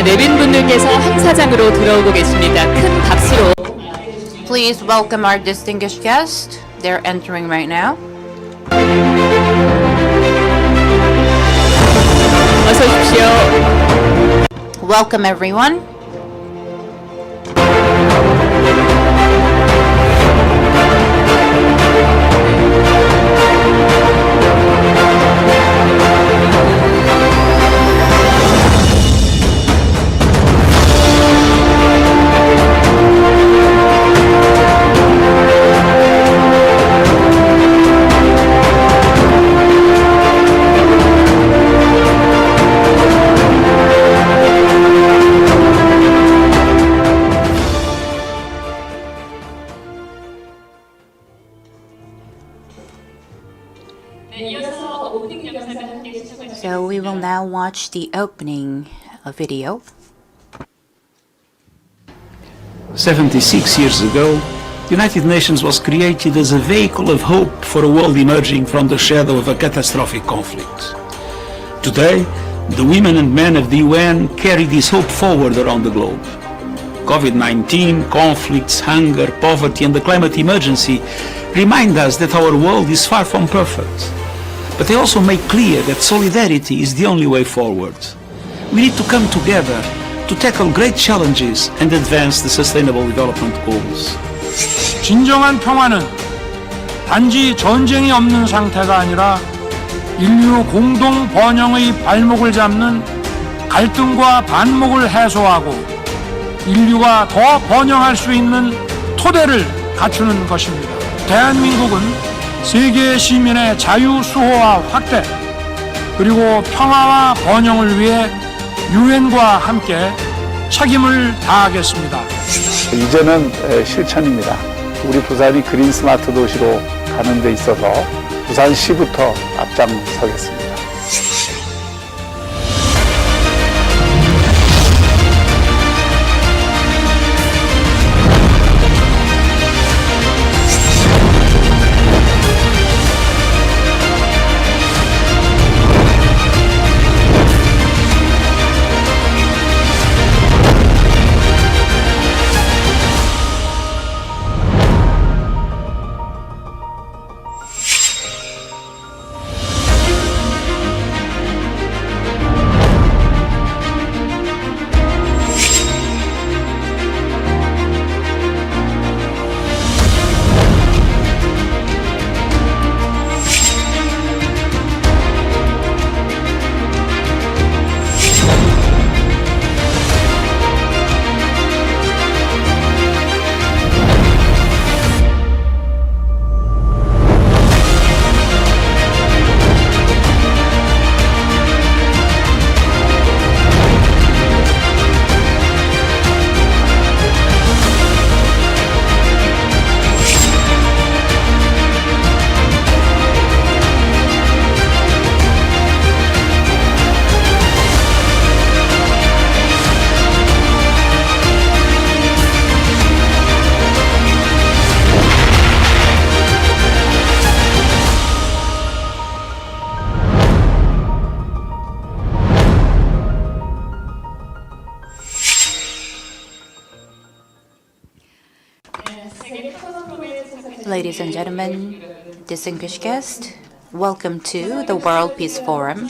내빈 분들께서 행사장으로 들어오고 계십니다. 큰 박수로. Please welcome our distinguished guests. They're entering right now. 어서 오십시오. Welcome everyone. So we will now watch the opening video. 76 years ago, the United Nations was created as a vehicle of hope for a world emerging from the shadow of a catastrophic conflict. Today, the women and men of the UN carry this hope forward around the globe. COVID-19, conflicts, hunger, poverty, and the climate emergency remind us that our world is far from perfect. But they also make clear that solidarity is the only way forward. We need to come together to tackle great challenges and advance the Sustainable Development Goals. 진정한 평화는 단지 전쟁이 없는 상태가 아니라 인류 공동 번영의 발목을 잡는 갈등과 반목을 해소하고 인류가 더 번영할 수 있는 토대를 갖추는 것입니다. 대한민국은 세계 시민의 자유 수호와 확대 그리고 평화와 번영을 위해 유엔과 함께 책임을 다하겠습니다. 이제는 실천입니다. 우리 부산이 그린 스마트 도시로 가는 데 있어서 부산시부터 앞장서겠습니다. Ladies and gentlemen, distinguished guests, welcome to the World Peace Forum.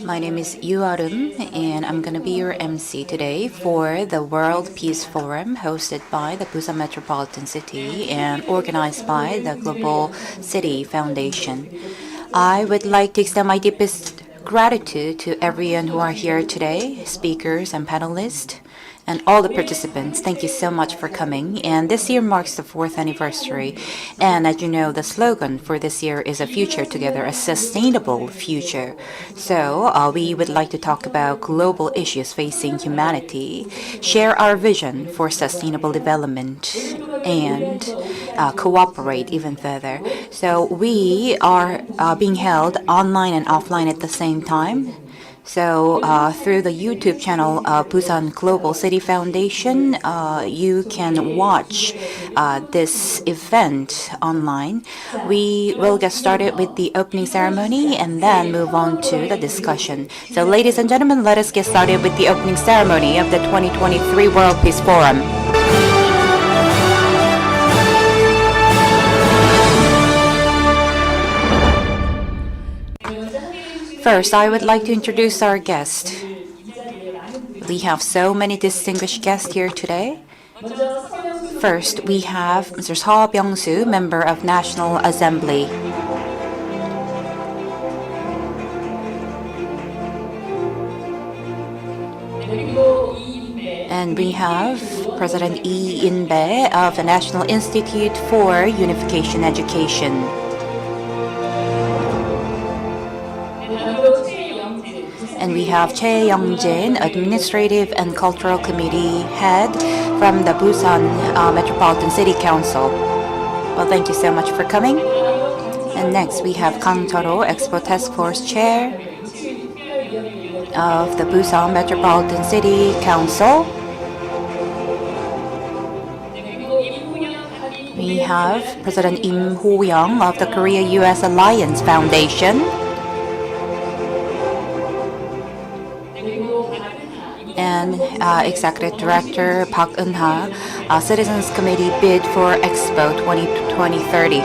My name is Yu Arum, and I'm going to be your MC today for the World Peace Forum hosted by the Busan Metropolitan City and organized by the Global City Foundation. I would like to extend my deepest gratitude to everyone who are here today, speakers and panelists, and all the participants. Thank you so much for coming. And this year marks the 4th anniversary. And as you know, the slogan for this year is a future together, a sustainable future. So we would like to talk about global issues facing humanity, share our vision for sustainable development, and cooperate even further. So we are being held online and offline at the same time. So through the YouTube channel of Busan Global City Foundation, you can watch this event online. We will get started with the opening ceremony and then move on to the discussion. So ladies and gentlemen, let us get started with the opening ceremony of the 2023 World Peace Forum. First, I would like to introduce our guest. We have so many distinguished guests here today. First, we have Mr. Seo Byung-soo, member of National Assembly. And we have President Lee In-bae of the National Institute for Unification Education. And we have Choi Young-jin, Administrative and Cultural Committee Head from the Busan Metropolitan City Council. Well, thank you so much for coming. And next we have Kang Choro, Expo Task Force Chair of the Busan Metropolitan City Council. We have President Im Ho-young of the Korea-US Alliance Foundation. And Executive Director Park Eun-ha, Citizens Committee bid for Expo 2030.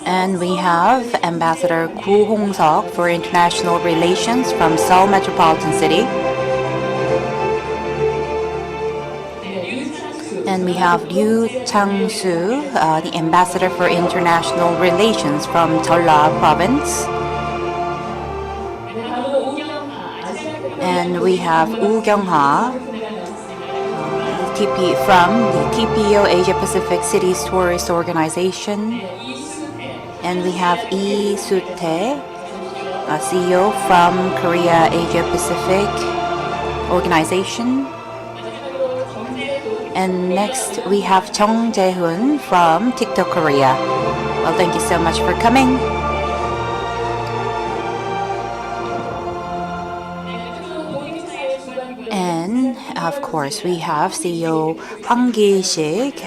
And we have Ambassador Koo Hong-seok for International Relations from Seoul Metropolitan City. And we have Ryu Chang-soo, the Ambassador for International Relations from Jeolla Province. And we have Woo Kyung-ha from the TPO Asia Pacific Cities Tourist Organization. And we have Lee Soo-tae, CEO from Korea Asia Pacific Organization. And next we have Chung Jae-hoon from TikTok Korea. Well, thank you so much for coming. And of course, we have CEO Hwang Ki-sik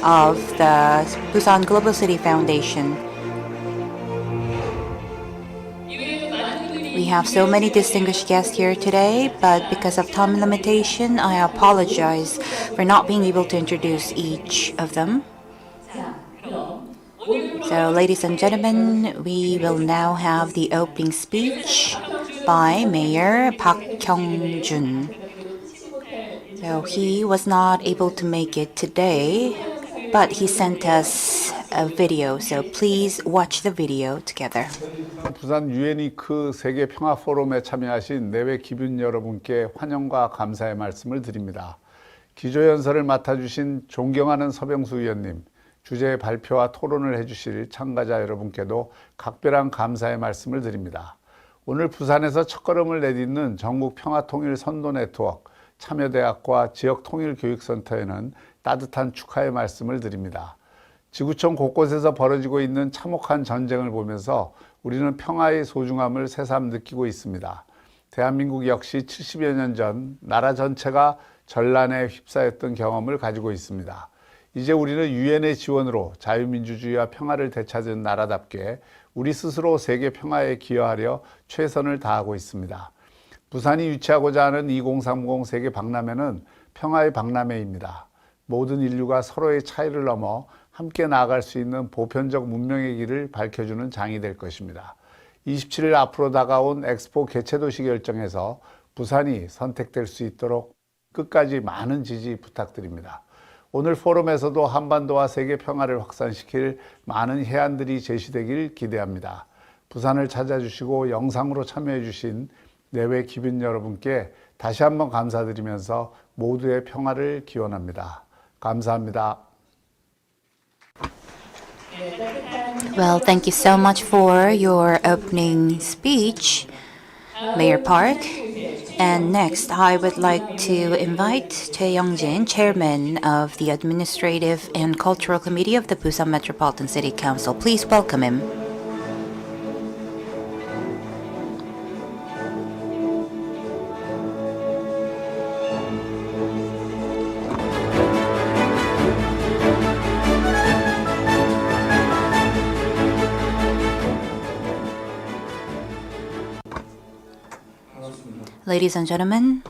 of the Busan Global City Foundation. We have so many distinguished guests here today, but because of time limitation, I apologize for not being able to introduce each of them. So, ladies and gentlemen, we will now have the opening speech by Mayor Park Kyung-jun. So he was not able to make it today, but he sent us a video. So please watch the video together. 부산 유엔위크 세계 평화 포럼에 참여하신 내외 기빈 여러분께 환영과 감사의 말씀을 드립니다. 기조연설을 맡아주신 존경하는 서병수 위원님, 주제의 발표와 토론을 해주실 참가자 여러분께도 각별한 감사의 말씀을 드립니다. 오늘 부산에서 첫걸음을 내딛는 전국 평화통일 선도 네트워크, 참여대학과 지역통일교육센터에는 따뜻한 축하의 말씀을 드립니다. 지구촌 곳곳에서 벌어지고 있는 참혹한 전쟁을 보면서 우리는 평화의 소중함을 새삼 느끼고 있습니다. 대한민국 역시 70여 년 전 나라 전체가 전란에 휩싸였던 경험을 가지고 있습니다. 이제 우리는 유엔의 지원으로 자유민주주의와 평화를 되찾은 나라답게 우리 스스로 세계 평화에 기여하려 최선을 다하고 있습니다. 부산이 유치하고자 하는 2030 세계 박람회는 평화의 박람회입니다. 모든 인류가 서로의 차이를 넘어 함께 나아갈 수 있는 보편적 문명의 길을 밝혀주는 장이 될 것입니다. 27일 앞으로 다가온 엑스포 개최도시 결정에서 부산이 선택될 수 있도록 끝까지 많은 지지 부탁드립니다. 오늘 포럼에서도 한반도와 세계 평화를 확산시킬 많은 해안들이 제시되길 기대합니다. 부산을 찾아주시고 영상으로 참여해 주신 내외 기빈 여러분께 다시 한번 감사드리면서 모두의 평화를 기원합니다. 감사합니다. Well, thank you so much for your opening speech, Mayor Park. And next, I would like to invite Choi Young-jin, Chairman of the Administrative and Cultural Committee of the Busan Metropolitan City Council. Please welcome him. Ladies and gentlemen,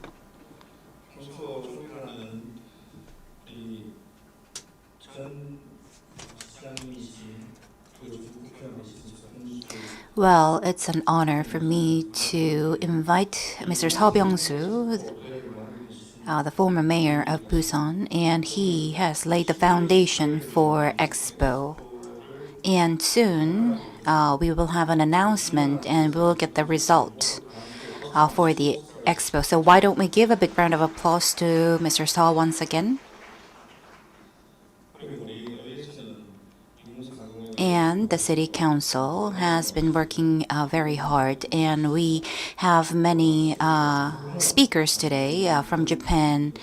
well, it's an honor for me to invite Mr. Seo Byung-soo, the former mayor of Busan, and he has laid the foundation for Expo. And soon we will have an announcement and we'll get the result for the Expo. So why don't we give a big round of applause to Mr. Seo once again? And the City Council has been working very hard, and we have many speakers today from Japan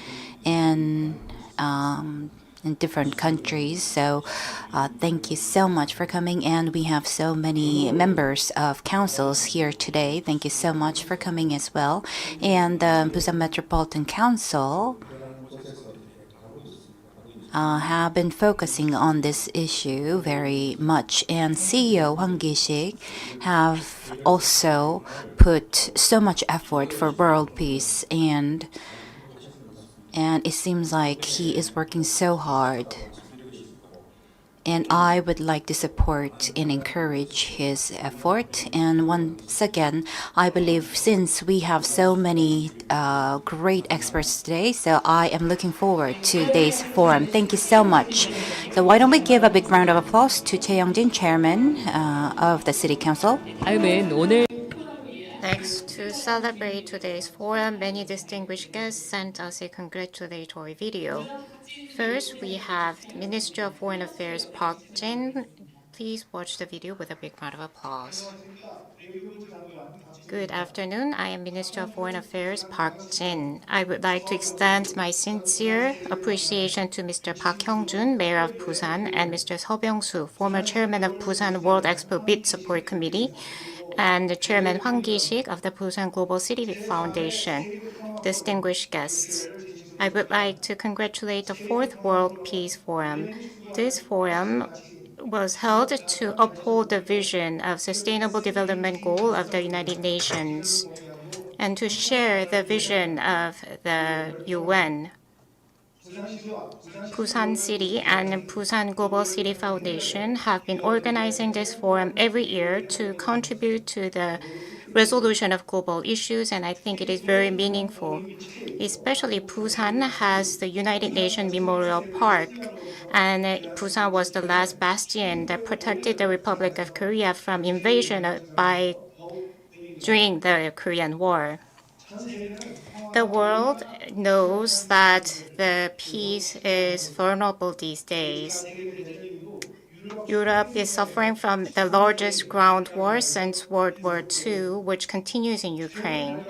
and in different countries. So thank you so much for coming, and we have so many members of councils here today. Thank you so much for coming as well. And the Busan Metropolitan Council have been focusing on this issue very much, and CEO Hwang Ki-sik have also put so much effort for world peace, and it seems like he is working so hard. And I would like to support and encourage his effort. And once again, I believe since we have so many great experts today, so I am looking forward to today's forum. Thank you so much. So why don't we give a big round of applause to Chae Young-jin, Chairman of the City Council. 다음은 오늘 Next, to celebrate today's forum, many distinguished guests sent us a congratulatory video. First, we have the Minister of Foreign Affairs Park Jin. Please watch the video with a big round of applause. Good afternoon. I am Minister of Foreign Affairs Park Jin. I would like to extend my sincere appreciation to Mr. Park Hyung-jun, Mayor of Busan, and Mr. Seo Byung-soo, former Chairman of Busan World Expo Bid Support Committee, and Chairman Hwang Ki-sik of the Busan Global City Foundation. Distinguished guests, I would like to congratulate the Fourth World Peace Forum. This forum was held to uphold the vision of Sustainable Development Goal of the United Nations and to share the vision of the UN. Busan City and Busan Global City Foundation have been organizing this forum every year to contribute to the resolution of global issues, and I think it is very meaningful. Especially Busan has the United Nations Memorial Park, and Busan was the last bastion that protected the Republic of Korea from invasion during the Korean War. The world knows that the peace is vulnerable these days. Europe is suffering from the largest ground war since World War II, which continues in Ukraine.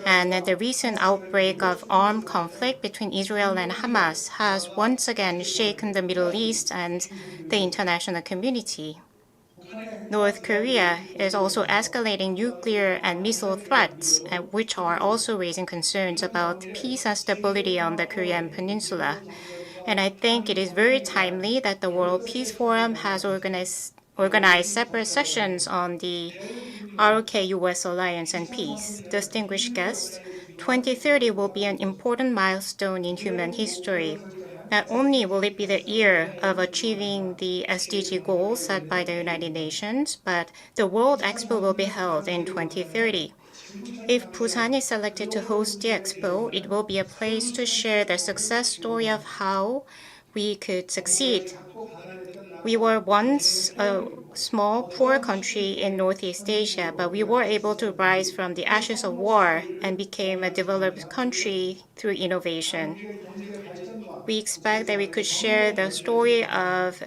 And the recent outbreak of armed conflict between Israel and Hamas has once again shaken the Middle East and the international community. North Korea is also escalating nuclear and missile threats, which are also raising concerns about peace and stability on the Korean peninsula. And I think it is very timely that the World Peace Forum has organized separate sessions on the ROK-US alliance and peace. Distinguished guests, 2030 will be an important milestone in human history. Not only will it be the year of achieving the SDG goals set by the United Nations, but the World Expo will be held in 2030. If Busan is selected to host the Expo, it will be a place to share the success story of how we could succeed. We were once a small, poor country in Northeast Asia, but we were able to rise from the ashes of war and became a developed country through innovation. We expect that we could share the story of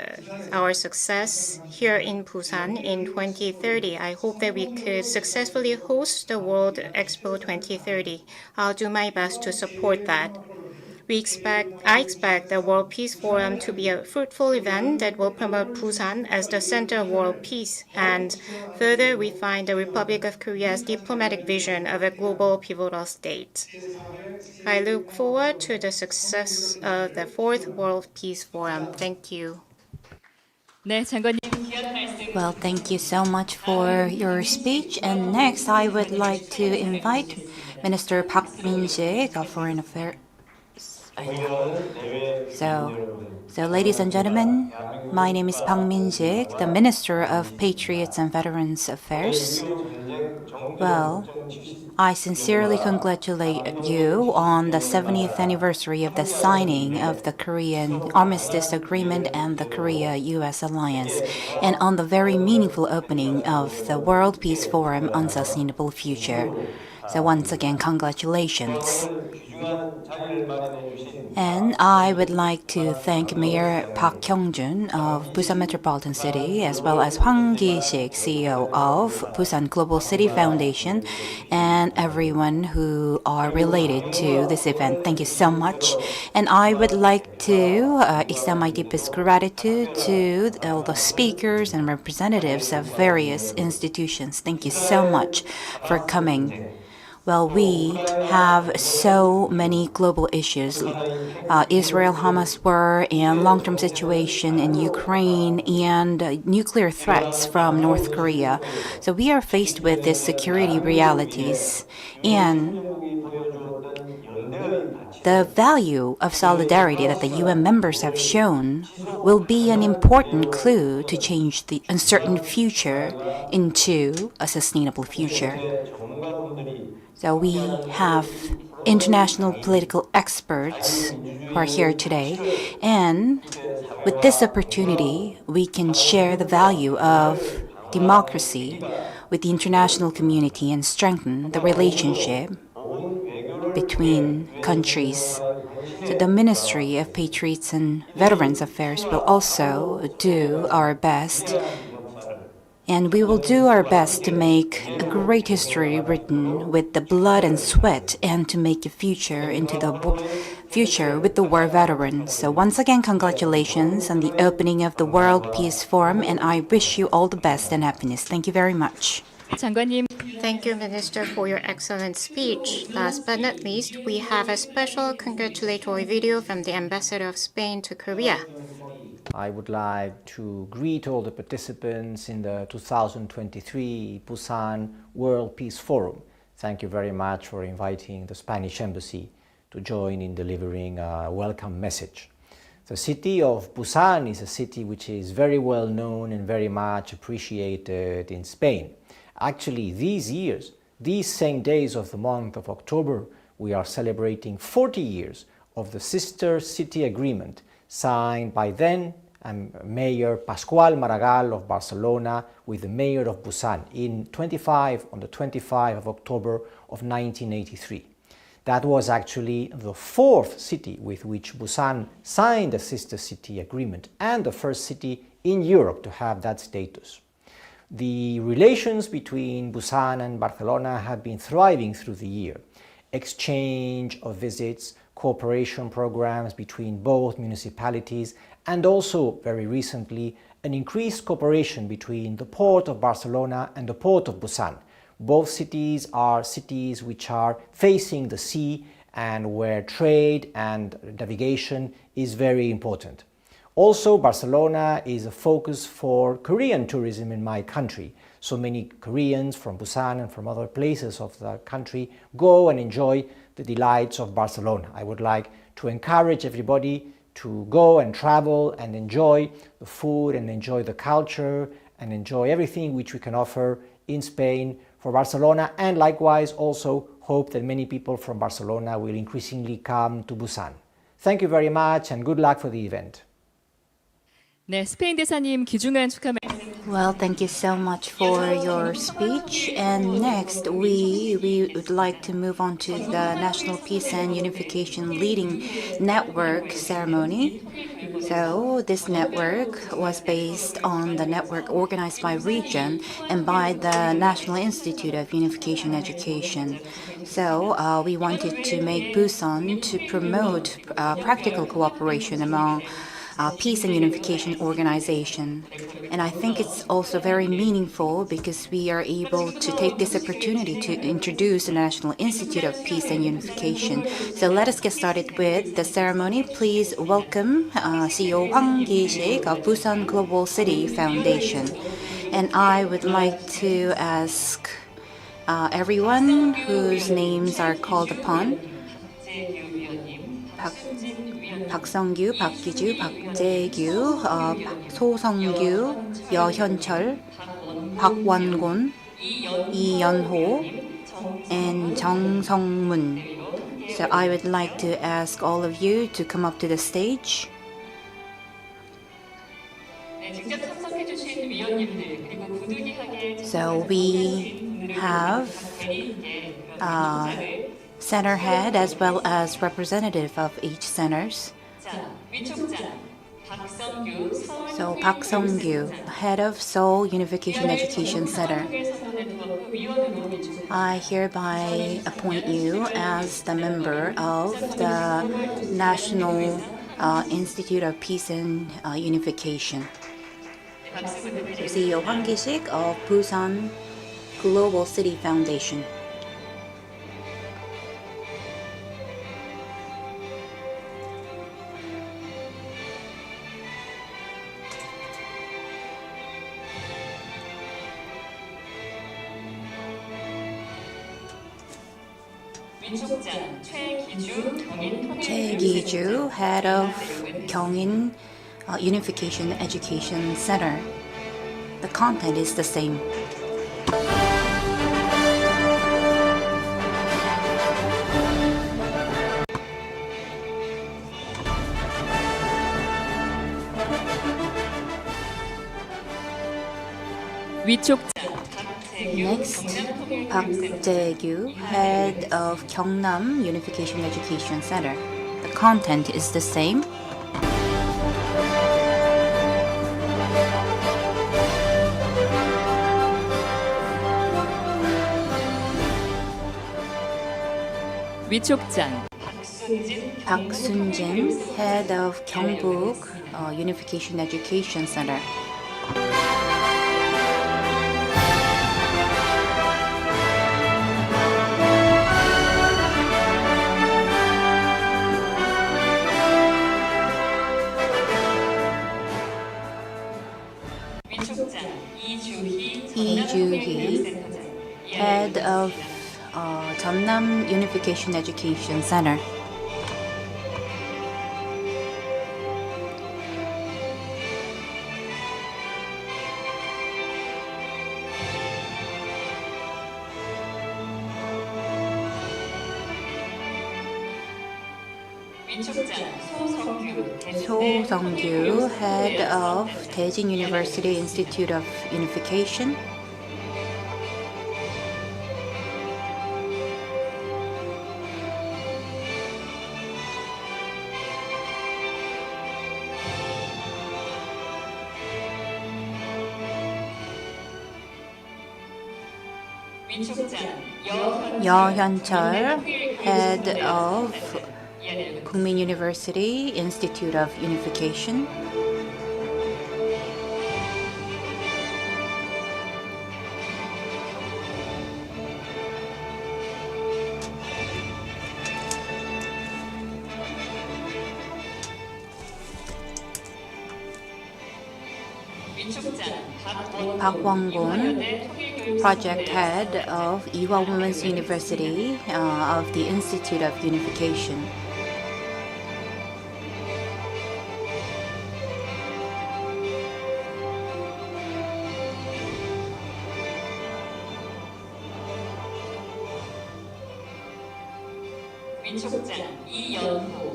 our success here in Busan in 2030. I hope that we could successfully host the World Expo 2030. I'll do my best to support that. I expect the World Peace Forum to be a fruitful event that will promote Busan as the center of world peace and further refine the Republic of Korea's diplomatic vision of a global pivotal state. I look forward to the success of the Fourth World Peace Forum. Thank you. 네, 장관님 기한 말씀 Well, thank you so much for your speech. And next, I would like to invite Minister Park Min-sik of Foreign Affairs. So, ladies and gentlemen, my name is Park Min-sik, the Minister of Patriots and Veterans Affairs. Well, I sincerely congratulate you on the 70th anniversary of the signing of the Korean Armistice Agreement and the Korea-US Alliance, and on the very meaningful opening of the World Peace Forum on Sustainable Future. So once again, congratulations. And I would like to thank Mayor Park Kyung-jun of Busan Metropolitan City, as well as Hwang Ki-sik, CEO of Busan Global City Foundation, and everyone who are related to this event. Thank you so much. And I would like to extend my deepest gratitude to all the speakers and representatives of various institutions. Thank you so much for coming. Well, we have so many global issues. Israel-Hamas war and long-term situation in Ukraine and nuclear threats from North Korea. So we are faced with these security realities. And the value of solidarity that the UN members have shown will be an important clue to change the uncertain future into a sustainable future. So we have international political experts who are here today, and with this opportunity, we can share the value of democracy with the international community and strengthen the relationship between countries. So the Ministry of Patriots and Veterans Affairs will also do our best. And we will do our best to make a great history written with the blood and sweat and to make a future into the future with the war veterans. So once again, congratulations on the opening of the World Peace Forum, and I wish you all the best and happiness. Thank you very much. 장관님. Thank you, Minister, for your excellent speech. Last but not least, we have a special congratulatory video from the Ambassador of Spain to Korea. I would like to greet all the participants in the 2023 Busan World Peace Forum. Thank you very much for inviting the Spanish Embassy to join in delivering a welcome message. The city of Busan is a city which is very well known and very much appreciated in Spain. Actually, these same days of the month of October, we are celebrating 40 years of the Sister City Agreement signed by then Mayor Pascual Maragall of Barcelona with the Mayor of Busan on the 25th of October of 1983. That was actually the fourth city with which Busan signed the Sister City Agreement and the first city in Europe to have that status. The relations between Busan and Barcelona have been thriving through the year. Exchange of visits, cooperation programs between both municipalities, and also, very recently, an increased cooperation between the port of Barcelona and the port of Busan. Both cities are cities which are facing the sea and where trade and navigation is very important. Also, Barcelona is a focus for Korean tourism in my country. So many Koreans from Busan and from other places of the country go and enjoy the delights of Barcelona. I would like to encourage everybody to go and travel and enjoy the food and enjoy the culture and enjoy everything which we can offer in Spain for Barcelona, and likewise also hope that many people from Barcelona will increasingly come to Busan. Thank you very much and good luck for the event. 네, 스페인 대사님 귀중한 축하. Well, thank you so much for your speech. And next, we would like to move on to the National Peace and Unification Leading Network ceremony. So this network was based on the network organized by region and by the National Institute of Unification Education. So we wanted to make Busan to promote practical cooperation among peace and unification organization. And I think it's also very meaningful because we are able to take this opportunity to introduce the National Institute of Peace and Unification. So let us get started with the ceremony. Please welcome CEO Hwang Ki-sik of Busan Global City Foundation. And I would like to ask everyone whose names are called upon, 박성규, 박기주, 박재규, 소성규, 여현철, 박원곤, 이연호, and 정성문. So I would like to ask all of you to come up to the stage. So we have center head as well as representative of each centers. So Park Sung-gyu, head of Seoul Unification Education Center. I hereby appoint you as the member of the National Institute of Peace and Unification. CEO Hwang Ki-sik of Busan Global City Foundation. 최기주, head of Gyeongin Unification Education Center. The content is the same. 위촉자 Next, Park Jae-gyu, head of Gyeongnam Unification Education Center. The content is the same. 위촉장 Park Sun-jin, head of Gyeongbuk Unification Education Center. 이주희, head of Jeonnam Unification Education Center. 소성규, head of Daejin University Institute of Unification. 여현철, head of Kookmin University Institute of Unification. 박원곤, project head of Ewha Women's University of the Institute of Unification.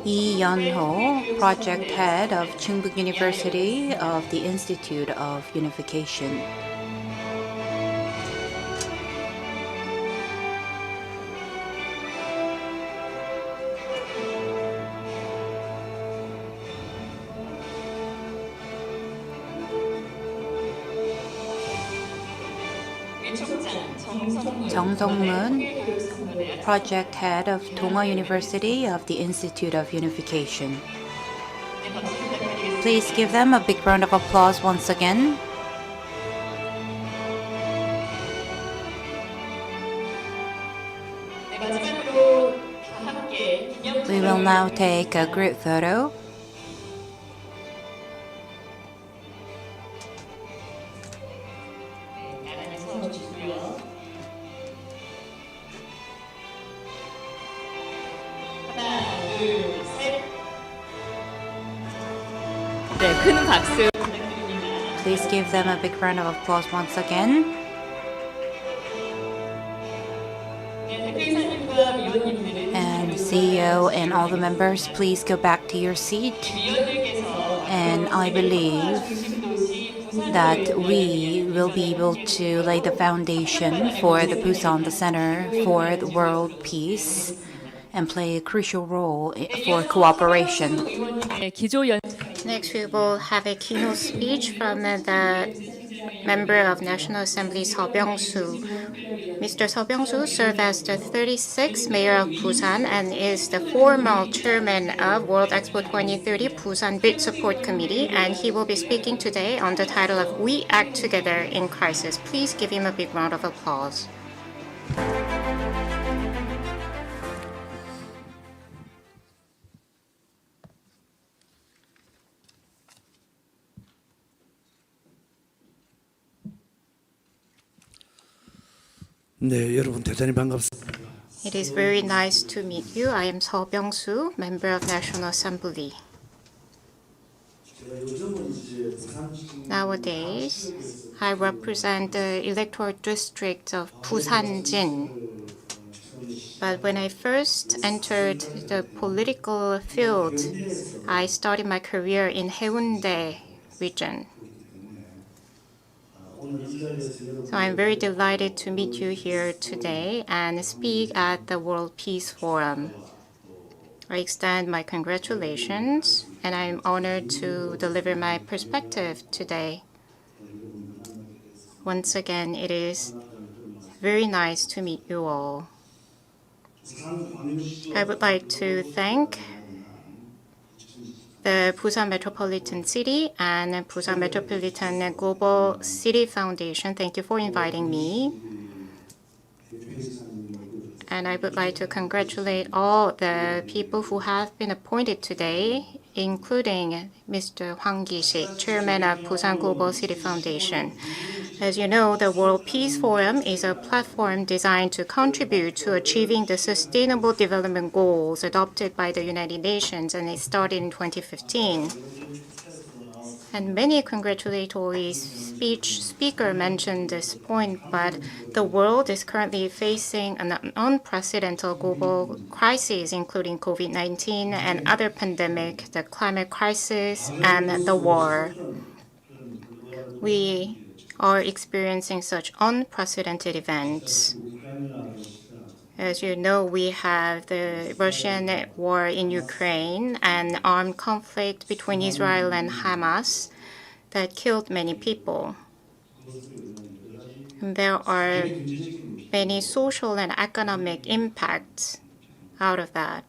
이연호, project head of Chungbuk University of the Institute of Unification. 정성문, project head of Donghua University of the Institute of Unification. Please give them a big round of applause once again. We will now take a group photo. 큰 박수. Please give them a big round of applause once again. And CEO and all the members, please go back to your seat. And I believe that we will be able to lay the foundation for the Busan, the Center for the World Peace, and play a crucial role for cooperation. 기조연 Next, we will have a keynote speech from the member of National Assembly Seo Byung-soo. Mr. Seo Byung-soo served as the 36th mayor of Busan and is the former chairman of World Expo 2030 Busan Bid Support Committee, and he will be speaking today on the title of We Act Together in Crisis. Please give him a big round of applause. 네, 여러분 대단히 반갑습니다. It is very nice to meet you. I am Seo Byung-soo, member of National Assembly. Nowadays, I represent the electoral district of Busan-jin. But when I first entered the political field, I started my career in Haeundae region. So I'm very delighted to meet you here today and speak at the World Peace Forum. I extend my congratulations, and I'm honored to deliver my perspective today. Once again, it is very nice to meet you all. I would like to thank the Busan Metropolitan City and Busan Metropolitan Global City Foundation. Thank you for inviting me. And I would like to congratulate all the people who have been appointed today, including Mr. Hwang Ki-sik, Chairman of Busan Global City Foundation. As you know, the World Peace Forum is a platform designed to contribute to achieving the Sustainable Development Goals adopted by the United Nations, and it started in 2015. And many congratulatory speakers mentioned this point, but the world is currently facing an unprecedented global crisis, including COVID-19 and other pandemics, the climate crisis, and the war. We are experiencing such unprecedented events. As you know, we have the Russian war in Ukraine and armed conflict between Israel and Hamas that killed many people. And there are many social and economic impacts out of that.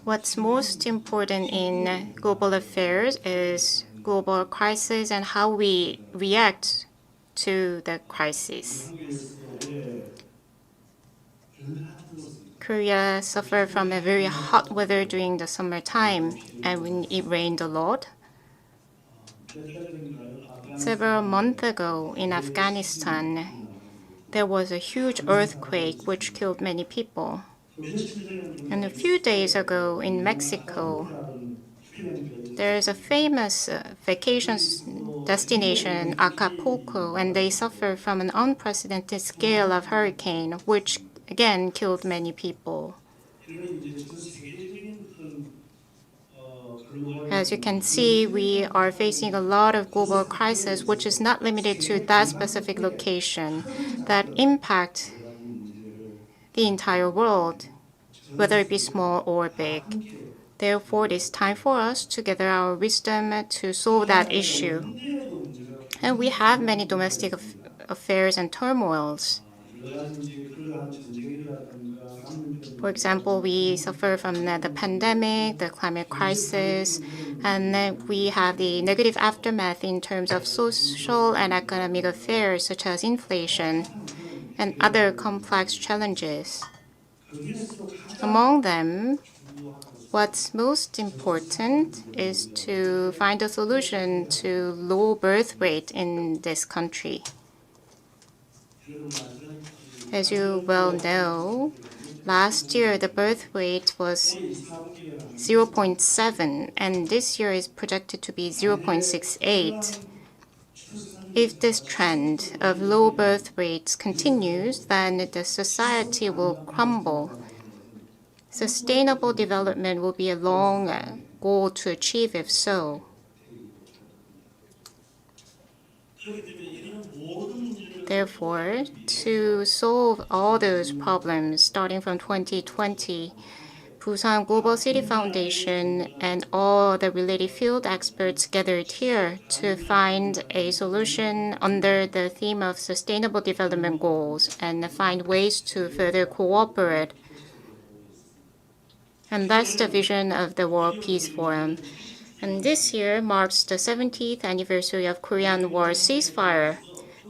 What's most important in global affairs is global crisis and how we react to the crisis. Korea suffered from a very hot weather during the summertime, and when it rained a lot. Several months ago in Afghanistan, there was a huge earthquake which killed many people. And a few days ago in Mexico, there is a famous vacation destination, Acapulco, and they suffer from an unprecedented scale of hurricane, which again killed many people. As you can see, we are facing a lot of global crisis, which is not limited to that specific location, that impact the entire world, whether it be small or big. Therefore, it is time for us to gather our wisdom to solve that issue. And we have many domestic affairs and turmoils. For example, we suffer from the pandemic, the climate crisis, and then we have the negative aftermath in terms of social and economic affairs, such as inflation and other complex challenges. Among them, what's most important is to find a solution to low birth rate in this country. As you well know, Last year, the birth rate was 0.7, and this year is projected to be 0.68. If this trend of low birth rates continues, then the society will crumble. Sustainable development will be a long goal to achieve if so. Therefore, to solve all those problems starting from 2020, Busan Global City Foundation and all the related field experts gathered here to find a solution under the theme of sustainable development goals and find ways to further cooperate. And that's the vision of the World Peace Forum. And this year marks the 70th anniversary of Korean War ceasefire.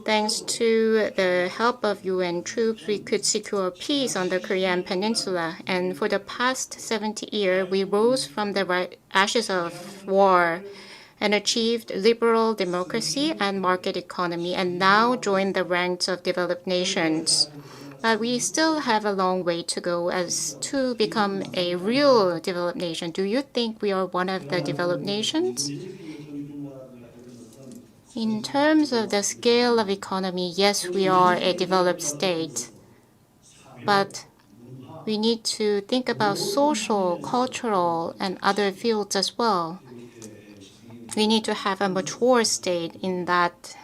Thanks to the help of UN troops, we could secure peace on the Korean peninsula. And for the past 70 years, we rose from the ashes of war and achieved liberal democracy and market economy, and now join the ranks of developed nations. But we still have a long way to go as to become a real developed nation. Do you think we are one of the developed nations? In terms of the scale of economy, yes, we are a developed state. But we need to think about social, cultural, and other fields as well. We need to have a mature state in that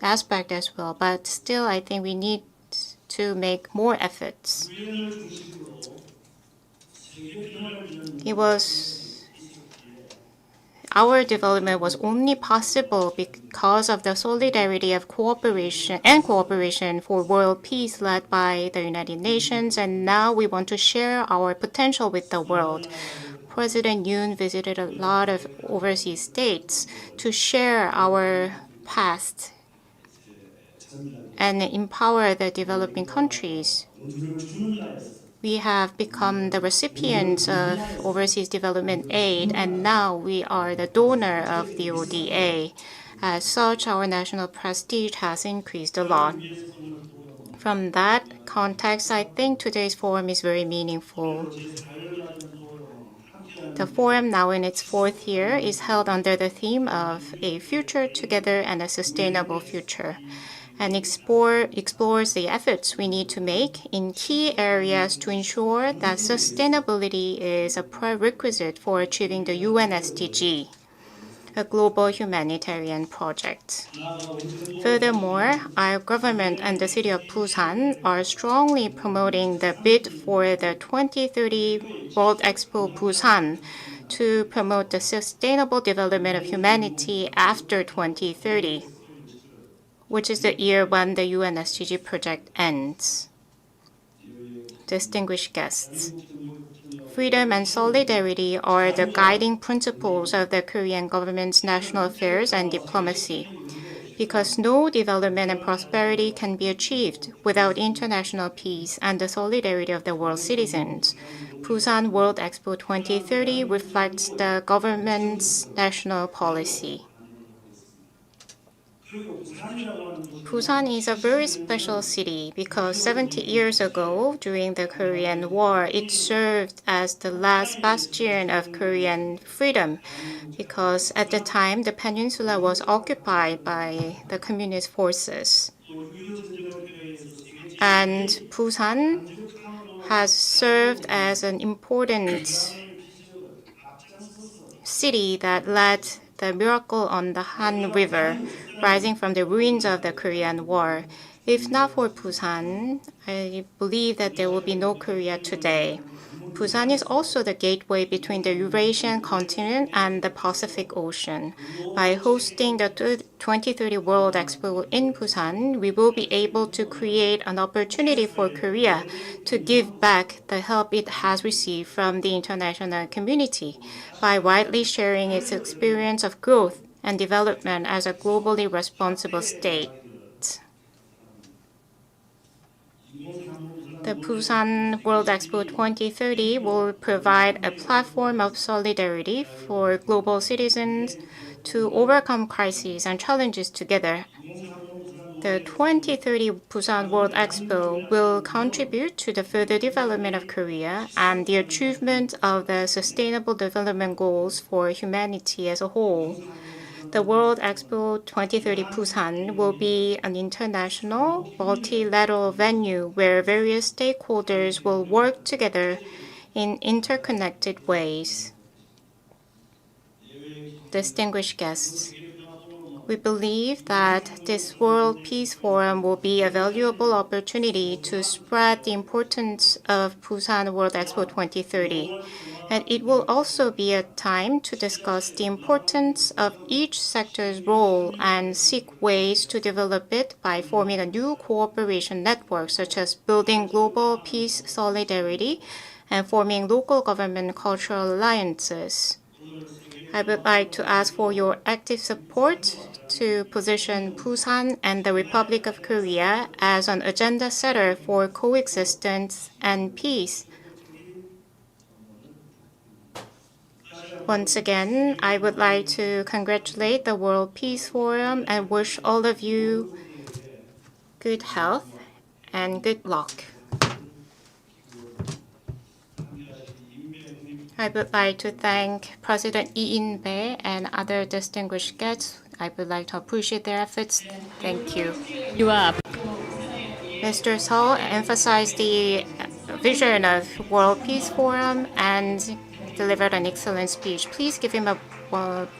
aspect as well. But still, I think we need to make more efforts. Our development was only possible because of the solidarity of cooperation for world peace led by the United Nations, and now we want to share our potential with the world. President Yoon visited a lot of overseas states to share our past and empower the developing countries. We have become the recipients of overseas development aid, and now we are the donor of the ODA. As such, our national prestige has increased a lot. From that context, I think today's forum is very meaningful. The forum, now in its 4th year, is held under the theme of a future together and a sustainable future, and explores the efforts we need to make in key areas to ensure that sustainability is a prerequisite for achieving the UN SDG, a global humanitarian project. Furthermore, our government and the city of Busan are strongly promoting the bid for the 2030 World Expo Busan to promote the sustainable development of humanity after 2030. Which is the year when the UN SDG project ends. Distinguished guests, freedom and solidarity are the guiding principles of the Korean government's national affairs and diplomacy, because no development and prosperity can be achieved without international peace and the solidarity of the world's citizens. Busan World Expo 2030 reflects the government's national policy. Busan is a very special city because 70 years ago, during the Korean War, it served as the last bastion of Korean freedom, because at the time the peninsula was occupied by the communist forces. And Busan has served as an important city that led the miracle on the Han River, rising from the ruins of the Korean War. If not for Busan, I believe that there will be no Korea today. Busan is also the gateway between the Eurasian continent and the Pacific Ocean. By hosting the 2030 World Expo in Busan, we will be able to create an opportunity for Korea to give back the help it has received from the international community by widely sharing its experience of growth and development as a globally responsible state. The Busan World Expo 2030 will provide a platform of solidarity for global citizens to overcome crises and challenges together. The 2030 Busan World Expo will contribute to the further development of Korea and the achievement of the Sustainable Development Goals for humanity as a whole. The World Expo 2030 Busan will be an international, multilateral venue where various stakeholders will work together in interconnected ways. Distinguished guests, we believe that this World Peace Forum will be a valuable opportunity to spread the importance of Busan World Expo 2030. And it will also be a time to discuss the importance of each sector's role and seek ways to develop it by forming a new cooperation network, such as building global peace solidarity and forming local government cultural alliances. I would like to ask for your active support to position Busan and the Republic of Korea as an agenda setter for coexistence and peace. Once again, I would like to congratulate the World Peace Forum and wish all of you good health and good luck. I would like to thank President Lee In-bae and other distinguished guests. I would like to appreciate their efforts. Thank you. 이와 Mr. Seo emphasized the vision of World Peace Forum and delivered an excellent speech. Please give him a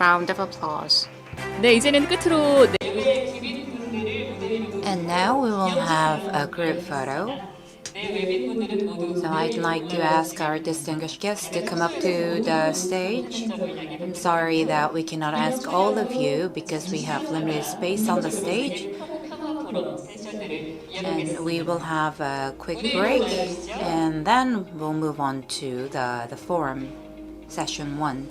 round of applause. 네, 이제는 끝으로 And now we will have a group photo. So I'd like to ask our distinguished guests to come up to the stage. I'm sorry that we cannot ask all of you because we have limited space on the stage. And we will have a quick break and then we'll move on to the forum, session 1.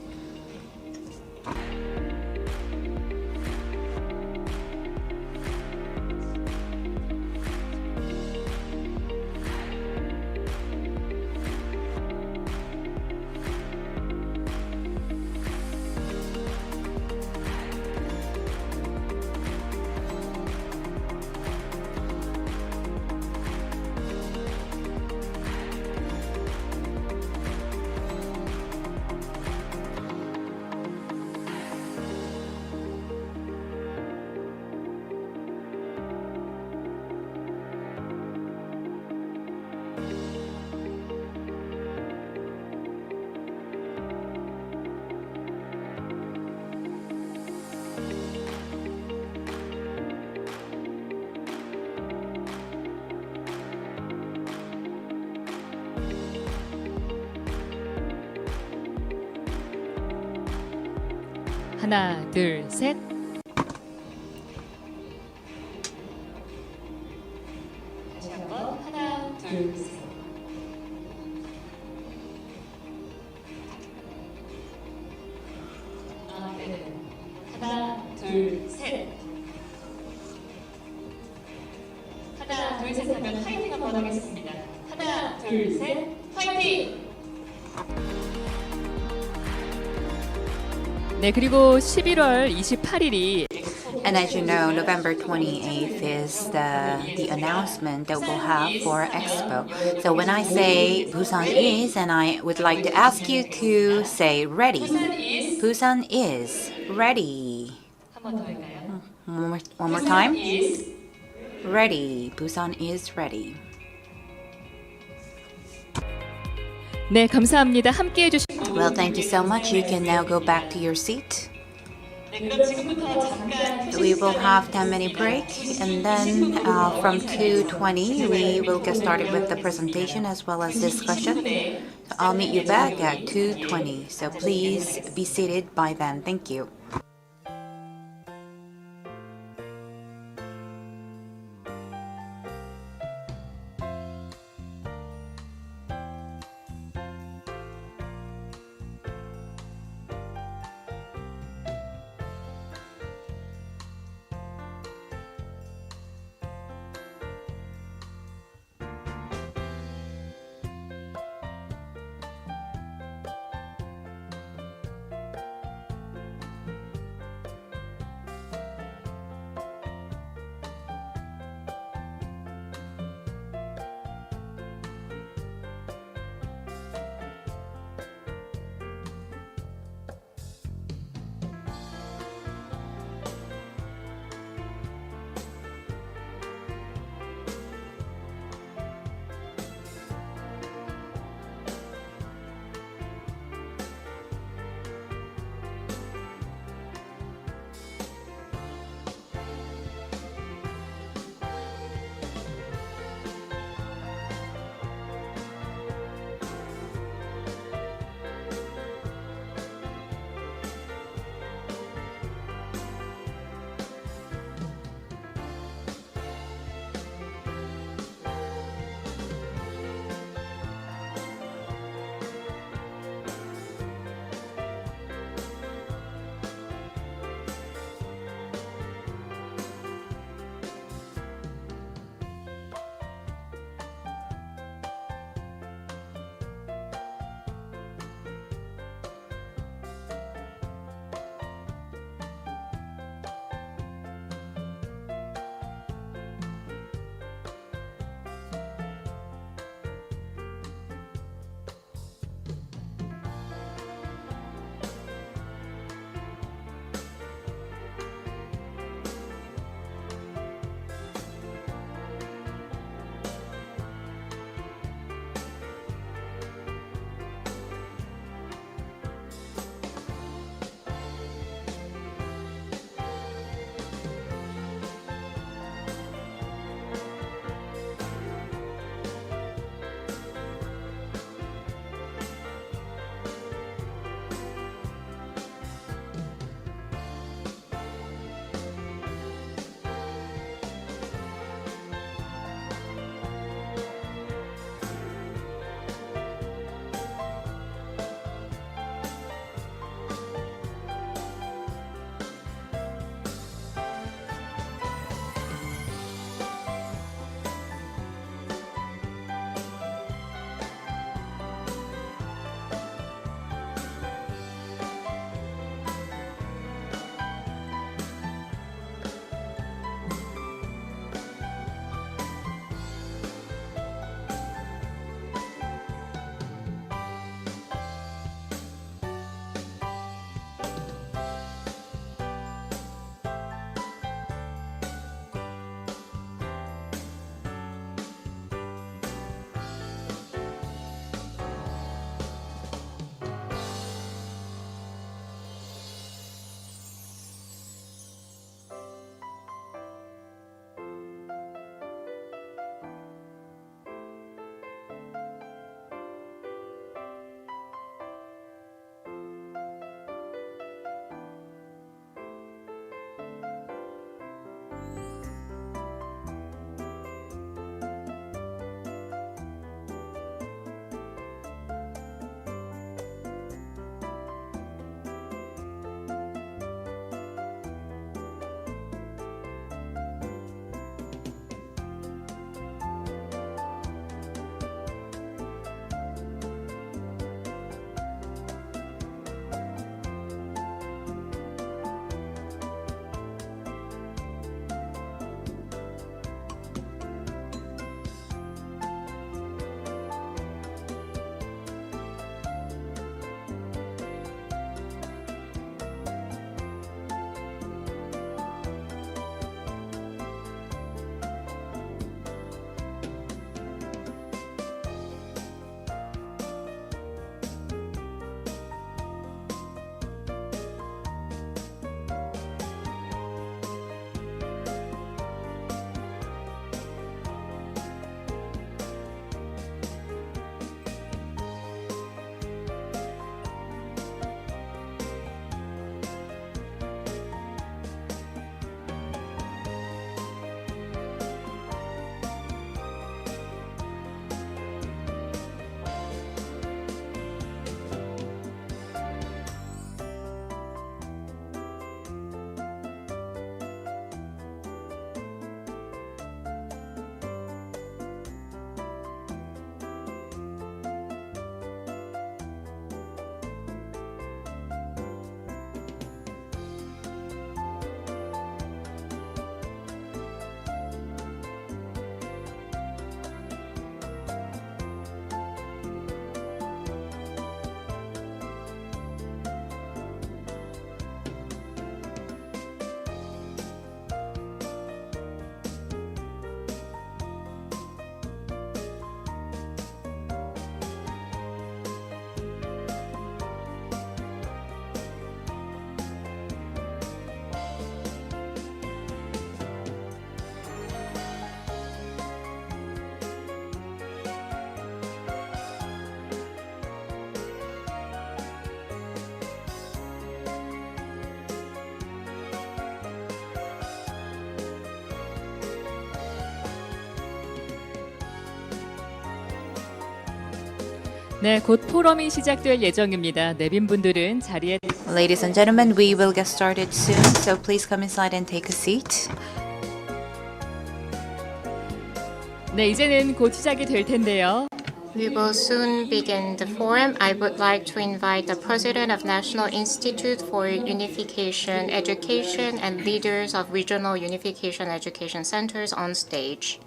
하나, 둘, 셋. 다시 한번 하나, 둘, 셋. 하나, 둘, 셋. 하나, 둘, 셋 하면 화이팅 한번 하겠습니다. 하나, 둘, 셋, 화이팅! 네, 그리고 11월 28일이 And as you know, November 28th is the announcement that we'll have for Expo. So when I say Busan is, and I would like to ask you to say ready. Busan is ready. 한 번 더 할까요? One more time. Ready. Busan is ready. 네, 감사합니다. 함께 해주신 Well, thank you so much. You can now go back to your seat. 네, 그럼 지금부터 잠깐 We will have 10-minute break, and then from 2:20 we will get started with the presentation as well as discussion. So I'll meet you back at 2:20. So please be seated by then. Thank you. 네, 곧 포럼이 시작될 예정입니다. 내빈 분들은 자리에 Ladies and gentlemen, we will get started soon, so please come inside and take a seat. 네, 이제는 곧 시작이 될 텐데요. We will soon begin the forum. I would like to invite the President of National Institute for Unification Education and leaders of regional unification education centers on stage.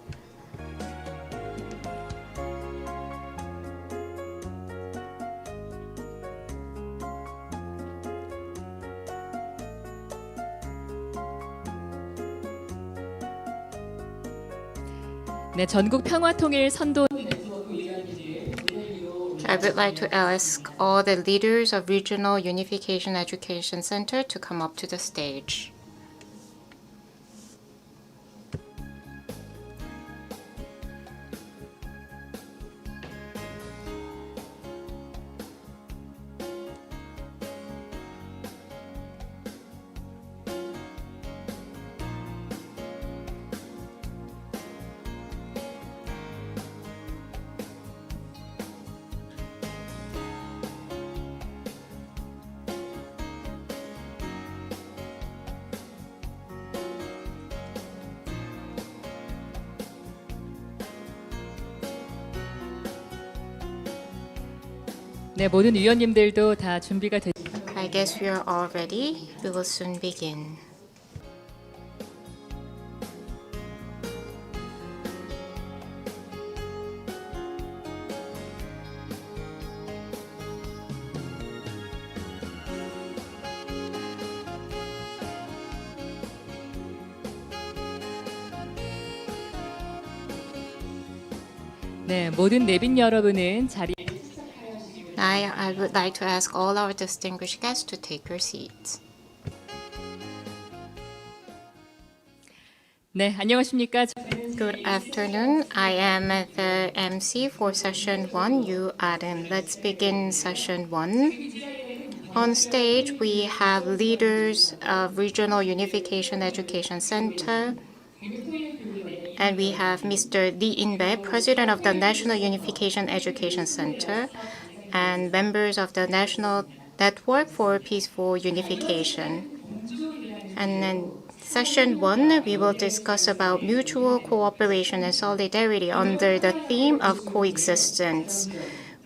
네, 전국 평화통일 선도 I would like to ask all the leaders of Regional Unification Education Center to come up to the stage. 네, 모든 위원님들도 다 준비가 됐 I guess we are all ready. We will soon begin. 네, 모든 내빈 여러분은 자리 Now, I would like to ask all our distinguished guests to take your seats. 네, 안녕하십니까? Good afternoon. I am the MC for session 1, Yu Arin. Let's begin session 1. On stage, we have leaders of Regional Unification Education Center, and we have Mr. Lee In-bae, President of the National Unification Education Center, and members of the National Network for Peaceful Unification. And then session 1, we will discuss about mutual cooperation and solidarity under the theme of coexistence.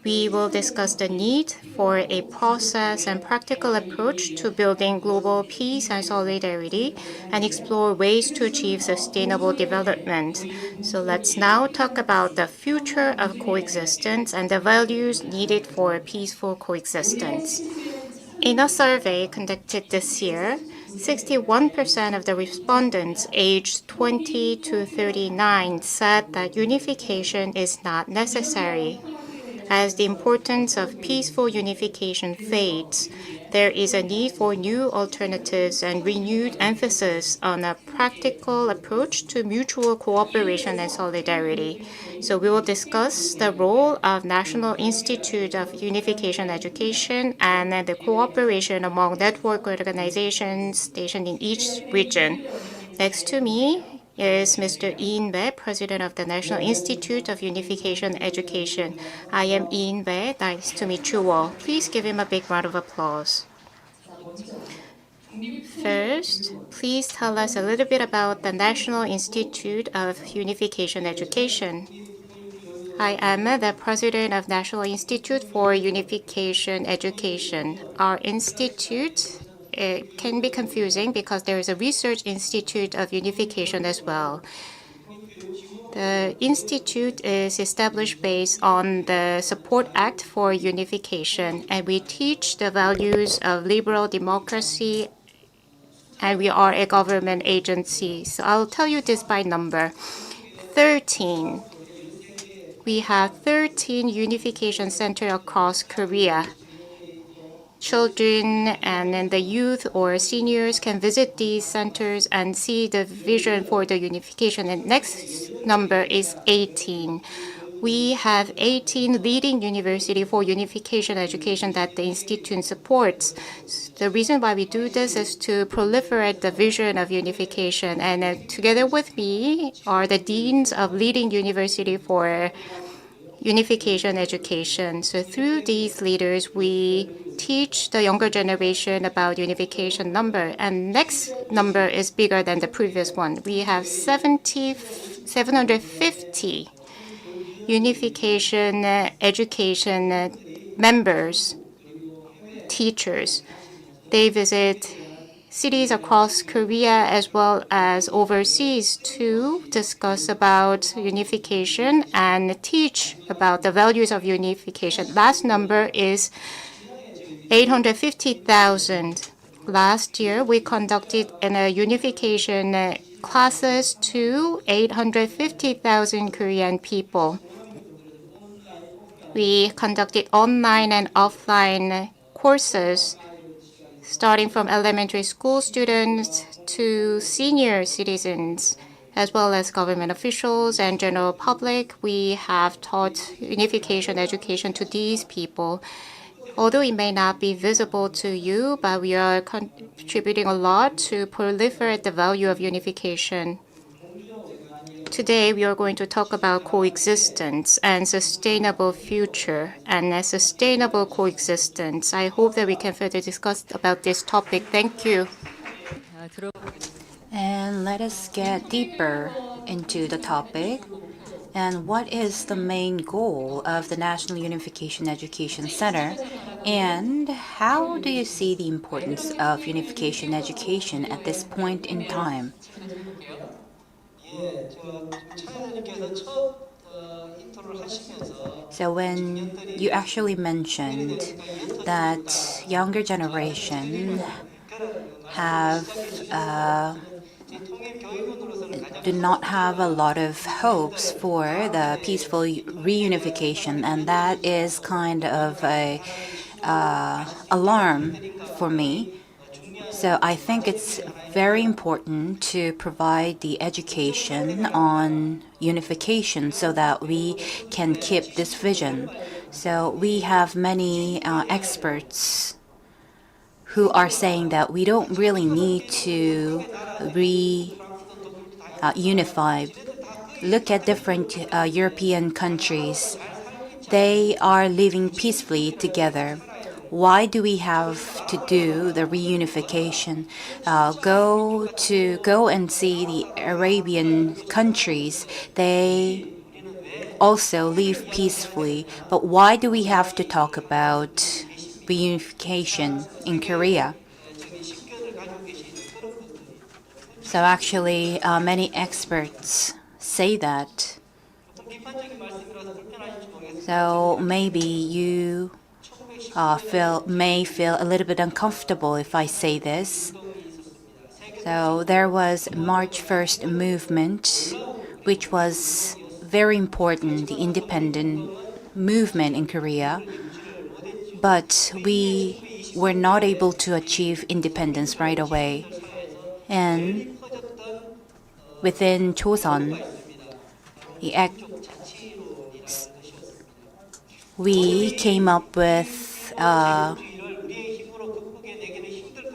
We will discuss the need for a process and practical approach to building global peace and solidarity and explore ways to achieve sustainable development. So let's now talk about the future of coexistence and the values needed for peaceful coexistence. In a survey conducted this year, 61% of the respondents aged 20 to 39 said that unification is not necessary. As the importance of peaceful unification fades, there is a need for new alternatives and renewed emphasis on a practical approach to mutual cooperation and solidarity. So we will discuss the role of National Institute of Unification Education and the cooperation among network organizations stationed in each region. Next to me is Mr. Lee In-bae, President of the National Institute of Unification Education. I am Lee In-bae. Nice to meet you all. Please give him a big round of applause. First, please tell us a little bit about the National Institute of Unification Education. I am the President of National Institute for Unification Education. Our institute it can be confusing because there is a research institute of unification as well. The institute is established based on the Support Act for Unification, and we teach the values of liberal democracy, and we are a government agency. So I'll tell you this by number. 13. We have 13 unification centers across Korea. Children and then the youth or seniors can visit these centers and see the vision for the unification. And next number is 18. We have 18 leading university for unification education that the institute supports. The reason why we do this is to proliferate the vision of unification. And together with me are the deans of leading university for unification education. So through these leaders, we teach the younger generation about unification number. And next number is bigger than the previous one. We have 750 unification education members, teachers. They visit cities across Korea as well as overseas to discuss about unification and teach about the values of unification. Last number is 850,000. Last year, we conducted unification classes to 850,000 Korean people. We conducted online and offline courses starting from elementary school students to senior citizens, as well as government officials and general public. We have taught unification education to these people. Although it may not be visible to you, but we are contributing a lot to proliferate the value of unification. Today, we are going to talk about coexistence and sustainable future and a sustainable coexistence. I hope that we can further discuss about this topic. Thank you. And let us get deeper into the topic. And what is the main goal of the National Unification Education Center? And how do you see the importance of unification education at this point in time? So when you actually mentioned that younger generation do not have a lot of hopes for the peaceful reunification, and that is kind of a alarm for me. So I think it's very important to provide the education on unification so that we can keep this vision. So we have many experts who are saying that we don't really need to unify. Look at different European countries. They are living peacefully together. Why do we have to do the reunification? Go and see the Arabian countries. They also live peacefully. But why do we have to talk about reunification in Korea? So actually, many experts say that. So maybe you may feel a little bit uncomfortable if I say this. So there was March 1st movement, which was very important, the independent movement in Korea. But we were not able to achieve independence right away. And within Joseon, we came up with a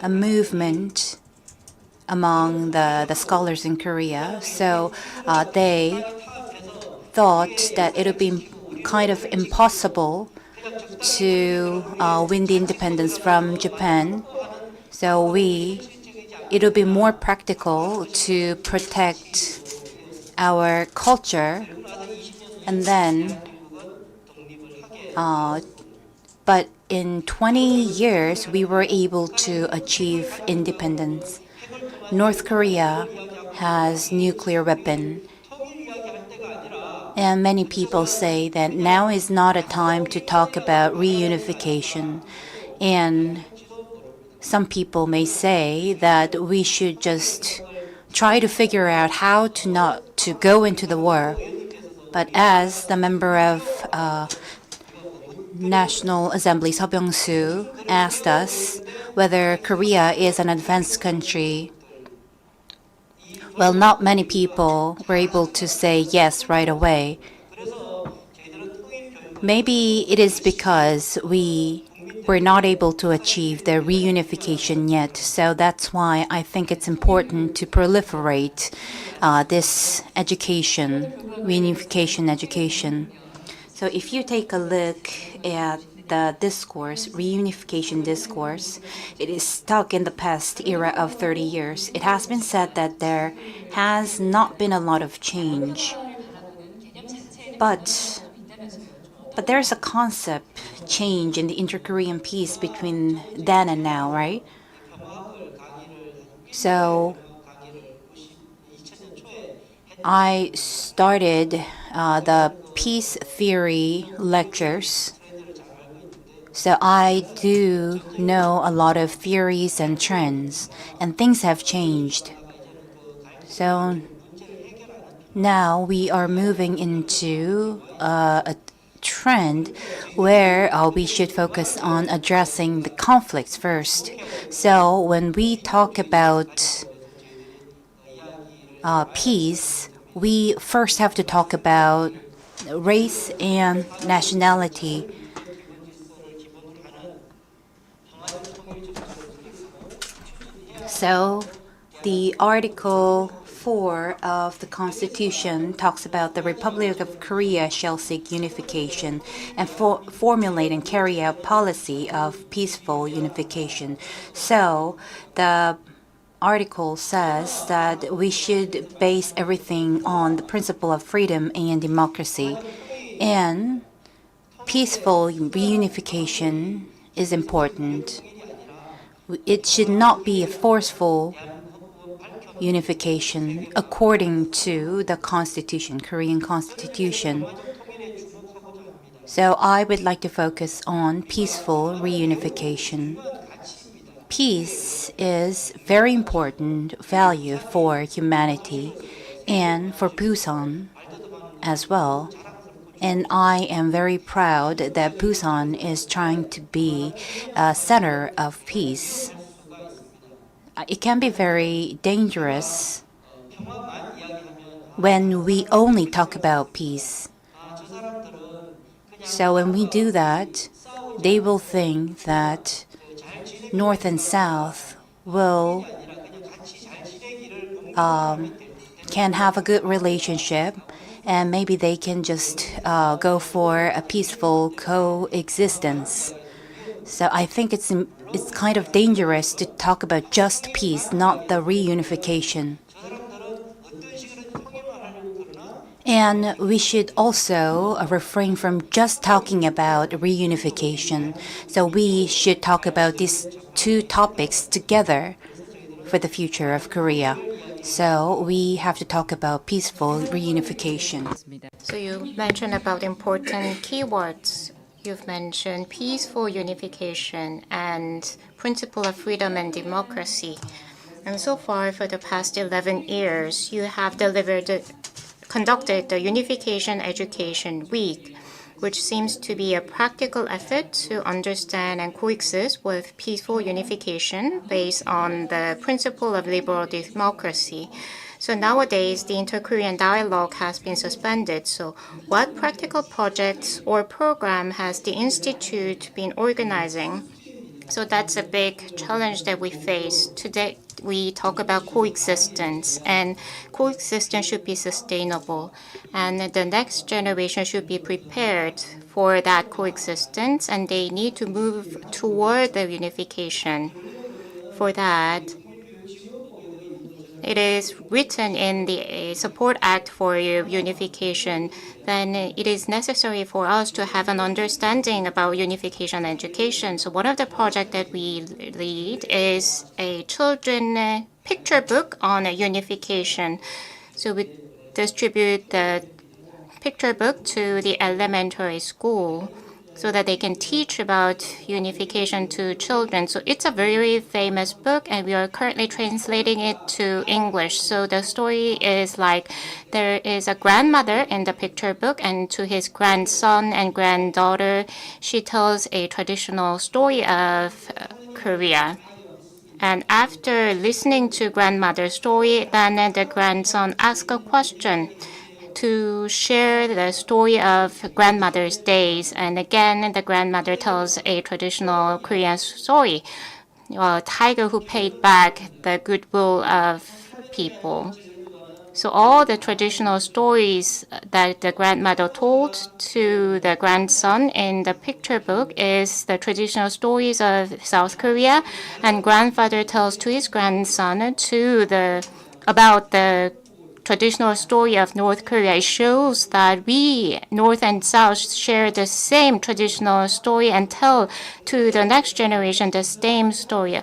movement among the scholars in Korea. So they thought that it would be kind of impossible to win the independence from Japan. So it would be more practical to protect our culture, and then but in 20 years we were able to achieve independence. North Korea has nuclear weapon, and many people say that now is not a time to talk about reunification, and some people may say that we should just try to figure out how to not to go into the war. But as the member of National Assembly Seo Byung-soo asked us whether Korea is an advanced country, well, not many people were able to say yes right away. Maybe it is because we were not able to achieve the reunification yet. So that's why I think it's important to proliferate this education, reunification education. So if you take a look at the discourse, reunification discourse, it is stuck in the past era of 30 years. It has been said that there has not been a lot of change. But there's a concept change in the inter-Korean peace between then and now, right? So I started the peace theory lectures. So I do know a lot of theories and trends, and things have changed. So now we are moving into a trend where we should focus on addressing the conflicts first. So when we talk about peace, we first have to talk about race and nationality. So the Article 4 of the Constitution talks about the Republic of Korea shall seek unification and formulate and carry out policy of peaceful unification. So the article says that we should base everything on the principle of freedom and democracy. And peaceful reunification is important. It should not be a forceful unification according to the Constitution, Korean Constitution. So I would like to focus on peaceful reunification. Peace is very important value for humanity and for Busan as well. And I am very proud that Busan is trying to be a center of peace. It can be very dangerous when we only talk about peace. So when we do that, they will think that North and South will can have a good relationship, and maybe they can just go for a peaceful coexistence. So I think it's kind of dangerous to talk about just peace, not the reunification. And we should also refrain from just talking about reunification. So we should talk about these two topics together for the future of Korea. So we have to talk about peaceful reunification. So you mentioned about important keywords. You've mentioned peaceful unification and principle of freedom and democracy. And so far, for the past 11 years, you have conducted the Unification Education Week, which seems to be a practical effort to understand and coexist with peaceful unification based on the principle of liberal democracy. So nowadays, the inter-Korean dialogue has been suspended. So what practical projects or program has the Institute been organizing? So that's a big challenge that we face. Today, we talk about coexistence, and coexistence should be sustainable. And the next generation should be prepared for that coexistence, and they need to move toward the unification. For that, it is written in the Support Act for Unification, then it is necessary for us to have an understanding about unification education. So one of the projects that we lead is a children picture book on unification. So we distribute the picture book to the elementary school so that they can teach about unification to children. So it's a very famous book, and we are currently translating it to English. So the story is like there is a grandmother in the picture book, and to his grandson and granddaughter, she tells a traditional story of Korea. And after listening to grandmother's story, then the grandson asks a question to share the story of grandmother's days. And again, the grandmother tells a traditional Korean story, a tiger who paid back the goodwill of people. So all the traditional stories that the grandmother told to the grandson in the picture book is the traditional stories of South Korea, and grandfather tells to his grandson about the traditional story of North Korea. It shows that we, North and South, share the same traditional story and tell to the next generation the same story.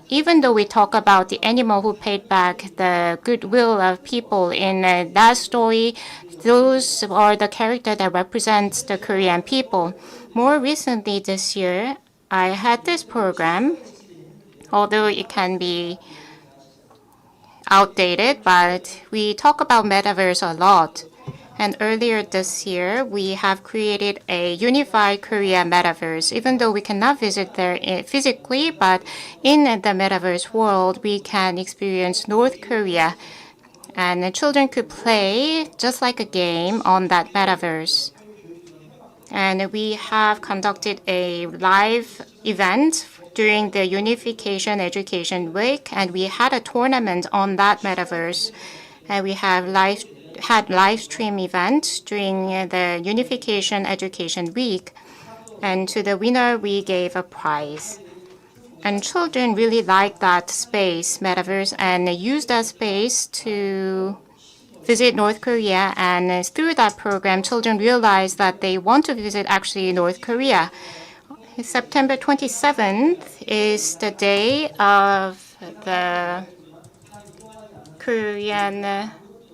Even though we talk about the animal who paid back the goodwill of people in that story, those are the character that represents the Korean people. More recently this year, I had this program, although it can be outdated, but we talk about metaverse a lot. And earlier this year, we have created a unified Korea metaverse. Even though we cannot visit there physically, but in the metaverse world, we can experience North Korea. And the children could play just like a game on that metaverse. And we have conducted a live event during the Unification Education Week, and we had a tournament on that metaverse. And we have had live stream events during the Unification Education Week. And to the winner, we gave a prize. And children really like that space, metaverse, and use that space to visit North Korea. And through that program, children realize that they want to visit actually North Korea. September 27th is the day of the Korean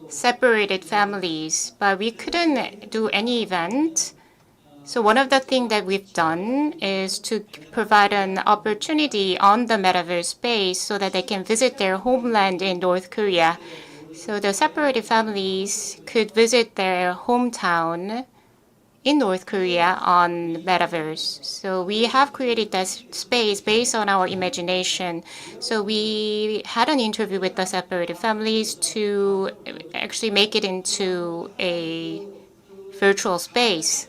separated families, but we couldn't do any event. So one of the things that we've done is to provide an opportunity on the metaverse space so that they can visit their homeland in North Korea. So the separated families could visit their hometown in North Korea on metaverse. So we have created that space based on our imagination. So we had an interview with the separated families to actually make it into a virtual space.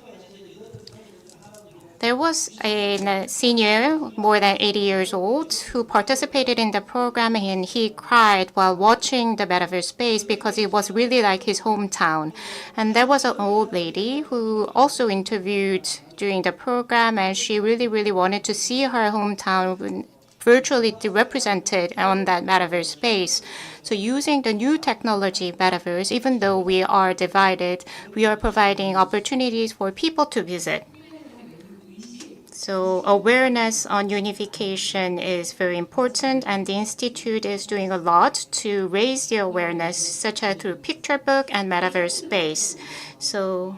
There was a senior, more than 80 years old, who participated in the program, and he cried while watching the metaverse space because it was really like his hometown. And there was an old lady who also interviewed during the program, and she really, really wanted to see her hometown virtually represented on that metaverse space. So using the new technology metaverse, even though we are divided, we are providing opportunities for people to visit. So awareness on unification is very important, and the Institute is doing a lot to raise the awareness, such as through picture book and metaverse space. So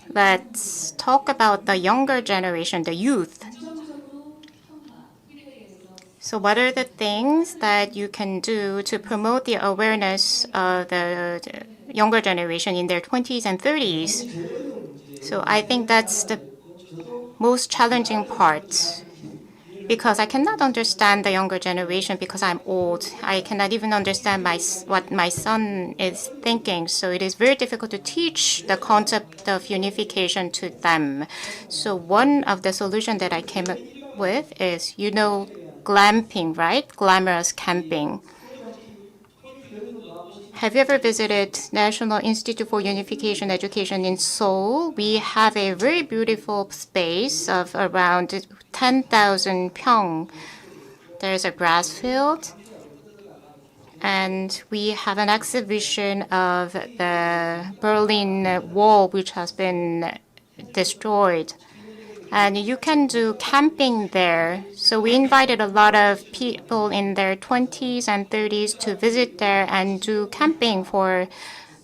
let's talk about the younger generation, the youth. So what are the things that you can do to promote the awareness of the younger generation in their 20s and 30s? So I think that's the most challenging part, because I cannot understand the younger generation because I'm old. I cannot even understand what my son is thinking. So it is very difficult to teach the concept of unification to them. So one of the solutions that I came up with is, glamping, right? Glamorous camping. Have you ever visited National Institute for Unification Education in Seoul? We have a very beautiful space of around 10,000 pyeong. There's a grass field, and we have an exhibition of the Berlin Wall, which has been destroyed. And you can do camping there. So we invited a lot of people in their 20s and 30s to visit there and do camping for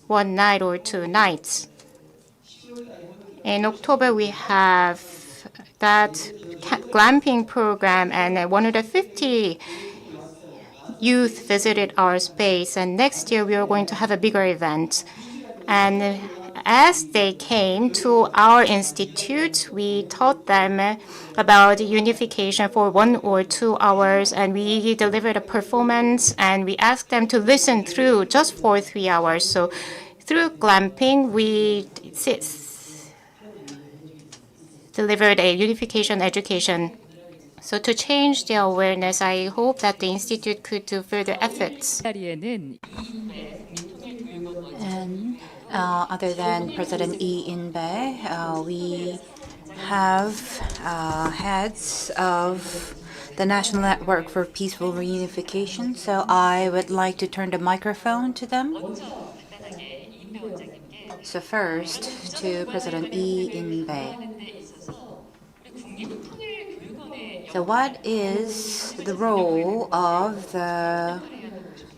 1 night or 2 nights. In October, we have that glamping program, and 150 youth visited our space. And next year, we are going to have a bigger event. And as they came to our institute, we taught them about unification for 1 or 2 hours, and we delivered a performance, and we asked them to listen through just for 3 hours. So through glamping, we delivered a unification education So to change the awareness, I hope that the Institute could do further efforts. 자리에는 And other than President Lee In-bae, we have heads of the National Network for Peaceful Reunification. So I would like to turn the microphone to them. So first, to President Lee In-bae. So what is the role of the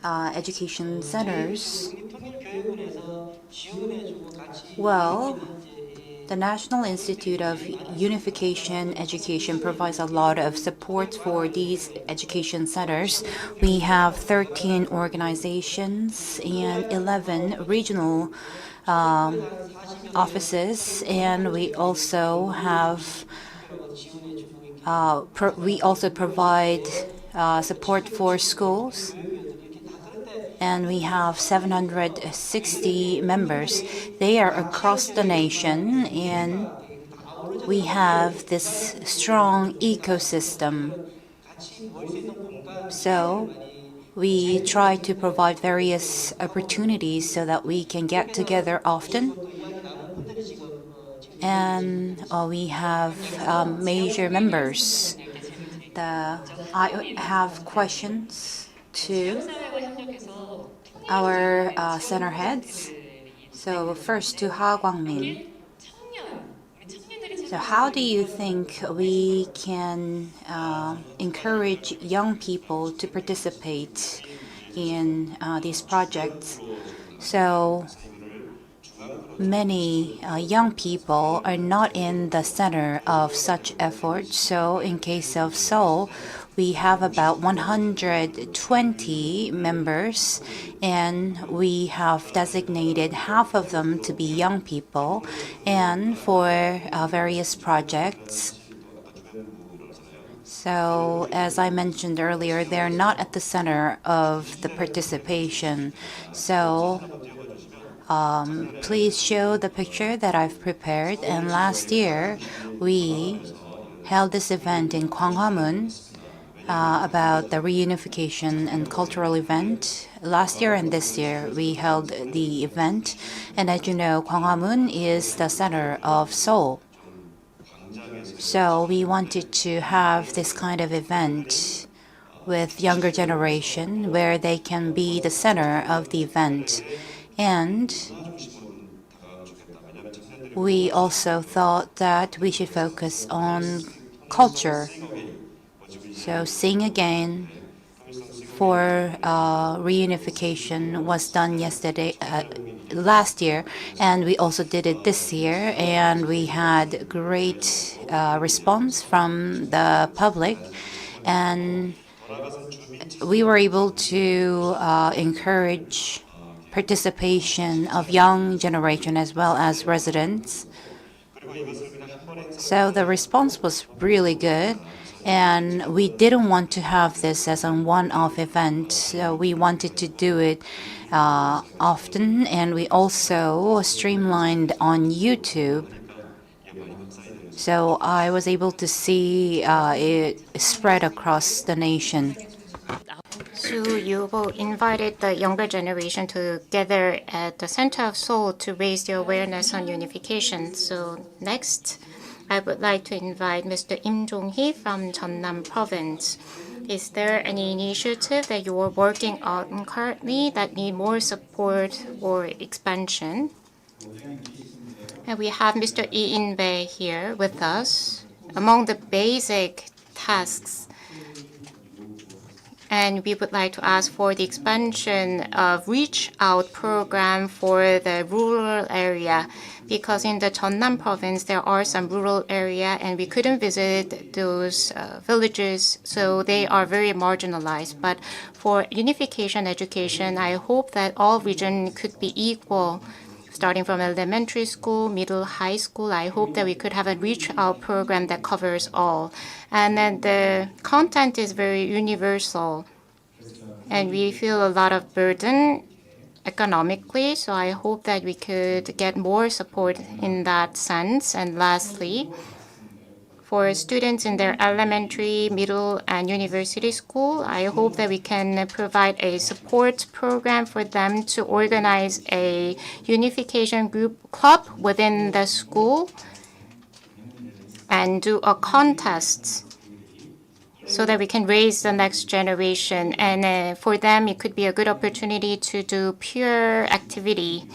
education centers? Well, the National Institute of Unification Education provides a lot of support for these education centers. We have 13 organizations and 11 regional offices, and we also have we also provide support for schools, and we have 760 members. They are across the nation, and we have this strong ecosystem. So we try to provide various opportunities so that we can get together often. And we have major members. I have questions to our center heads. So first to Ha Kwang-min. So how do you think we can encourage young people to participate in these projects? So many young people are not in the center of such efforts. So in case of Seoul, we have about 120 members, and we have designated half of them to be young people. And for various projects, so as I mentioned earlier, they're not at the center of the participation. So please show the picture that I've prepared. And last year, we held this event in Gwanghwamun about the reunification and cultural event. Last year and this year, we held the event. And as you know, Gwanghwamun is the center of Seoul. So we wanted to have this kind of event with younger generation where they can be the center of the event. And we also thought that we should focus on culture. So Sing Again for reunification was done last year, and we also did it this year, and we had great response from the public, and we were able to encourage participation of young generation as well as residents. So the response was really good, and we didn't want to have this as a one-off event. So we wanted to do it often, and we also streamlined on YouTube. So I was able to see it spread across the nation. So you invited the younger generation together at the center of Seoul to raise the awareness on unification. So next, I would like to invite Mr. Im Jong-hee from Jeonnam Province. Is there any initiative that you are working on currently that need more support or expansion? And we have Mr. Lee In-bae here with us. Among the basic tasks, and we would like to ask for the expansion of Reach Out program for the rural area, because in the Jeonnam province there are some rural area and we couldn't visit those villages, so they are very marginalized. But for unification education, I hope that all regions could be equal. Starting from elementary school, middle, high school, I hope that we could have a Reach Out program that covers all. And then the content is very universal. And we feel a lot of burden economically, so I hope that we could get more support in that sense. And lastly, for students in their elementary, middle, and university school. I hope that we can provide a support program for them to organize a unification group club within the school and do a contest so that we can raise the next generation. And for them, it could be a good opportunity to do peer activity.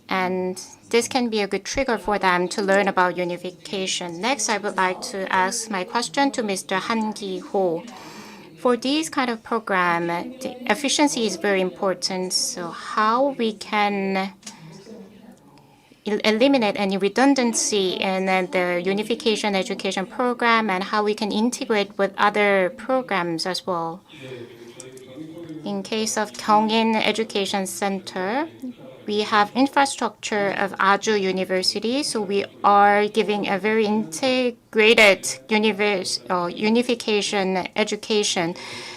And this can be a good trigger for them to learn about unification. Next, I would like to ask my question to Mr. Han Ki-ho. For these kind of program, the efficiency is very important. So how we can eliminate any redundancy in the unification education program and how we can integrate with other programs as well. In case of Gyeongin Education Center, we have infrastructure of Aju University, so we are giving a very integrated unification education.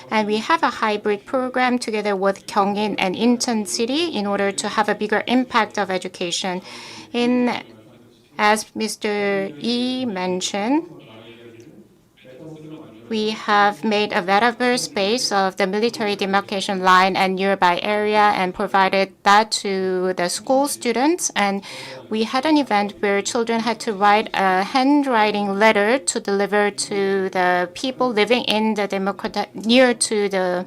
And we have a hybrid program together with Gyeongin and Incheon City in order to have a bigger impact of education. As Mr. Lee mentioned, we have made a metaverse space of the military demarcation line and nearby area and provided that to the school students. And we had an event where children had to write a handwriting letter to deliver to the people living in the near to the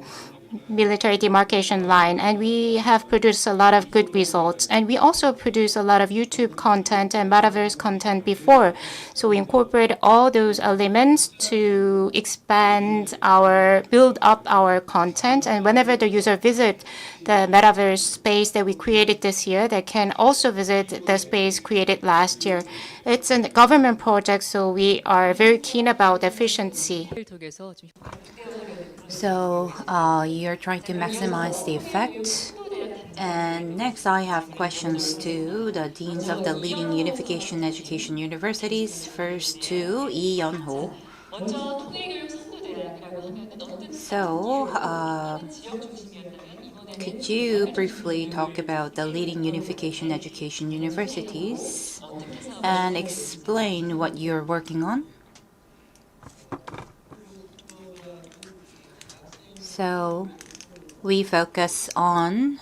military demarcation line, and we have produced a lot of good results. And we also produce a lot of YouTube content and metaverse content before. So we incorporate all those elements to build up our content. And whenever the user visit the metaverse space that we created this year, they can also visit the space created last year. It's a government project, so we are very keen about efficiency. So you're trying to maximize the effect. And next, I have questions to the deans of the leading unification education universities. First to Lee Yeon-ho. So, could you briefly talk about the leading unification education universities and explain what you're working on? So, we focus on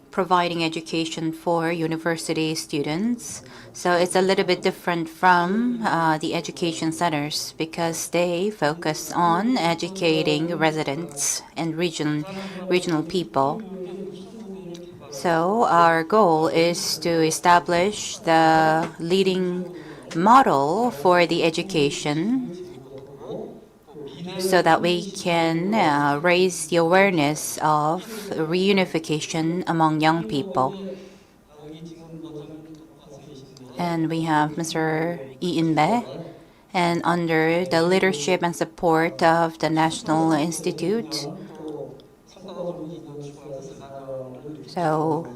providing education for university students. So it's a little bit different from the education centers because they focus on educating residents and regional people. So our goal is to establish the leading model for the education so that we can raise the awareness of reunification among young people. And we have Mr. Lee In-bae, and under the leadership and support of the National Institute. So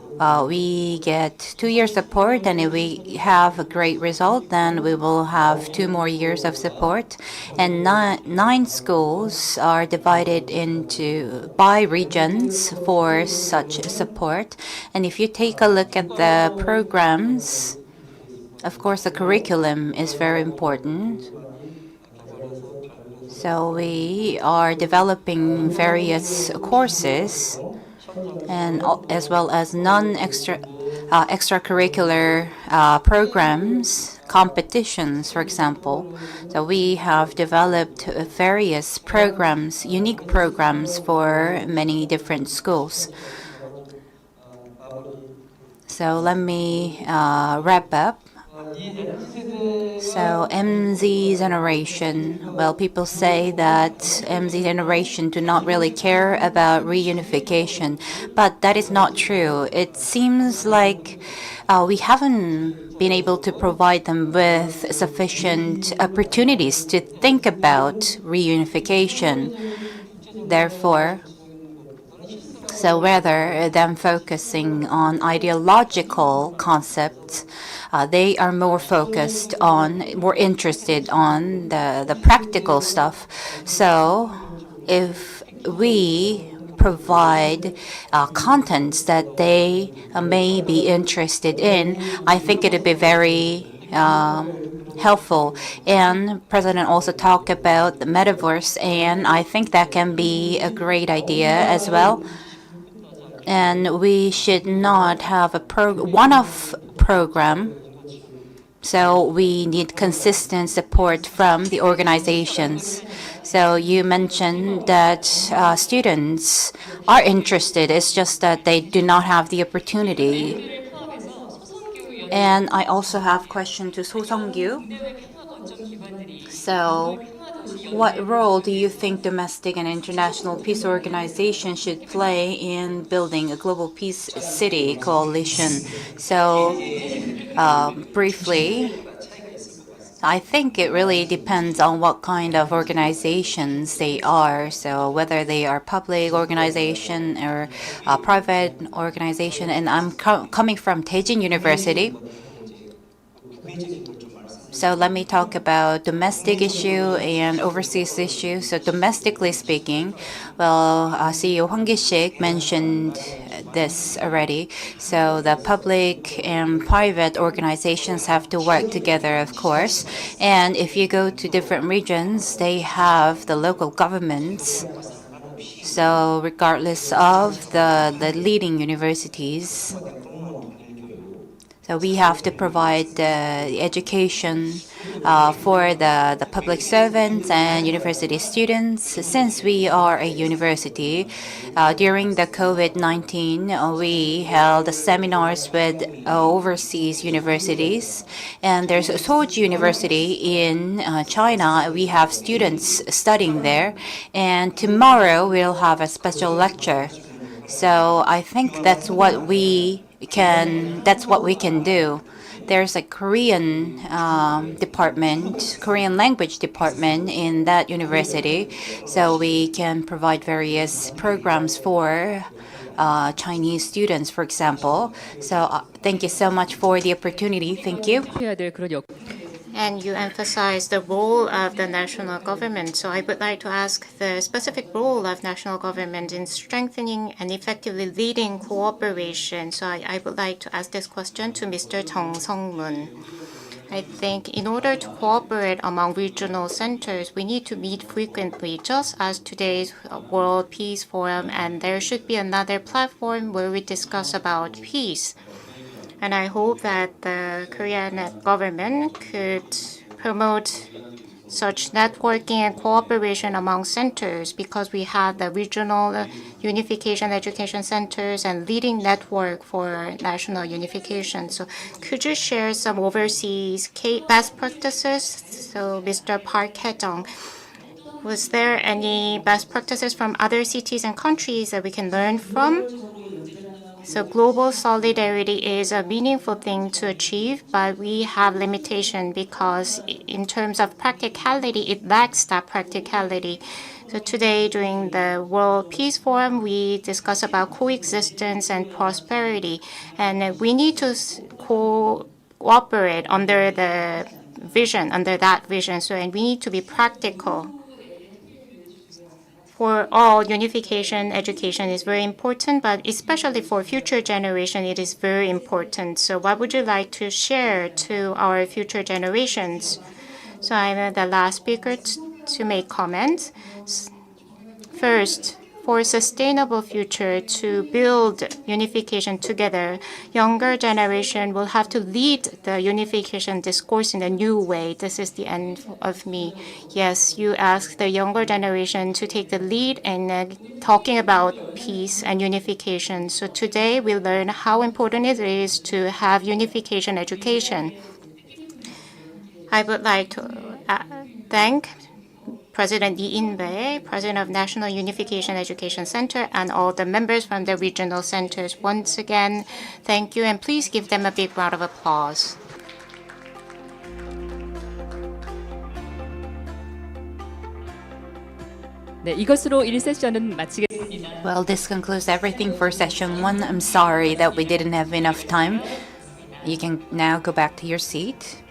we get 2-year support, and if we have a great result, then we will have 2 more years of support. And 9 schools are divided by regions for such support. And if you take a look at the programs, of course, the curriculum is very important. So we are developing various courses, and as well as extracurricular programs, competitions, for example. So we have developed various programs, unique programs for many different schools. So let me wrap up. So MZ generation, well, people say that MZ generation do not really care about reunification, but that is not true. It seems like we haven't been able to provide them with sufficient opportunities to think about reunification. Therefore, so rather than focusing on ideological concepts, they are more interested on the practical stuff. So if we provide contents that they may be interested in, I think it would be very helpful. And President also talked about the metaverse, and I think that can be a great idea as well. And we should not have a one-off program. So we need consistent support from the organizations. So you mentioned that students are interested. It's just that they do not have the opportunity. And I also have question to So Sung-gyu. So what role do you think domestic and international peace organizations should play in building a global peace city coalition? So briefly, I think it really depends on what kind of organizations they are. So whether they are public organization or private organization. And I'm coming from Daejin University. So let me talk about domestic issue and overseas issue. So domestically speaking, well, CEO Hwang Ki-sik mentioned this already. So the public and private organizations have to work together, of course. And if you go to different regions, they have the local governments. So regardless of the leading universities, so we have to provide the education for the public servants and university students. Since we are a university, during the COVID-19, we held seminars with overseas universities. And there's a Soju University in China. We have students studying there. And tomorrow we'll have a special lecture. So I think that's what we can do. There's a Korean department, Korean language department in that university, so we can provide various programs for Chinese students, for example. So thank you so much for the opportunity. Thank you. And you emphasize the role of the national government. So I would like to ask the specific role of national government in strengthening and effectively leading cooperation. So I would like to ask this question to Mr. Jung Sung-moon. I think in order to cooperate among regional centers, we need to meet frequently, just as today's World Peace Forum, and there should be another platform where we discuss about peace. And I hope that the Korean government could promote such networking and cooperation among centers, because we have the regional unification education centers and leading network for national unification. So could you share some overseas best practices? So Mr. Park Hae-jung, was there any best practices from other cities and countries that we can learn from? So global solidarity is a meaningful thing to achieve, but we have limitation because in terms of practicality, it lacks that practicality. So today during the World Peace Forum, we discuss about coexistence and prosperity, and we need to cooperate under that vision. So, and we need to be practical. For all, unification education is very important, but especially for future generation, it is very important. So what would you like to share to our future generations? So I'm the last speaker to make comments. First, for a sustainable future, to build unification together, younger generation will have to lead the unification discourse in a new way. This is the end of me. Yes, you ask the younger generation to take the lead in talking about peace and unification. So today we learn how important it is to have unification education. I would like to thank President Lee In-bae, President of National Unification Education Center, and all the members from the regional centers. Once again, thank you, and please give them a big round of applause. 네, 이것으로 1세션은 마치겠습니다. Well, this concludes everything for session 1. I'm sorry that we didn't have enough time. You can now go back to your seat.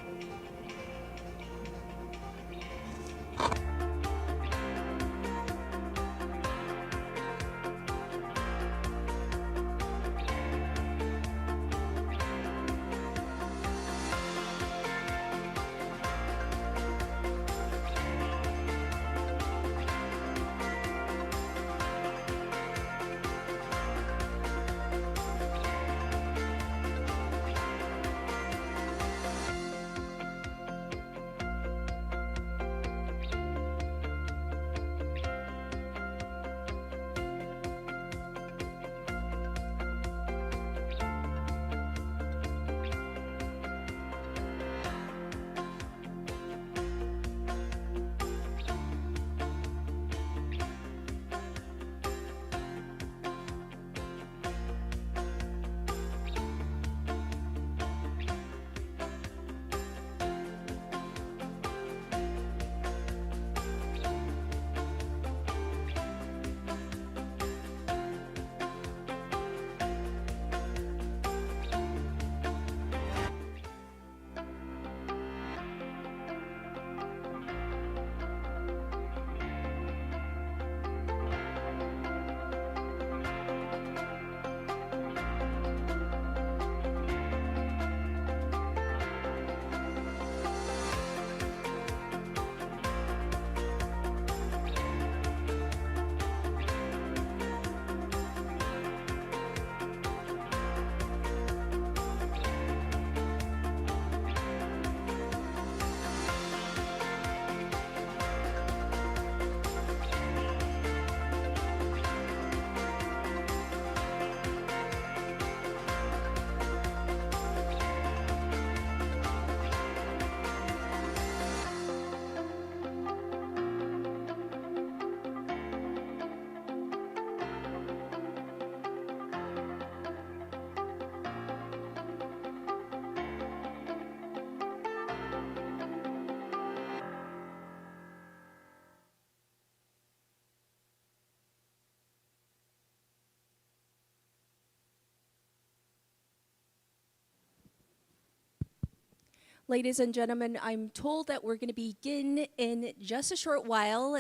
Ladies and gentlemen, I'm told that we're going to begin in just a short while,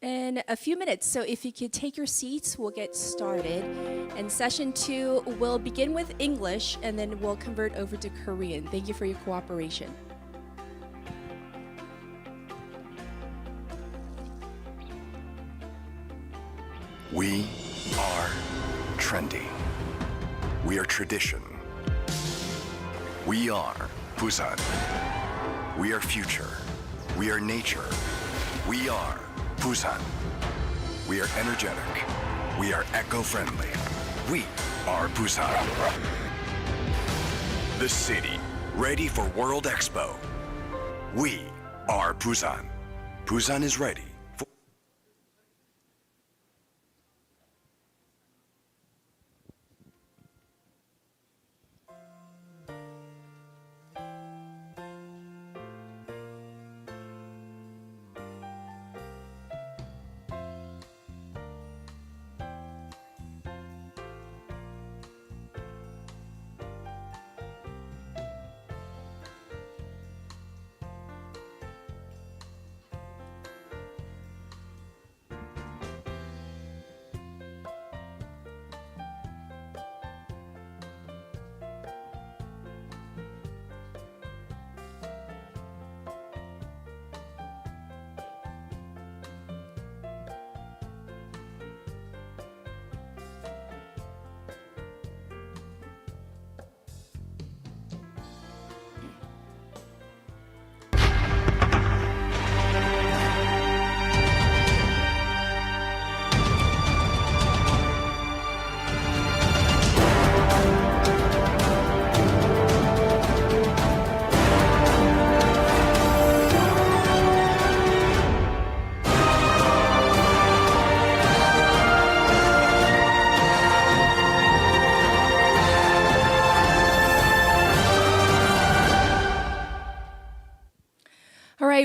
in a few minutes. So if you could take your seats, we'll get started. And session 2 will begin with English, and then we'll convert over to Korean. Thank you for your cooperation. We are trendy. We are tradition. We are Busan. We are future. We are nature. We are Busan. We are energetic. We are eco-friendly. We are Busan. The city, ready for World Expo. We are Busan. Busan is ready.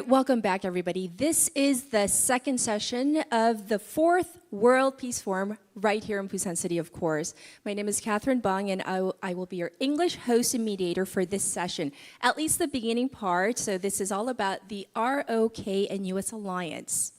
Welcome back, everybody. This is the second session of the 4th World Peace Forum right here in Busan City, of course. My name is Catherine Bong, and I will be your English host and mediator for this session, at least the beginning part. So this is all about the ROK and U.S. alliance.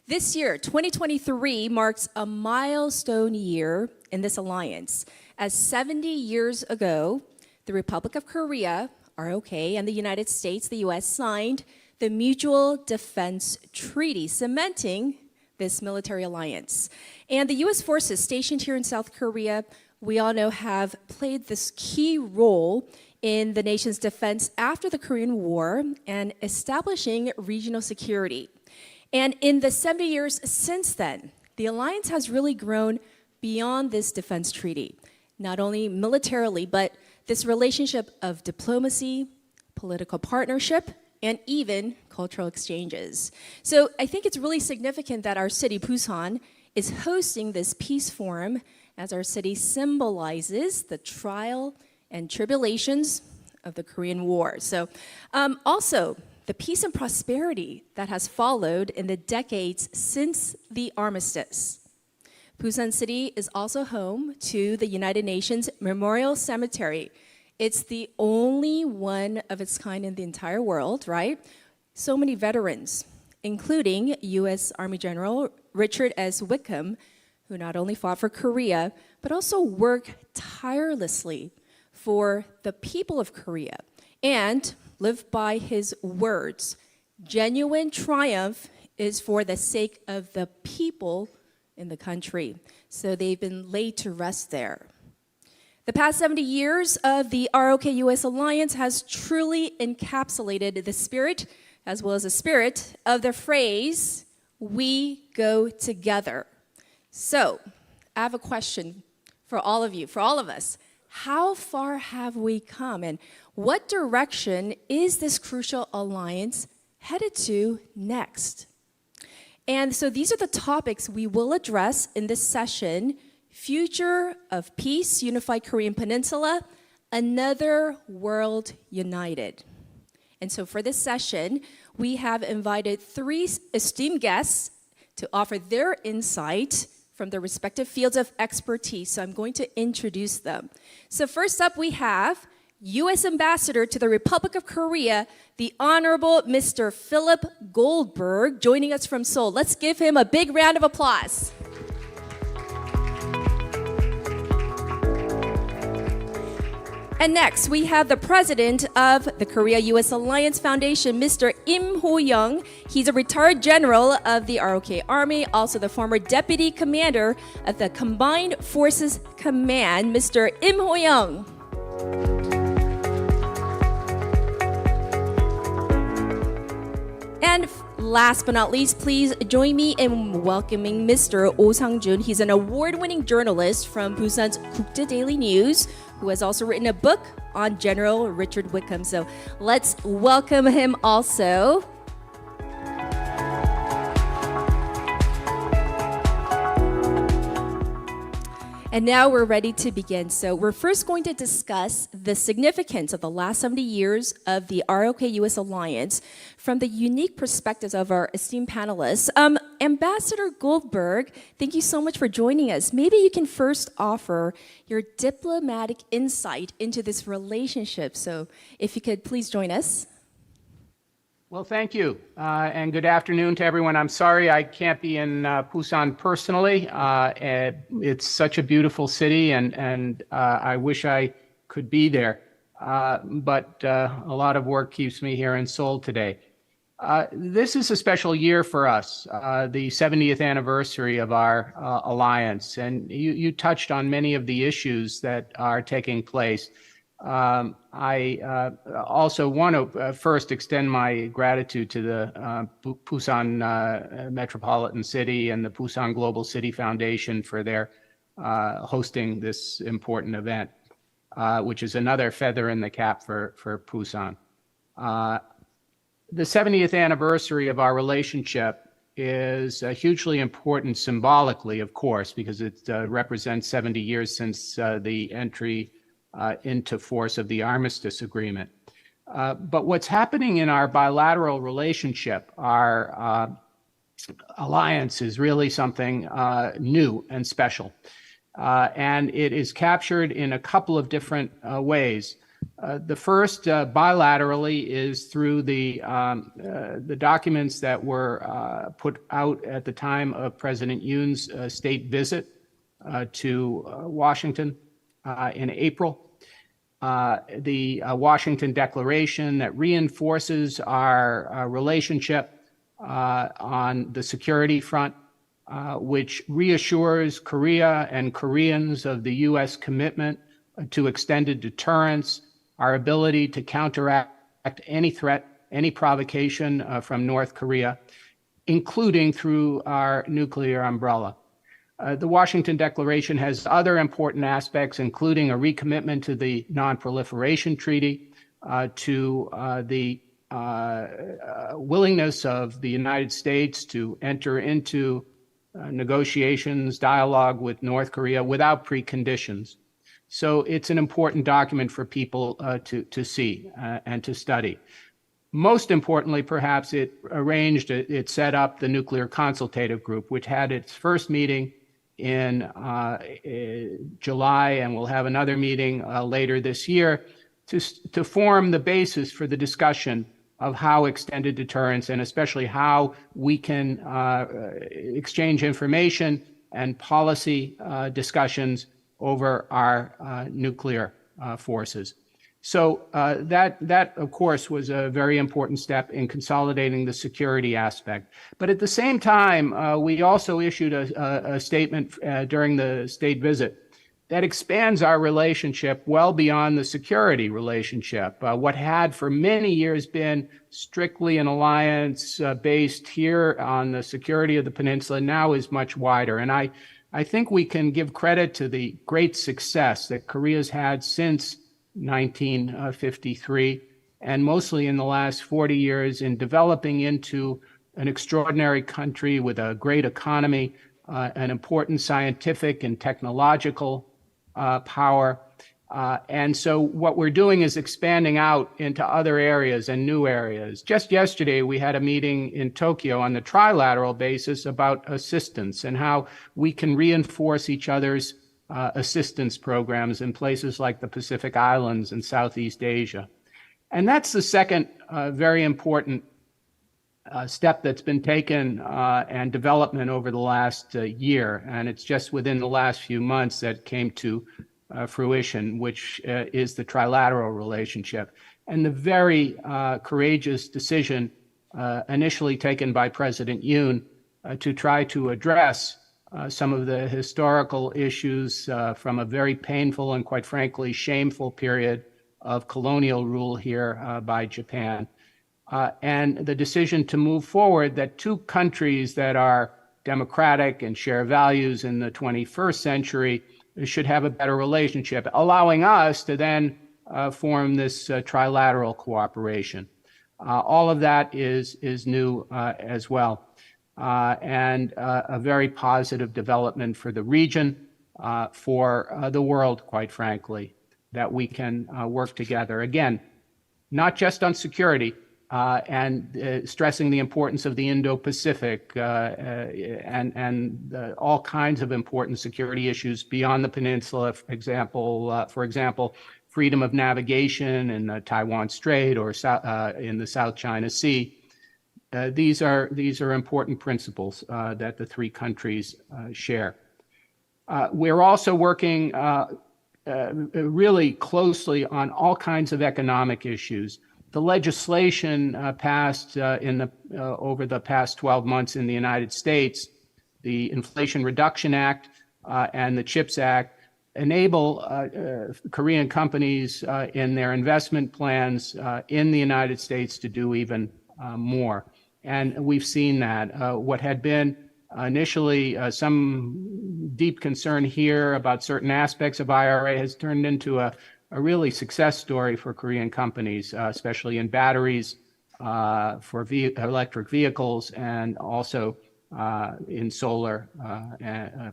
This year, 2023, marks a milestone year in this alliance, as 70 years ago, the Republic of Korea, ROK, and the United States, the U.S., signed the Mutual Defense Treaty, cementing this military alliance. And the U.S. forces stationed here in South Korea, we all know, have played this key role in the nation's defense after the Korean War and establishing regional security. And in the 70 years since then, the alliance has really grown beyond this defense treaty, not only militarily, but this relationship of diplomacy, political partnership, and even cultural exchanges. So I think it's really significant that our city, Busan, is hosting this peace forum, as our city symbolizes the trial and tribulations of the Korean War. So also, the peace and prosperity that has followed in the decades since the armistice. Busan City is also home to the United Nations Memorial Cemetery. It's the only one of its kind in the entire world, right? So many veterans, including U.S. Army General Richard S. Wickham, who not only fought for Korea, but also worked tirelessly for the people of Korea and lived by his words. Genuine triumph is for the sake of the people in the country. So they've been laid to rest there. The past 70 years of the ROK-US alliance has truly encapsulated the spirit, as well as the spirit, of the phrase, "We go together." So, I have a question for all of you, for all of us. How far have we come, and what direction is this crucial alliance headed to next? And so these are the topics we will address in this session: future of peace, unified Korean Peninsula, another world united. And so for this session, we have invited 3 esteemed guests to offer their insight from their respective fields of expertise. So I'm going to introduce them. So first up, we have U.S. Ambassador to the Republic of Korea, the Honorable Mr. Philip Goldberg, joining us from Seoul. Let's give him a big round of applause. And next, we have the president of the Korea-U.S. Alliance Foundation, Mr. Im Ho-young. He's a retired general of the ROK Army, also the former deputy commander of the Combined Forces Command, Mr. Im Ho-young. And last but not least, please join me in welcoming Mr. Oh Sang-jun. He's an award-winning journalist from Busan's Gukje Daily News, who has also written a book on General Richard Wickham. So let's welcome him also. And now we're ready to begin. So we're first going to discuss the significance of the last 70 years of the ROK-US alliance from the unique perspectives of our esteemed panelists. Ambassador Goldberg, thank you so much for joining us. Maybe you can first offer your diplomatic insight into this relationship. So if you could please join us. Well, thank you, and good afternoon to everyone. I'm sorry I can't be in Busan personally. It's such a beautiful city, and I wish I could be there. But a lot of work keeps me here in Seoul today. This is a special year for us, the 70th anniversary of our alliance, and you touched on many of the issues that are taking place. I also want to first extend my gratitude to the Busan Metropolitan City and the Busan Global City Foundation for their hosting this important event, which is another feather in the cap for Busan. The 70th anniversary of our relationship is hugely important symbolically, of course, because it represents 70 years since the entry into force of the armistice agreement. But what's happening in our bilateral relationship, our alliance, is really something new and special. And it is captured in a couple of different ways. The first bilaterally is through the documents that were put out at the time of President Yoon's state visit to Washington in April. The Washington Declaration that reinforces our relationship on the security front, which reassures Korea and Koreans of the U.S. commitment to extended deterrence, our ability to counteract any threat, any provocation from North Korea, including through our nuclear umbrella. The Washington Declaration has other important aspects, including a recommitment to the Non-Proliferation Treaty, to the willingness of the United States to enter into negotiations, dialogue with North Korea without preconditions. So it's an important document for people to see and to study. Most importantly, perhaps, it set up the Nuclear Consultative Group, which had its first meeting in July, and we'll have another meeting later this year to form the basis for the discussion of how extended deterrence, and especially how we can exchange information and policy discussions over our nuclear forces. So that, of course, was a very important step in consolidating the security aspect. But at the same time, we also issued a statement during the state visit that expands our relationship well beyond the security relationship. What had for many years been strictly an alliance based here on the security of the peninsula now is much wider. And I think we can give credit to the great success that Korea's had since 1953, and mostly in the last 40 years in developing into an extraordinary country with a great economy, an important scientific and technological power. And so what we're doing is expanding out into other areas and new areas. Just yesterday, we had a meeting in Tokyo on the trilateral basis about assistance and how we can reinforce each other's assistance programs in places like the Pacific Islands and Southeast Asia. And that's the second very important step that's been taken and development over the last year. And it's just within the last few months that came to fruition, which is the trilateral relationship. And the very courageous decision initially taken by President Yoon to try to address some of the historical issues from a very painful and, quite frankly, shameful period of colonial rule here by Japan. And the decision to move forward that two countries that are democratic and share values in the 21st century should have a better relationship, allowing us to then form this trilateral cooperation. All of that is new as well. And a very positive development for the region, for the world, quite frankly, that we can work together. Again, not just on security and stressing the importance of the Indo-Pacific and all kinds of important security issues beyond the peninsula, for example, freedom of navigation in the Taiwan Strait or in the South China Sea. These are important principles that the three countries share. We're also working really closely on all kinds of economic issues. The legislation passed over the past 12 months in the United States, the Inflation Reduction Act and the CHIPS Act, enable Korean companies in their investment plans in the United States to do even more. And we've seen that. What had been initially some deep concern here about certain aspects of IRA has turned into a really success story for Korean companies, especially in batteries for electric vehicles and also in solar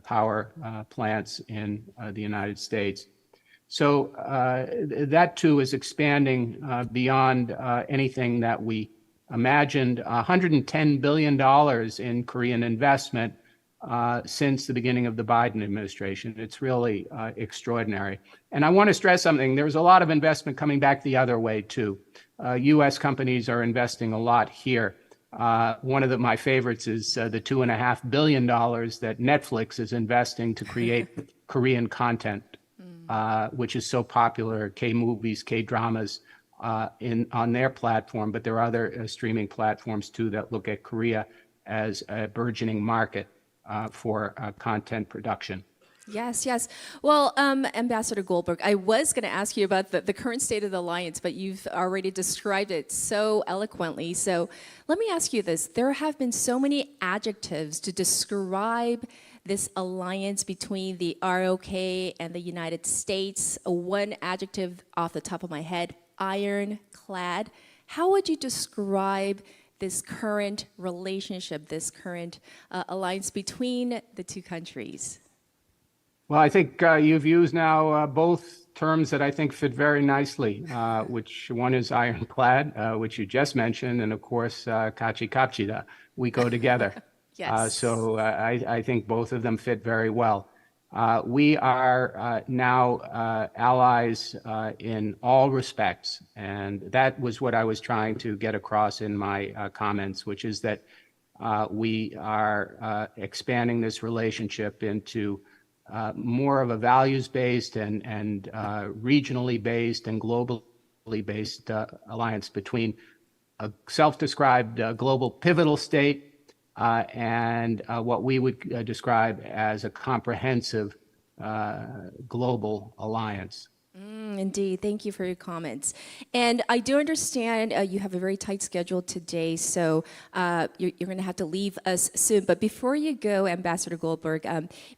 power plants in the United States. So that too is expanding beyond anything that we imagined. $110 billion in Korean investment since the beginning of the Biden administration. It's really extraordinary. And I want to stress something. There's a lot of investment coming back the other way too. U.S. companies are investing a lot here. One of my favorites is the $2.5 billion that Netflix is investing to create Korean content, which is so popular, K-movies, K-dramas on their platform. But there are other streaming platforms too that look at Korea as a burgeoning market for content production. Yes, yes. Well, Ambassador Goldberg, I was going to ask you about the current state of the alliance, but you've already described it so eloquently. So let me ask you this. There have been so many adjectives to describe this alliance between the ROK and the United States. One adjective off the top of my head, ironclad. How would you describe this current relationship, this current alliance between the two countries? Well, I think you've used now both terms that I think fit very nicely, which one is ironclad, which you just mentioned, and of course, kachi kapchida. We go together. Yes. So I think both of them fit very well. We are now allies in all respects, and that was what I was trying to get across in my comments, which is that we are expanding this relationship into more of a values-based and regionally based and globally based alliance between a self-described global pivotal state and what we would describe as a comprehensive global alliance. Indeed. Thank you for your comments. And I do understand you have a very tight schedule today, so you're going to have to leave us soon. But before you go, Ambassador Goldberg,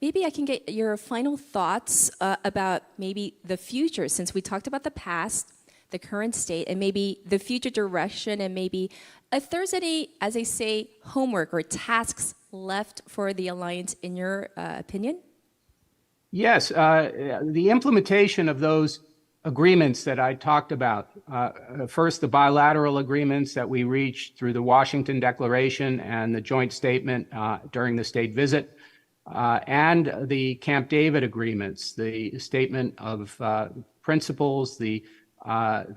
maybe I can get your final thoughts about maybe the future, since we talked about the past, the current state, and maybe the future direction, and maybe if there's any, as I say, homework or tasks left for the alliance, in your opinion? Yes, the implementation of those agreements that I talked about, first the bilateral agreements that we reached through the Washington Declaration and the joint statement during the state visit, and the Camp David agreements, the statement of principles, the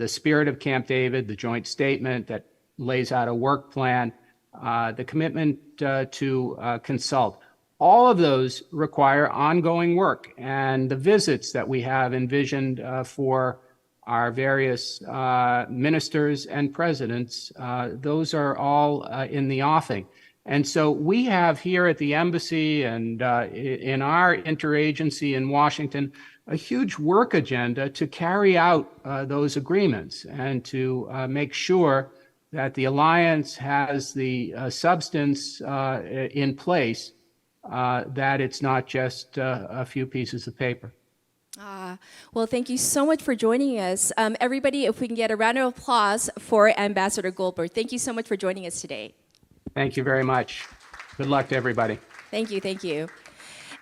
spirit of Camp David, the joint statement that lays out a work plan, the commitment to consult. All of those require ongoing work, and the visits that we have envisioned for our various ministers and presidents, those are all in the offing. And so we have here at the embassy and in our interagency in Washington a huge work agenda to carry out those agreements and to make sure that the alliance has the substance in place, that it's not just a few pieces of paper. Well, thank you so much for joining us. Everybody, if we can get a round of applause for Ambassador Goldberg. Thank you so much for joining us today. Thank you very much. Good luck to everybody. Thank you, thank you.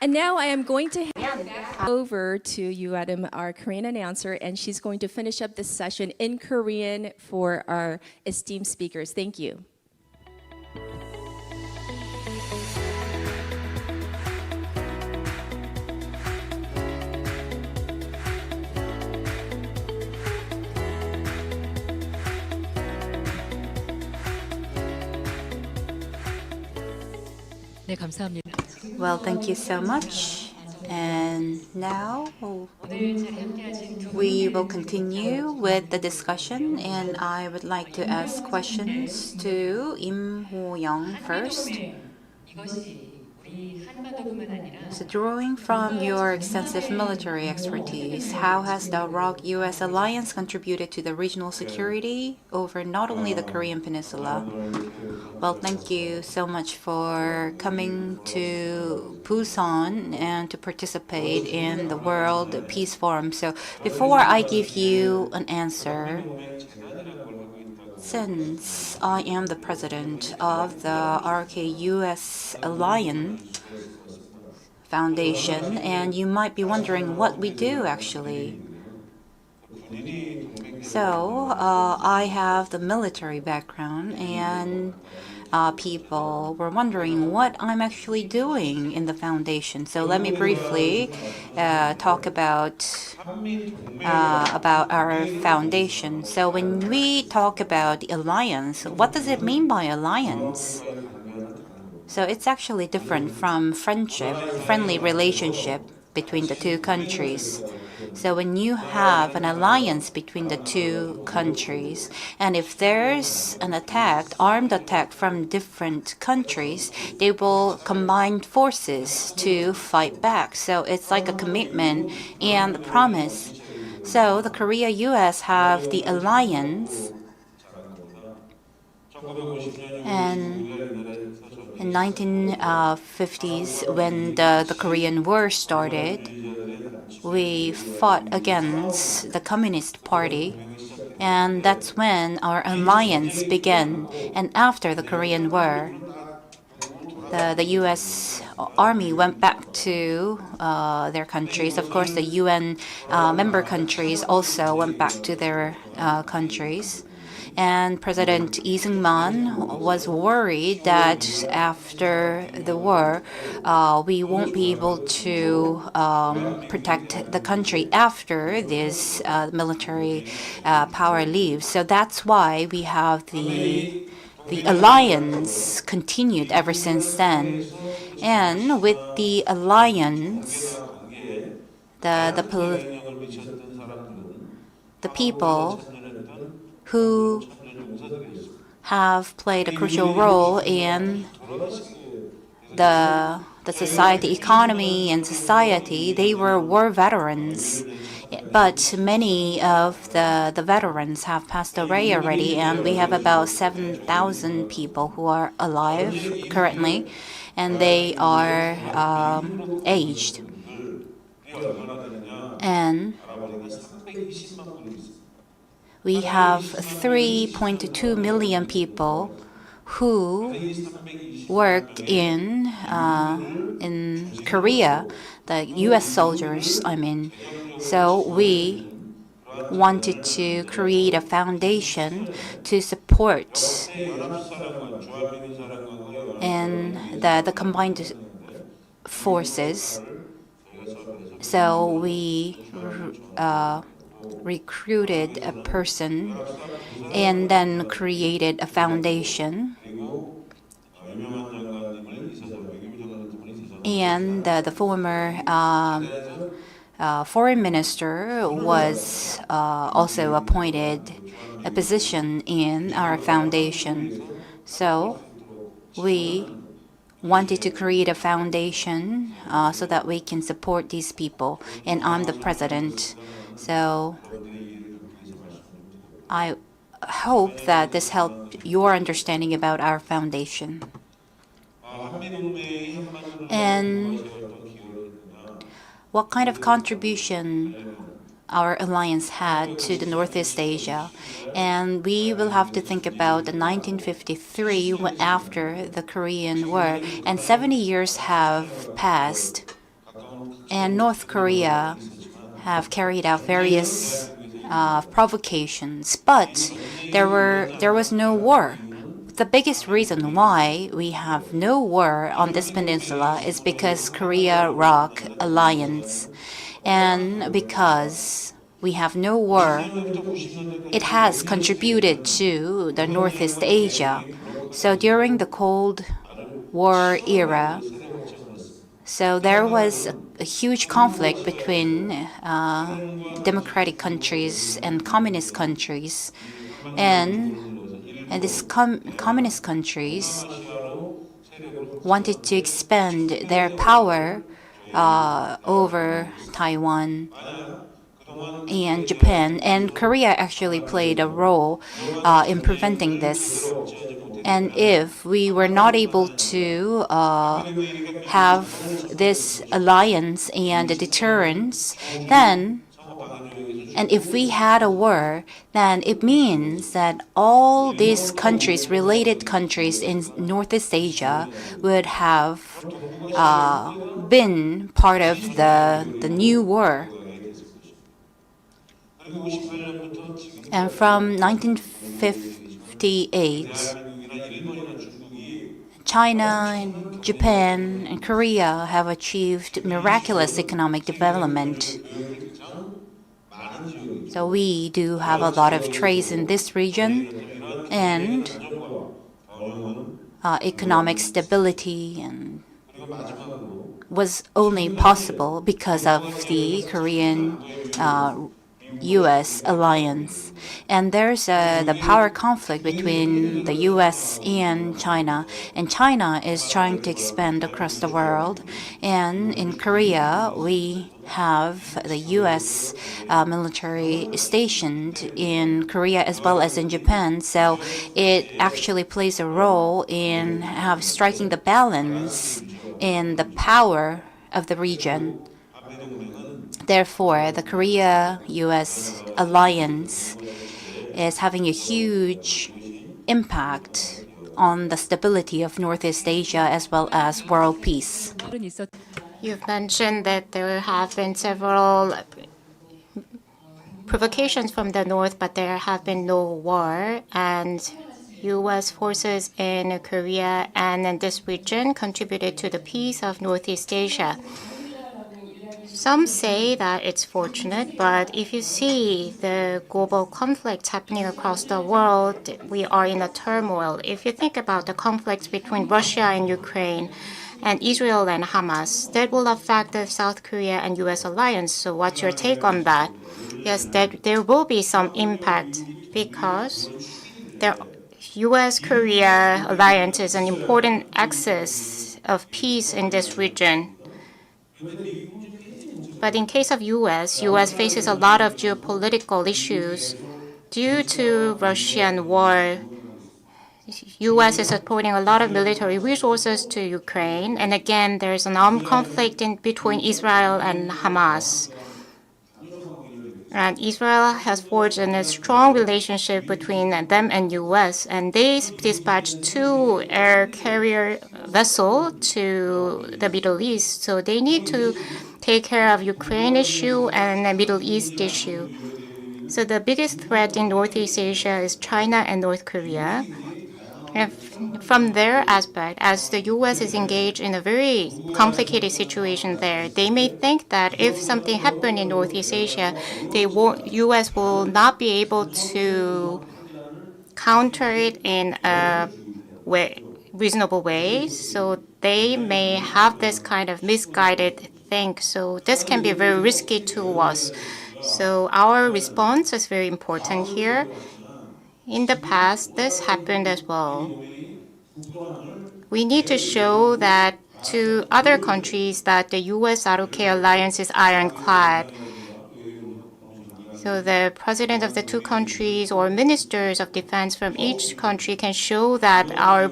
And now I am going to hand it over to Yuadam, our Korean announcer, and she's going to finish up this session in Korean for our esteemed speakers. Thank you. 네, 감사합니다. Well, thank you so much. And now we will continue with the discussion, and I would like to ask questions to Im Ho-young first. So drawing from your extensive military expertise, how has the ROK-US alliance contributed to the regional security over not only the Korean Peninsula? Well, thank you so much for coming to Busan and to participate in the World Peace Forum. So before I give you an answer, since I am the president of the ROK-US Alliance Foundation, and you might be wondering what we do actually. So I have the military background, and people were wondering what I'm actually doing in the foundation. So let me briefly talk about our foundation. So when we talk about the alliance, what does it mean by alliance? So it's actually different from friendship, friendly relationship between the two countries. So when you have an alliance between the two countries, and if there's an attack, armed attack from different countries, they will combine forces to fight back. So it's like a commitment and a promise. So the Korea-US have the alliance, and in 1950s, when the Korean War started, we fought against the Communist Party, and that's when our alliance began. And after the Korean War, the U.S. Army went back to their countries. Of course, the UN member countries also went back to their countries. And President Lee Seung-man was worried that after the war, we won't be able to protect the country after this military power leaves. So that's why we have the alliance continued ever since then. And with the alliance, the people who have played a crucial role in the society, economy, and society, they were war veterans. But many of the veterans have passed away already, and we have about 7,000 people who are alive currently, and they are aged. And we have 3.2 million people who worked in Korea, the U.S. soldiers, I mean. So we wanted to create a foundation to support and the combined forces. So we recruited a person and then created a foundation. And the former foreign minister was also appointed a position in our foundation. So we wanted to create a foundation so that we can support these people, and I'm the president. So I hope that this helped your understanding about our foundation. And what kind of contribution our alliance had to the Northeast Asia. And we will have to think about the 1953 after the Korean War. And 70 years have passed. And North Korea have carried out various provocations. But there was no war. The biggest reason why we have no war on this peninsula is because Korea-ROK alliance. And because we have no war, it has contributed to the Northeast Asia. So during the Cold War era, so there was a huge conflict between democratic countries and communist countries. And these communist countries wanted to expand their power over Taiwan and Japan, and Korea actually played a role in preventing this. And if we were not able to have this alliance and a deterrence, then, and if we had a war, then it means that all these countries, related countries in Northeast Asia, would have been part of the new war. And from 1958, China, and Japan, and Korea have achieved miraculous economic development. So we do have a lot of trades in this region, and economic stability and was only possible because of the Korean U.S. alliance. And there's the power conflict between the U.S. and China China is trying to expand across the world. And in Korea, we have the U.S. military stationed in Korea as well as in Japan. So it actually plays a role in striking the balance in the power of the region. Therefore, the Korea-U.S. alliance is having a huge impact on the stability of Northeast Asia as well as world peace. You've mentioned that there have been several provocations from the north, but there have been no war, and U.S. forces in Korea and in this region contributed to the peace of Northeast Asia. Some say that it's fortunate, but if you see the global conflicts happening across the world, we are in a turmoil. If you think about the conflicts between Russia and Ukraine and Israel and Hamas, that will affect the South Korea and U.S. alliance. So what's your take on that? Yes, there will be some impact because the U.S.-Korea alliance is an important axis of peace in this region. But in case of U.S. faces a lot of geopolitical issues due to Russian war. U.S. is supporting a lot of military resources to Ukraine, and again, there's an armed conflict between Israel and Hamas. And Israel has forged a strong relationship between them and U.S., and they dispatched 2 air carrier vessels to the Middle East. So they need to take care of Ukraine issue and the Middle East issue. So the biggest threat in Northeast Asia is China and North Korea. From their aspect, as the U.S. is engaged in a very complicated situation there, they may think that if something happened in Northeast Asia, the U.S. will not be able to counter it in a reasonable way. So they may have this kind of misguided think. So this can be very risky to us. So our response is very important here. In the past, this happened as well. We need to show that to other countries that the U.S.-ROK alliance is ironclad. So the president of the two countries or ministers of defense from each country can show that our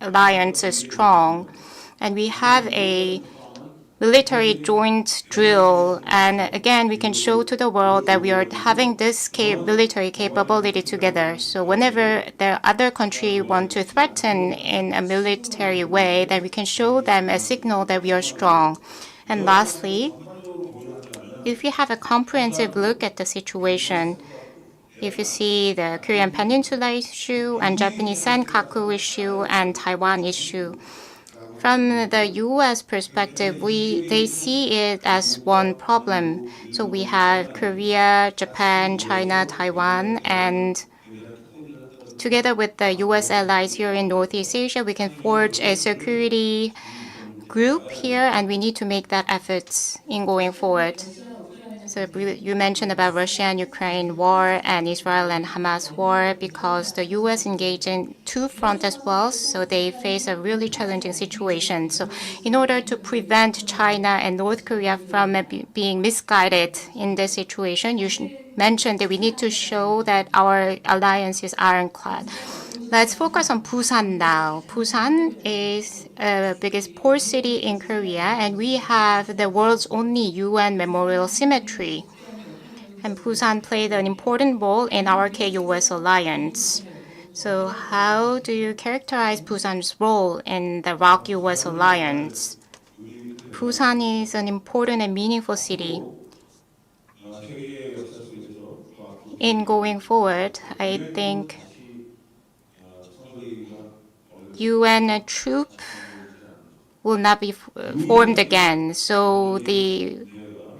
alliance is strong. And we have a military joint drill. And again, we can show to the world that we are having this military capability together. So whenever the other country want to threaten in a military way, then we can show them a signal that we are strong. And lastly, if you have a comprehensive look at the situation, if you see the Korean Peninsula issue and Japanese Senkaku issue and Taiwan issue, from the U.S. perspective, they see it as one problem. So we have Korea, Japan, China, Taiwan, and together with the U.S. allies here in Northeast Asia, we can forge a security group here, and we need to make that efforts in going forward. So you mentioned about Russia and Ukraine war and Israel and Hamas war because the U.S. engaged in two fronts as well, so they face a really challenging situation. So in order to prevent China and North Korea from being misguided in this situation, you mentioned that we need to show that our alliance is ironclad. Let's focus on Busan now. Busan is the biggest port city in Korea, and we have the world's only UN memorial cemetery. And Busan played an important role in our K-US alliance. So how do you characterize Busan's role in the ROK-US alliance? Busan is an important and meaningful city. In going forward, I think UN troop will not be formed again. So the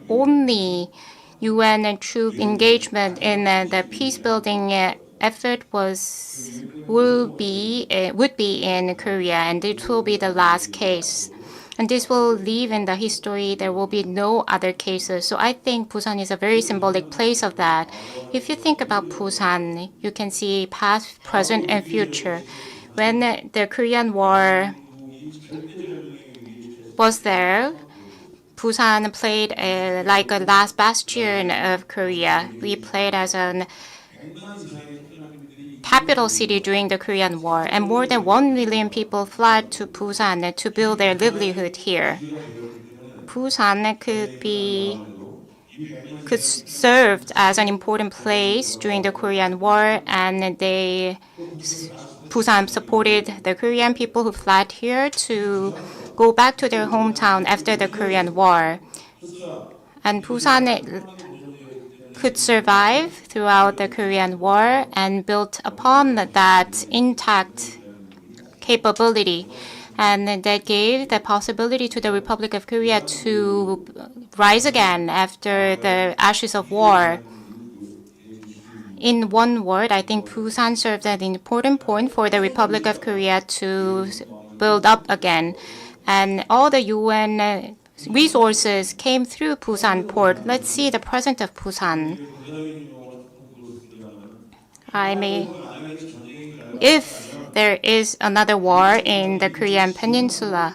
only UN troop engagement in the peace building effort would be in Korea, and it will be the last case. And this will leave in the history. There will be no other cases. So I think Busan is a very symbolic place of that. If you think about Busan, you can see past, present, and future. When the Korean War was there, Busan played like a last bastion of Korea. We played as a capital city during the Korean War, and more than 1 million people fled to Busan to build their livelihood here. Busan could serve as an important place during the Korean War, and Busan supported the Korean people who fled here to go back to their hometown after the Korean War. And Busan could survive throughout the Korean War and built upon that intact capability. And that gave the possibility to the Republic of Korea to rise again after the ashes of war. In one word, I think Busan served as an important point for the Republic of Korea to build up again. And all the UN resources came through Busan port. Let's see the present of Busan. If there is another war in the Korean Peninsula,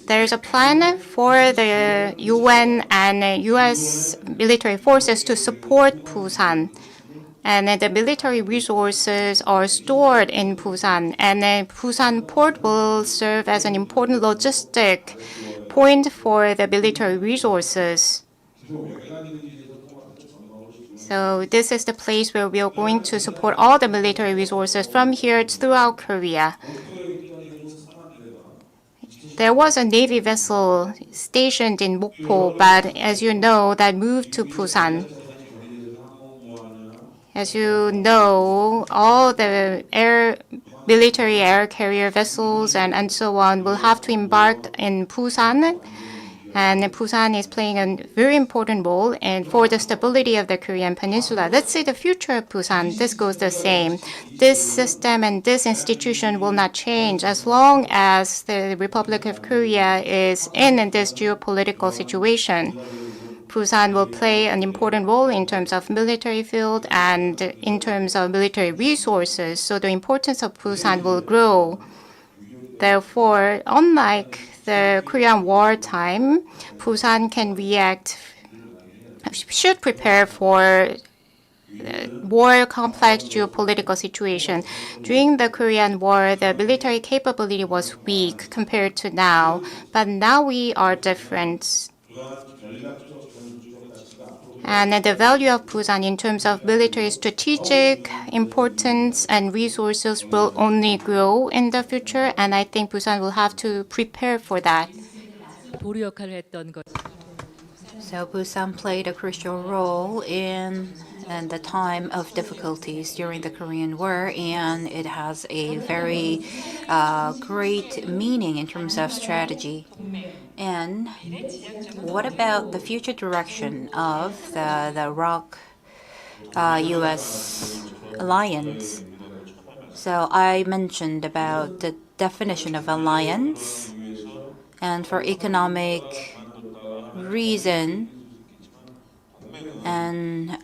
there's a plan for the UN and US military forces to support Busan. And the military resources are stored in Busan. And Busan port will serve as an important logistic point for the military resources. So this is the place where we are going to support all the military resources from here throughout Korea. There was a Navy vessel stationed in Mokpo, but as you know, that moved to Busan. As you know, all the military air carrier vessels and so on will have to embark in Busan. And Busan is playing a very important role for the stability of the Korean Peninsula. Let's say the future of Busan, this goes the same. This system and this institution will not change as long as the Republic of Korea is in this geopolitical situation. Busan will play an important role in terms of military field and in terms of military resources. So the importance of Busan will grow. Therefore, unlike the Korean War time, Busan should prepare for more complex geopolitical situation. During the Korean War, the military capability was weak compared to now, but now we are different. And the value of Busan in terms of military strategic importance and resources will only grow in the future, and I think Busan will have to prepare for that. So Busan played a crucial role in the time of difficulties during the Korean War, and it has a very great meaning in terms of strategy. And what about the future direction of the ROK-US alliance? So I mentioned about the definition of alliance, and for economic reason, and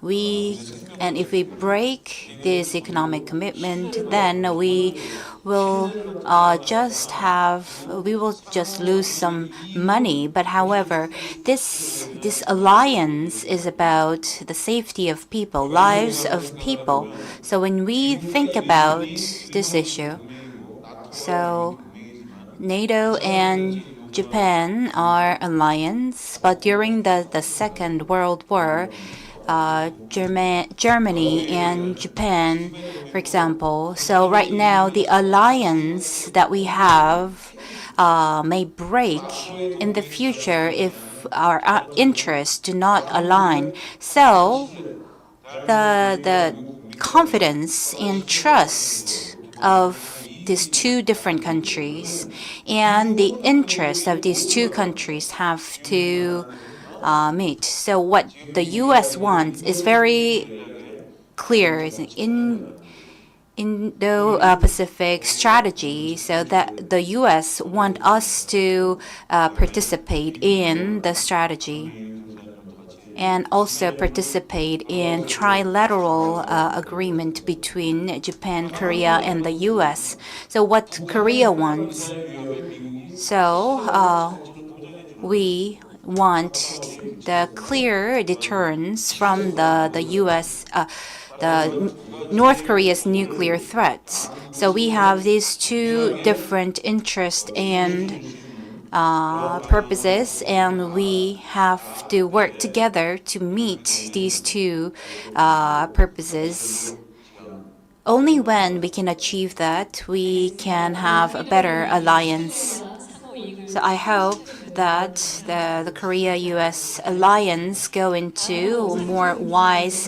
if we break this economic commitment, then we will just lose some money. But however, this alliance is about the safety of people, lives of people. So when we think about this issue, so NATO and Japan are alliance, but during the Second World War, Germany and Japan, for example. So right now, the alliance that we have may break in the future if our interests do not align. So the confidence and trust of these two different countries and the interests of these two countries have to meet. So what the U.S. wants is very clear. It's an Indo-Pacific strategy, so that the U.S. want us to participate in the strategy and also participate in trilateral agreement between Japan, Korea, and the U.S. So what Korea wants, so we want the clear deterrence from the U.S., the North Korea's nuclear threats. So we have these two different interests and purposes, and we have to work together to meet these two purposes. Only when we can achieve that, we can have a better alliance. So I hope that the Korea-US alliance go into a more wise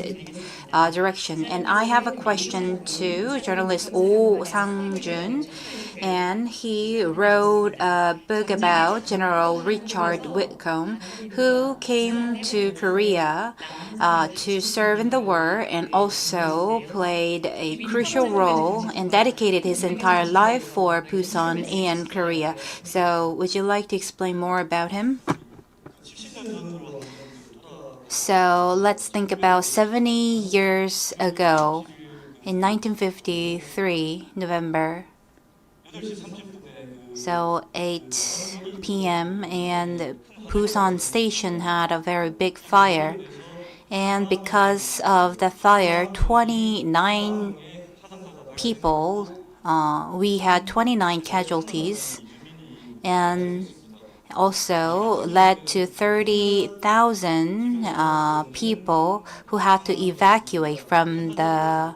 direction. And I have a question to journalist Oh Sang-jun, and he wrote a book about General Richard Whitcomb, who came to Korea to serve in the war and also played a crucial role and dedicated his entire life for Busan and Korea. So would you like to explain more about him? So let's think about 70 years ago, in 1953, November. So 8 p.m. and Busan station had a very big fire. And because of the fire, 29 people, we had 29 casualties, and also led to 30,000 people who had to evacuate from the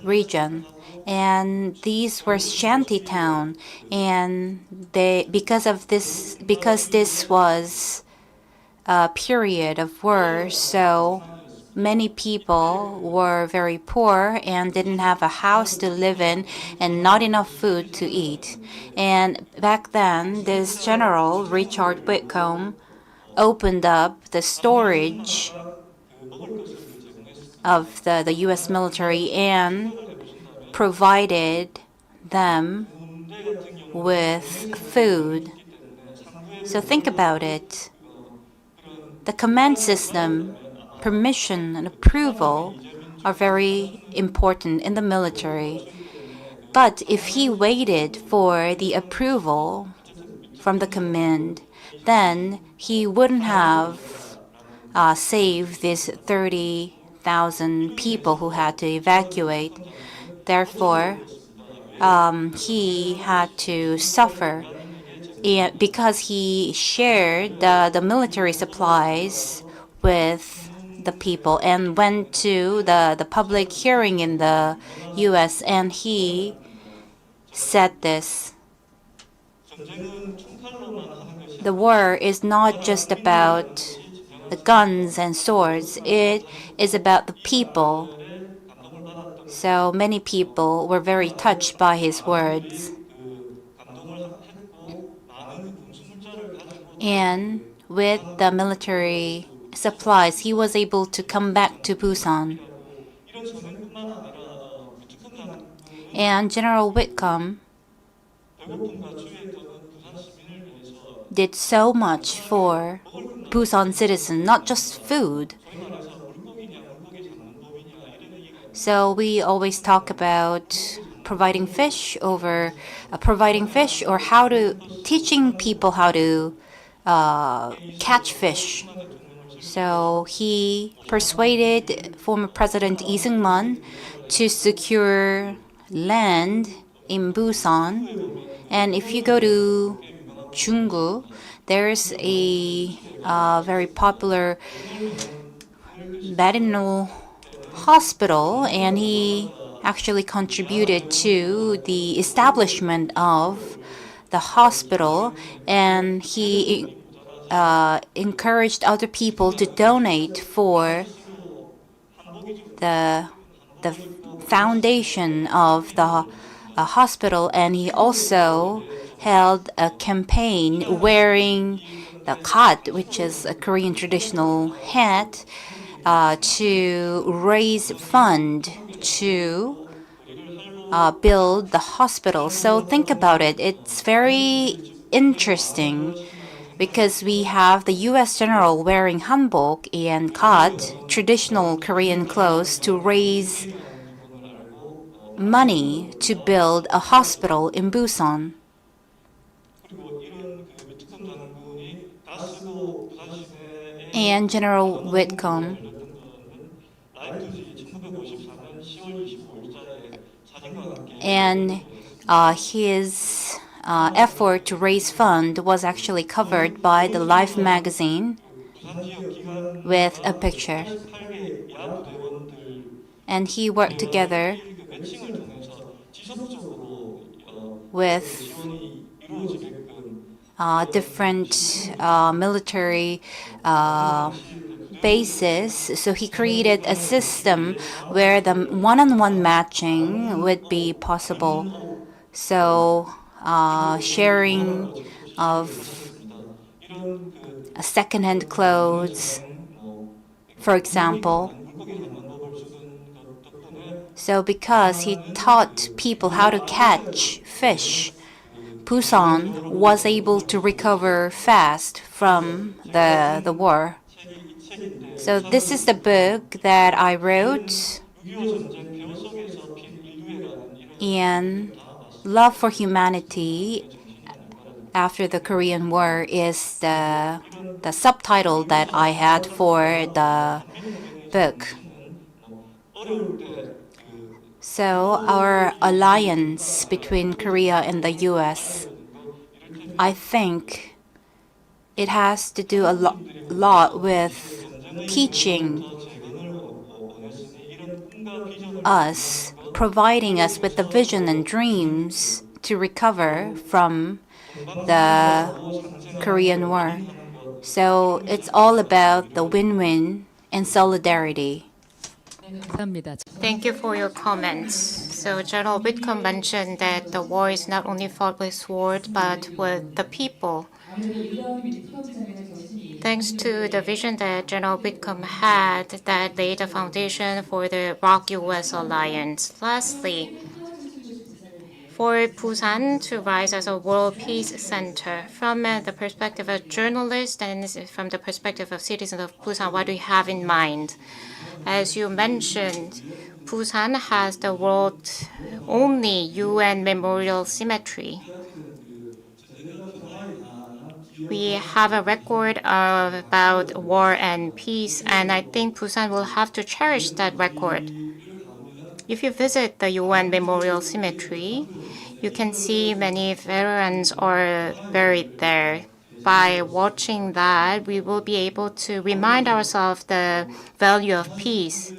region. And these were shanty town, and because this was a period of war, so many people were very poor and didn't have a house to live in and not enough food to eat. And back then, this general, Richard Whitcomb, opened up the storage of the US military and provided them with food. So think about it. The command system, permission, and approval are very important in the military. But if he waited for the approval from the command, then he wouldn't have saved these 30,000 people who had to evacuate. Therefore, he had to suffer. And because he shared the military supplies with the people and went to the public hearing in the US, and he said this. The war is not just about the guns and swords. It is about the people. So many people were very touched by his words. And with the military supplies, he was able to come back to Busan. And General Whitcomb did so much for Busan citizens, not just food. So we always talk about providing fish or how to teaching people how to catch fish. So he persuaded former President Lee Seung-man to secure land in Busan. And if you go to Junggu, there's a very popular veterinary hospital, and he actually contributed to the establishment of the hospital, and he encouraged other people to donate for the foundation of the hospital. And he also held a campaign wearing the kat, which is a Korean traditional hat, to raise fund to build the hospital. So think about it. It's very interesting because we have the U.S. general wearing hanbok and kat, traditional Korean clothes, to raise money to build a hospital in Busan. And General Whitcomb and his effort to raise fund was actually covered by the Life magazine with a picture. And he worked together with different military bases. So he created a system where the one-on-one matching would be possible. So sharing of second-hand clothes, for example. So because he taught people how to catch fish, Busan was able to recover fast from the war. So this is the book that I wrote. And love for humanity after the Korean War is the subtitle that I had for the book. So our alliance between Korea and the US, I think it has to do a lot with teaching us, providing us with the vision and dreams to recover from the Korean War. So it's all about the win-win and solidarity. Thank you for your comments. So General Whitcomb mentioned that the war is not only fought with sword, but with the people. Thanks to the vision that General Whitcomb had, that laid the foundation for the ROC-US alliance. Lastly, for Busan to rise as a world peace center, from the perspective of journalists and from the perspective of citizens of Busan, what do you have in mind? As you mentioned, Busan has the world's only UN memorial cemetery. We have a record about war and peace, and I think Busan will have to cherish that record. If you visit the UN Memorial Cemetery, you can see many veterans are buried there. By watching that, we will be able to remind ourselves the value of peace.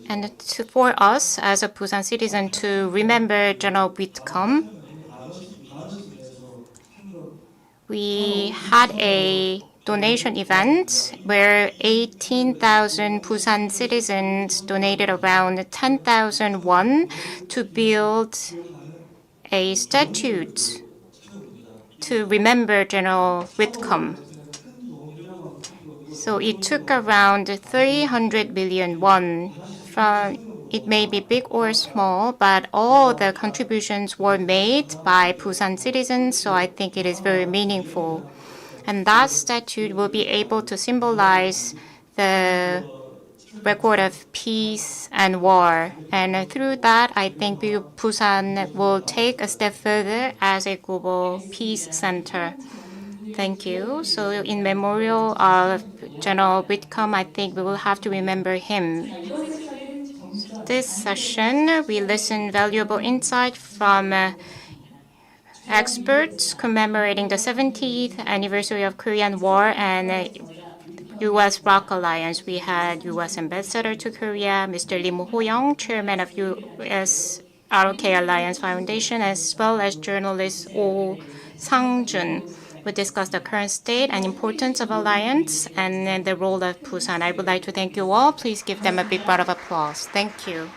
And for us as a Busan citizen to remember General Whitcomb, we had a donation event where 18,000 Busan citizens donated around 10,000 won to build a statue to remember General Whitcomb. So it took around 300 billion won. It may be big or small, but all the contributions were made by Busan citizens, so I think it is very meaningful. And that statue will be able to symbolize the record of peace and war. And through that, I think Busan will take a step further as a global peace center. Thank you. So in memorial of General Whitcomb, I think we will have to remember him. This session, we listened valuable insight from experts commemorating the 70th anniversary of Korean War and U.S. ROC Alliance. We had U.S. Ambassador to Korea, Mr. Lim Ho-young, Chairman of U.S. ROK Alliance Foundation, as well as journalist Oh Sang-jun. We discussed the current state and importance of alliance and the role of Busan. I would like to thank you all. Please give them a big round of applause. Thank you.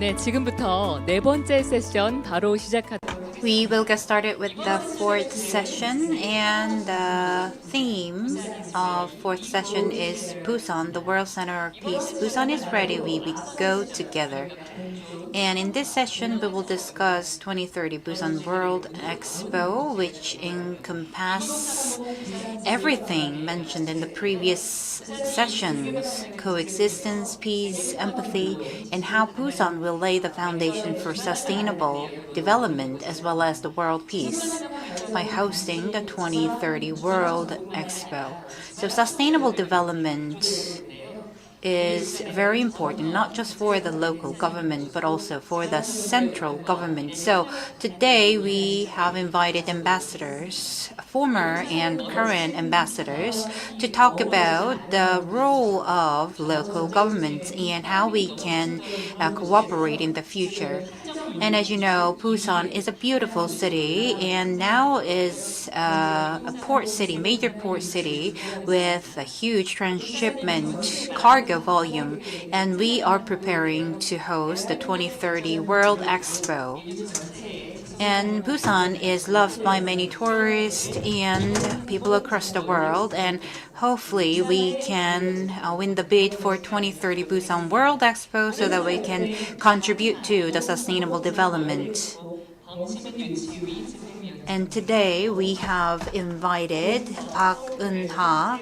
네, 지금부터 네 번째 세션 바로 시작하도록 We will get started with the fourth session, and the theme of fourth session is Busan, the World Center of Peace. Busan is ready, we go together. And in this session, we will discuss 2030 Busan World Expo, which encompasses everything mentioned in the previous sessions: coexistence, peace, empathy, and how Busan will lay the foundation for sustainable development as well as the world peace by hosting the 2030 World Expo. So sustainable development is very important, not just for the local government, but also for the central government. So today we have invited ambassadors, former and current ambassadors, to talk about the role of local governments and how we can cooperate in the future. And as you know, Busan is a beautiful city and now is a port city, major port city with a huge transshipment cargo volume. And we are preparing to host the 2030 World Expo. And Busan is loved by many tourists and people across the world. And hopefully we can win the bid for 2030 Busan World Expo so that we can contribute to the sustainable development. And today we have invited Park Eun-ha,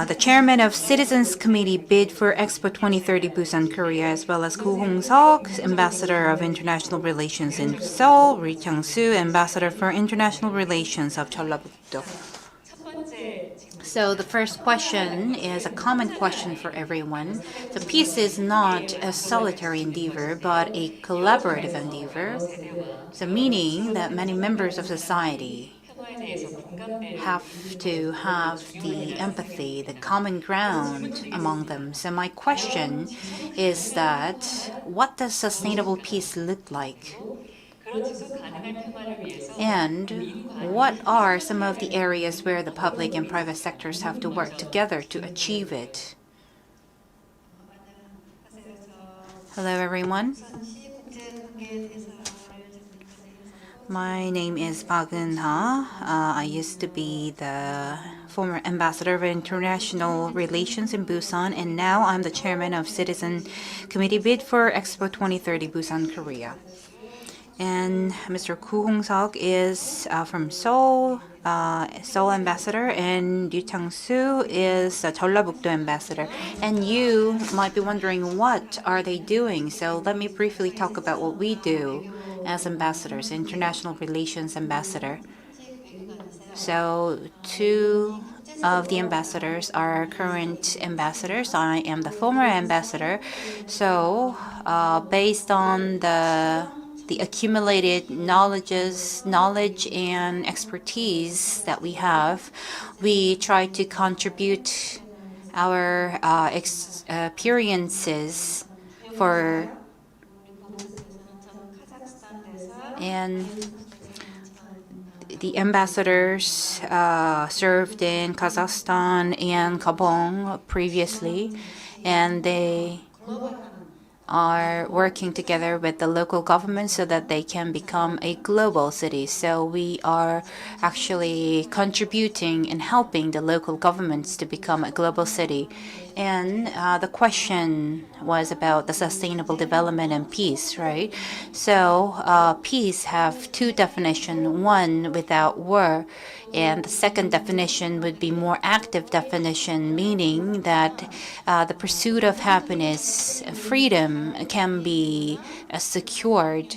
the chairman of Citizens Committee bid for Expo 2030 Busan, Korea, as well as Ko Hong-seok, ambassador of international relations in Seoul, Ri Chang-soo, ambassador for international relations of Jeollabuk-do. So the first question is a common question for everyone. So peace is not a solitary endeavor, but a collaborative endeavor. So meaning that many members of society have to have the empathy, the common ground among them. So my question is that what does sustainable peace look like? And what are some of the areas where the public and private sectors have to work together to achieve it? Hello, everyone. My name is Park Eun-ha. I used to be the former ambassador of international relations in Busan, and now I'm the chairman of Citizen Committee Bid for Expo 2030 Busan, Korea. And Mr. Koo Hong-seok is from Seoul, Seoul ambassador, and Yu Chang-soo is a Jeollabuk-do ambassador. And you might be wondering, what are they doing? So let me briefly talk about what we do as ambassadors, international relations ambassador. So two of the ambassadors are current ambassadors. I am the former ambassador. So based on the accumulated knowledge and expertise that we have, we try to contribute our experiences for, and the ambassadors served in Kazakhstan and Gabon previously, and they are working together with the local government so that they can become a global city. So we are actually contributing and helping the local governments to become a global city. And the question was about the sustainable development and peace, right? So peace have two definitions. One, without war, and the second definition would be more active definition, meaning that the pursuit of happiness, freedom can be secured.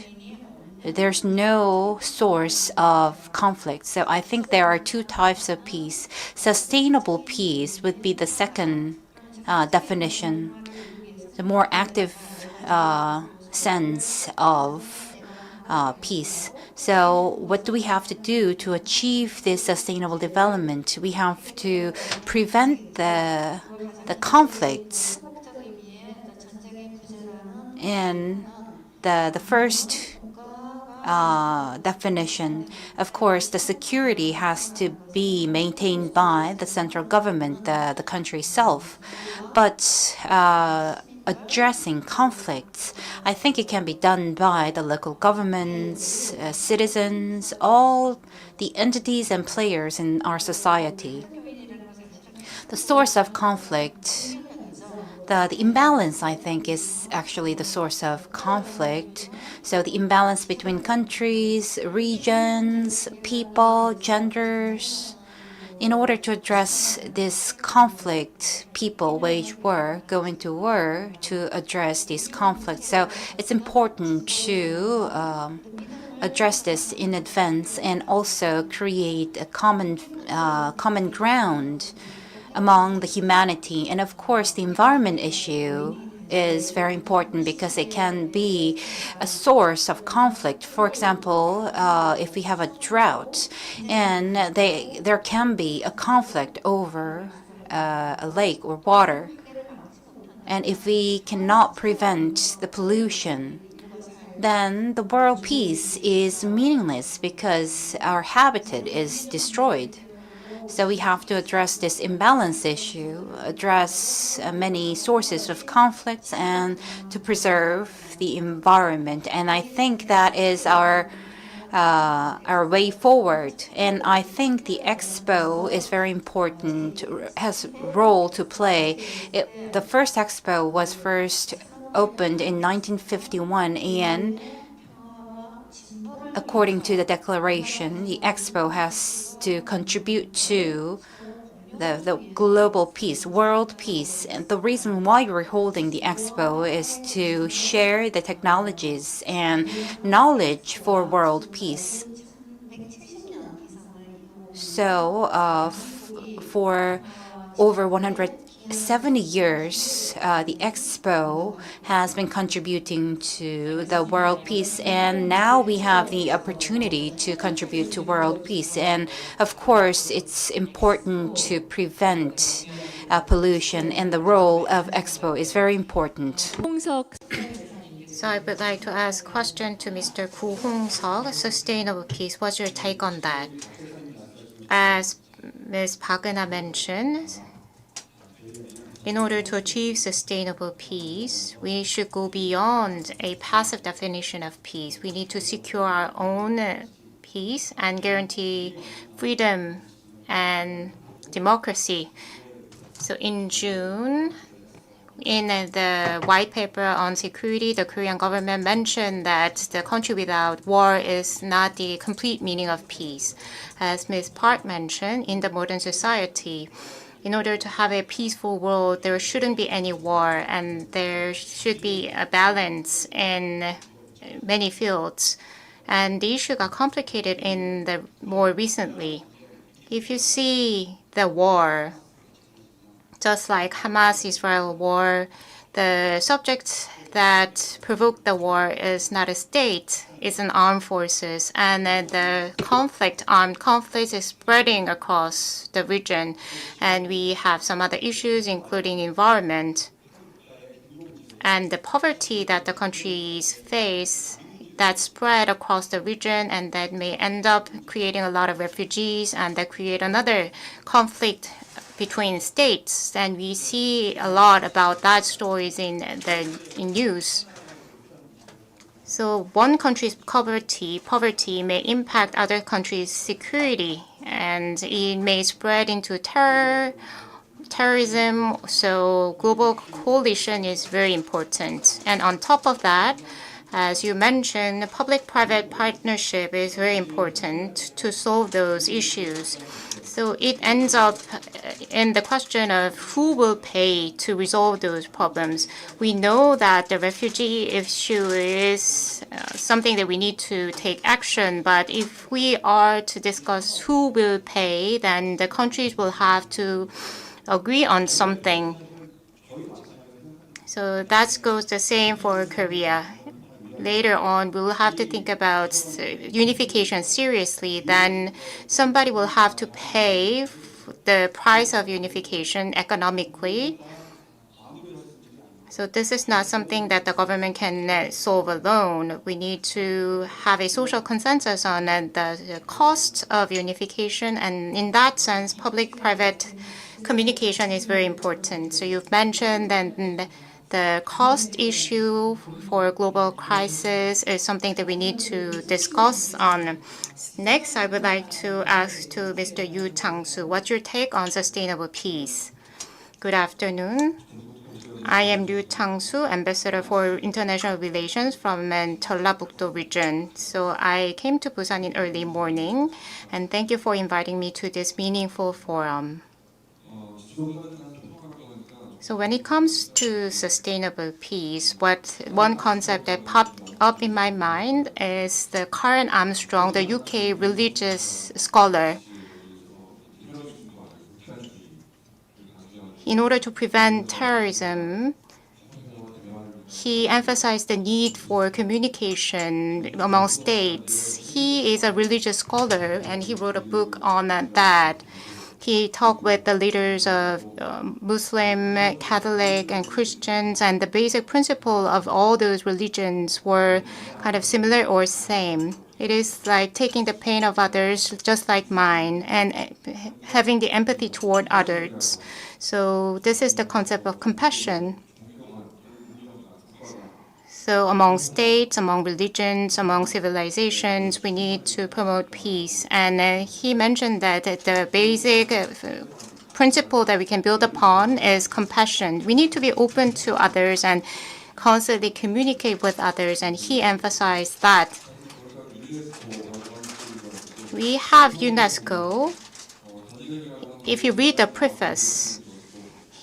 There's no source of conflict. So I think there are two types of peace. Sustainable peace would be the second definition, the more active sense of peace. So what do we have to do to achieve this sustainable development? We have to prevent the conflicts. And the first definition, of course, the security has to be maintained by the central government, the country itself. But addressing conflicts, I think it can be done by the local governments, citizens, all the entities and players in our society. The source of conflict, the imbalance, I think, is actually the source of conflict. So the imbalance between countries, regions, people, genders. In order to address this conflict, people wage war, go into war to address this conflict. So it's important to address this in advance and also create a common ground among the humanity. And of course, the environment issue is very important because it can be a source of conflict. For example, if we have a drought and there can be a conflict over a lake or water, and if we cannot prevent the pollution, then the world peace is meaningless because our habitat is destroyed. So we have to address this imbalance issue, address many sources of conflicts, and to preserve the environment. And I think that is our way forward. And I think the expo is very important, has a role to play. The first expo was first opened in 1951, and according to the declaration, the expo has to contribute to the global peace, world peace. And the reason why we're holding the expo is to share the technologies and knowledge for world peace. So for over 100 70 years, the Expo has been contributing to the world peace, and now we have the opportunity to contribute to world peace. And of course, it's important to prevent pollution, and the role of Expo is very important. 홍석 So I would like to ask a question to Mr. Gu Hong-seok, Sustainable Peace. What's your take on that? As Ms. Park-eun mentioned, in order to achieve sustainable peace, we should go beyond a passive definition of peace. We need to secure our own peace and guarantee freedom and democracy. So in June, in the white paper on security, the Korean government mentioned that the country without war is not the complete meaning of peace. As Ms. Park mentioned, in the modern society, in order to have a peaceful world, there shouldn't be any war, and there should be a balance in many fields. And the issue got complicated in the more recently. If you see the war, just like Hamas-Israel war, the subject that provoked the war is not a state, it's an armed forces. And the armed conflict is spreading across the region. And we have some other issues, including environment and the poverty that the countries face that spread across the region, and that may end up creating a lot of refugees, and that create another conflict between states. And we see a lot about that stories in news. So one country's poverty may impact other countries' security, and it may spread into terrorism. So global coalition is very important. And on top of that, as you mentioned, public-private partnership is very important to solve those issues. So it ends up in the question of who will pay to resolve those problems. We know that the refugee issue is something that we need to take action, but if we are to discuss who will pay, then the countries will have to agree on something. So that goes the same for Korea. Later on, we will have to think about unification seriously. Then somebody will have to pay the price of unification economically. So this is not something that the government can solve alone. We need to have a social consensus on the cost of unification. And in that sense, public-private communication is very important. So you've mentioned that the cost issue for global crisis is something that we need to discuss on. Next, I would like to ask to Mr. Yu Chang-soo, what's your take on sustainable peace? Good afternoon. I am Yu Chang-soo, Ambassador for International Relations from Jeollabuk-do region. So I came to Busan in early morning, and thank you for inviting me to this meaningful forum. So when it comes to sustainable peace, one concept that popped up in my mind is the Karen Armstrong, the UK religious scholar. In order to prevent terrorism, he emphasized the need for communication among states. He is a religious scholar, and he wrote a book on that. He talked with the leaders of Muslim, Catholic, and Christians, and the basic principle of all those religions were kind of similar or same. It is like taking the pain of others just like mine, and having the empathy toward others. So this is the concept of compassion. So among states, among religions, among civilizations, we need to promote peace. And he mentioned that the basic principle that we can build upon is compassion. We need to be open to others and constantly communicate with others, and he emphasized that. We have UNESCO. If you read the preface,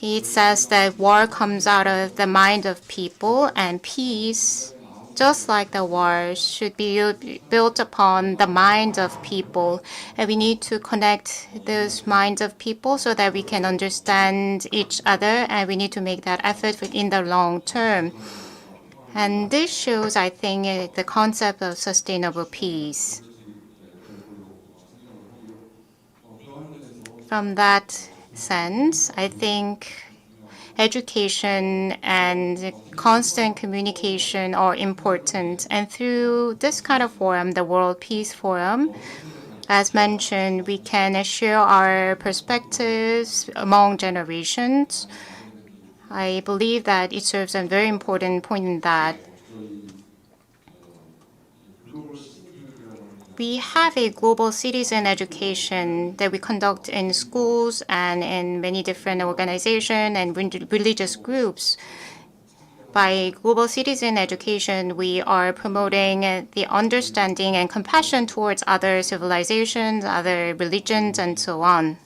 it says that war comes out of the mind of people, and peace just like the war, should be built upon the minds of people. And we need to connect those minds of people so that we can understand each other, and we need to make that effort in the long term. And this shows, I think, the concept of sustainable peace. From that sense, I think education and constant communication are important. And through this kind of forum, the World Peace Forum, as mentioned, we can share our perspectives among generations. I believe that it serves a very important point in that we have a global citizen education that we conduct in schools and in many different organizations and religious groups. By global citizen education, we are promoting the understanding and compassion towards other civilizations, other religions, and so on.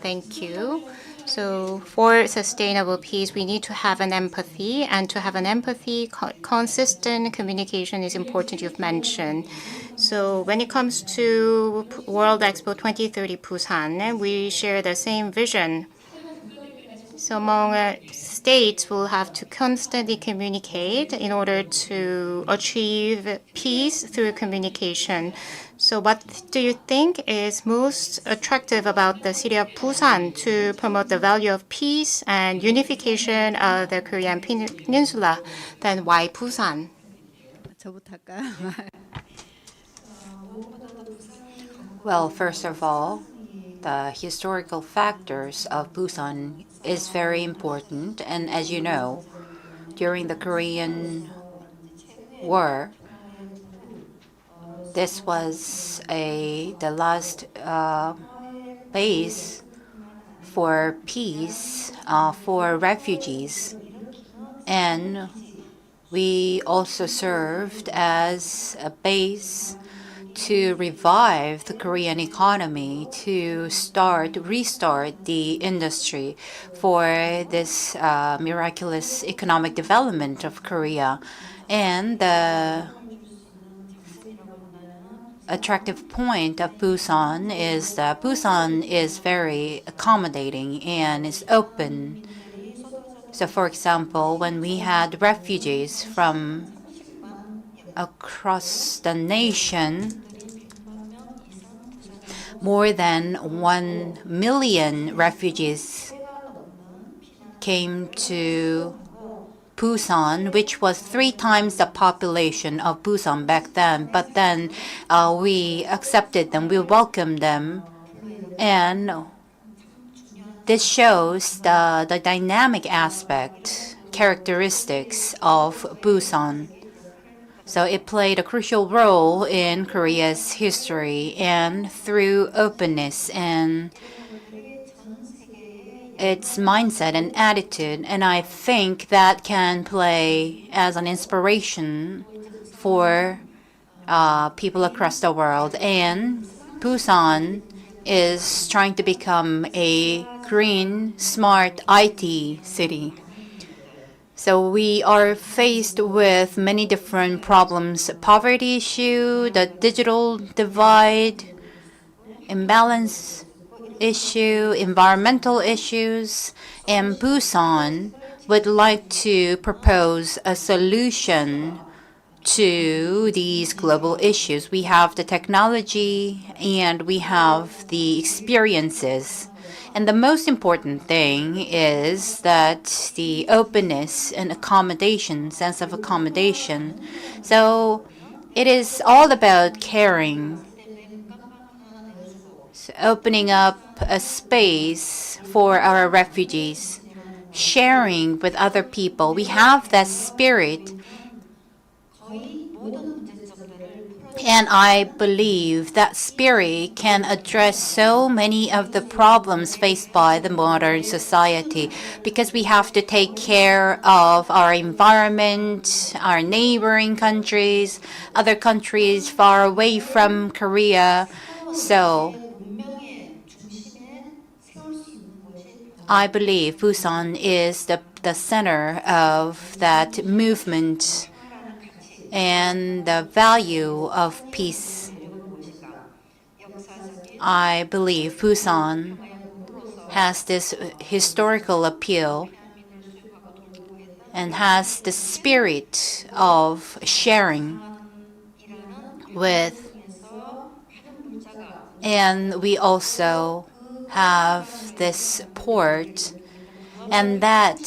Thank you. So for sustainable peace, we need to have an empathy, and to have an empathy, consistent communication is important, you've mentioned. So when it comes to World Expo 2030 Busan, we share the same vision. So among states will have to constantly communicate in order to achieve peace through communication. So what do you think is most attractive about the city of Busan to promote the value of peace and unification of the Korean peninsula? Then why Busan? Well, first of all, the historical factors of Busan is very important. And as you know, during the Korean War, this was the last base for peace for refugees. And we also served as a base to revive the Korean economy, to restart the industry for this miraculous economic development of Korea. And the attractive point of Busan is that Busan is very accommodating and is open. So for example, when we had refugees from across the nation, more than 1 million refugees came to Busan, which was 3 times the population of Busan back then. But then we accepted them, we welcomed them, and this shows the dynamic aspect, characteristics of Busan. So it played a crucial role in Korea's history, and through openness and its mindset and attitude. And I think that can play as an inspiration for people across the world. And Busan is trying to become a green, smart IT city. So we are faced with many different problems: poverty issue, the digital divide, imbalance issue, environmental issues, and Busan would like to propose a solution to these global issues. We have the technology and we have the experiences. And the most important thing is that the openness and accommodation, sense of accommodation. So it is all about caring, so opening up a space for our refugees, sharing with other people. We have that spirit. And I believe that spirit can address so many of the problems faced by the modern society, because we have to take care of our environment, our neighboring countries, other countries far away from Korea. So I believe Busan is the center of that movement and the value of peace. I believe Busan has this historical appeal and has the spirit of sharing with, and we also have this port, and that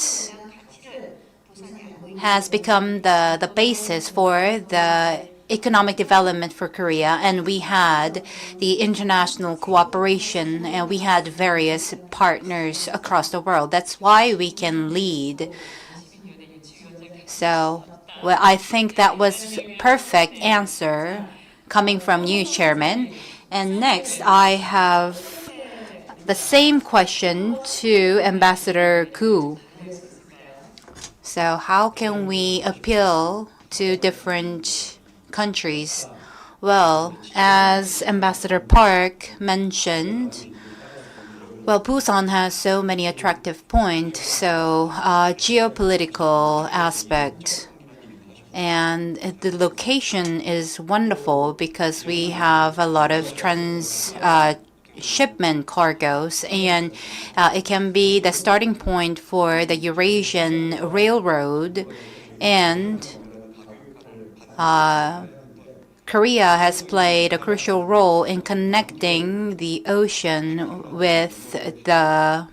has become the basis for the economic development for Korea, and we had the international cooperation, and we had various partners across the world. That's why we can lead. So, well, I think that was perfect answer coming from you, Chairman. And next, I have the same question to Ambassador Koo. So how can we appeal to different countries? Well, as Ambassador Park mentioned, well, Busan has so many attractive points. So geopolitical aspect, and the location is wonderful because we have a lot of shipment cargoes, and it can be the starting point for the Eurasian Railroad, and Korea has played a crucial role in connecting the ocean with the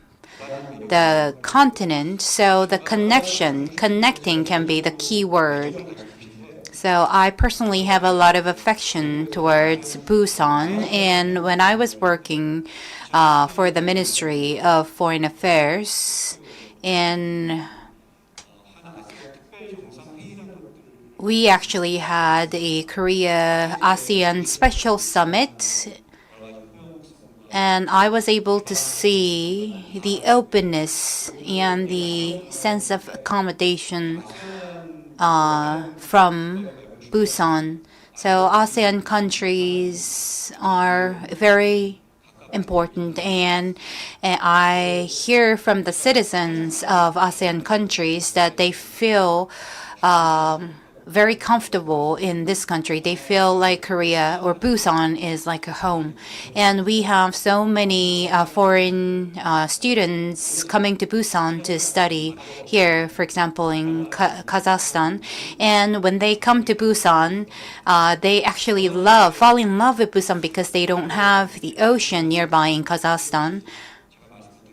continent. So the connecting can be the key word. So I personally have a lot of affection towards Busan, and when I was working for the Ministry of Foreign Affairs, we actually had a Korea-ASEAN Special Summit, and I was able to see the openness and the sense of accommodation from Busan. So ASEAN countries are very important, and I hear from the citizens of ASEAN countries that they feel very comfortable in this country. They feel like Korea or Busan is like a home. And we have so many foreign students coming to Busan to study here, for example, in Kazakhstan. And when they come to Busan, they actually fall in love with Busan because they don't have the ocean nearby in Kazakhstan.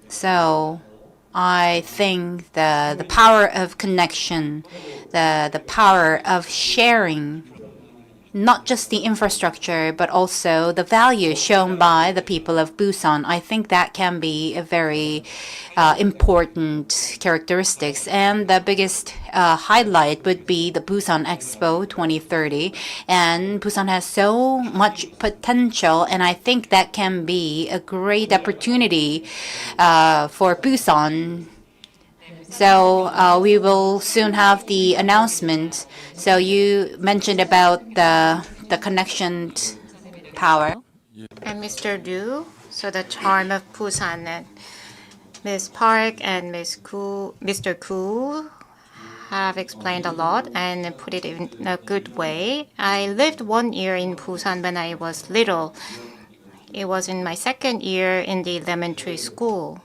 So I think the power of connection, the power of sharing, not just the infrastructure, but also the value shown by the people of Busan. I think that can be a very important characteristics. And the biggest highlight would be the Busan Expo 2030. And Busan has so much potential, and I think that can be a great opportunity for Busan. So we will soon have the announcement. So you mentioned about the connection power. And Mr. Liu, so the charm of Busan, and Ms. Park and Mr. Koo have explained a lot and put it in a good way. I lived 1 year in Busan when I was little. It was in my second year in the elementary school.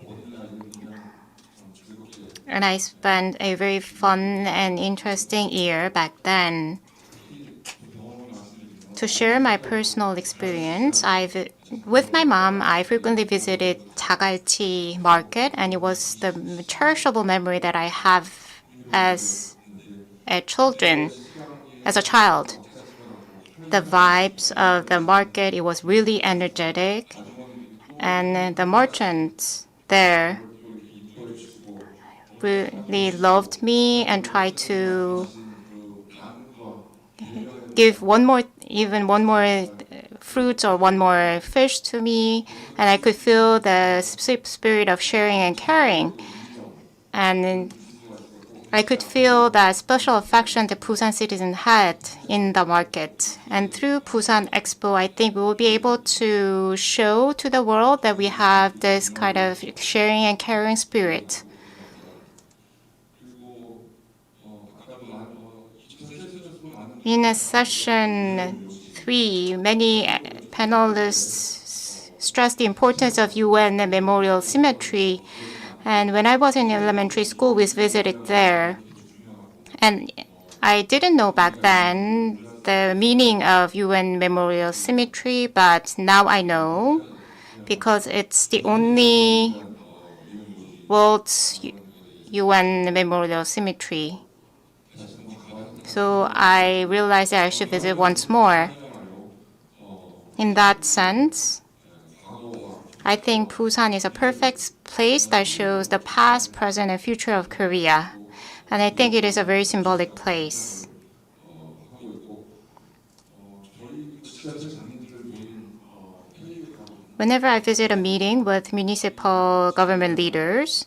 And I spent a very fun and interesting year back then. To share my personal experience, with my mom, I frequently visited Jagalchi market, and it was the cherishable memory that I have as a child. The vibes of the market, it was really energetic, and the merchants there really loved me and tried to give one more fruit or one more fish to me, and I could feel the spirit of sharing and caring. And I could feel that special affection the Busan citizen had in the market. And through Busan Expo, I think we will be able to show to the world that we have this kind of sharing and caring spirit. In session 3, many panelists stressed the importance of UN Memorial Cemetery. And when I was in elementary school, we visited there. And I didn't know back then the meaning of UN Memorial Cemetery, but now I know because it's the only world's UN Memorial Cemetery. So I realized that I should visit once more. In that sense, I think Busan is a perfect place that shows the past, present, and future of Korea. And I think it is a very symbolic place. Whenever I visit a meeting with municipal government leaders,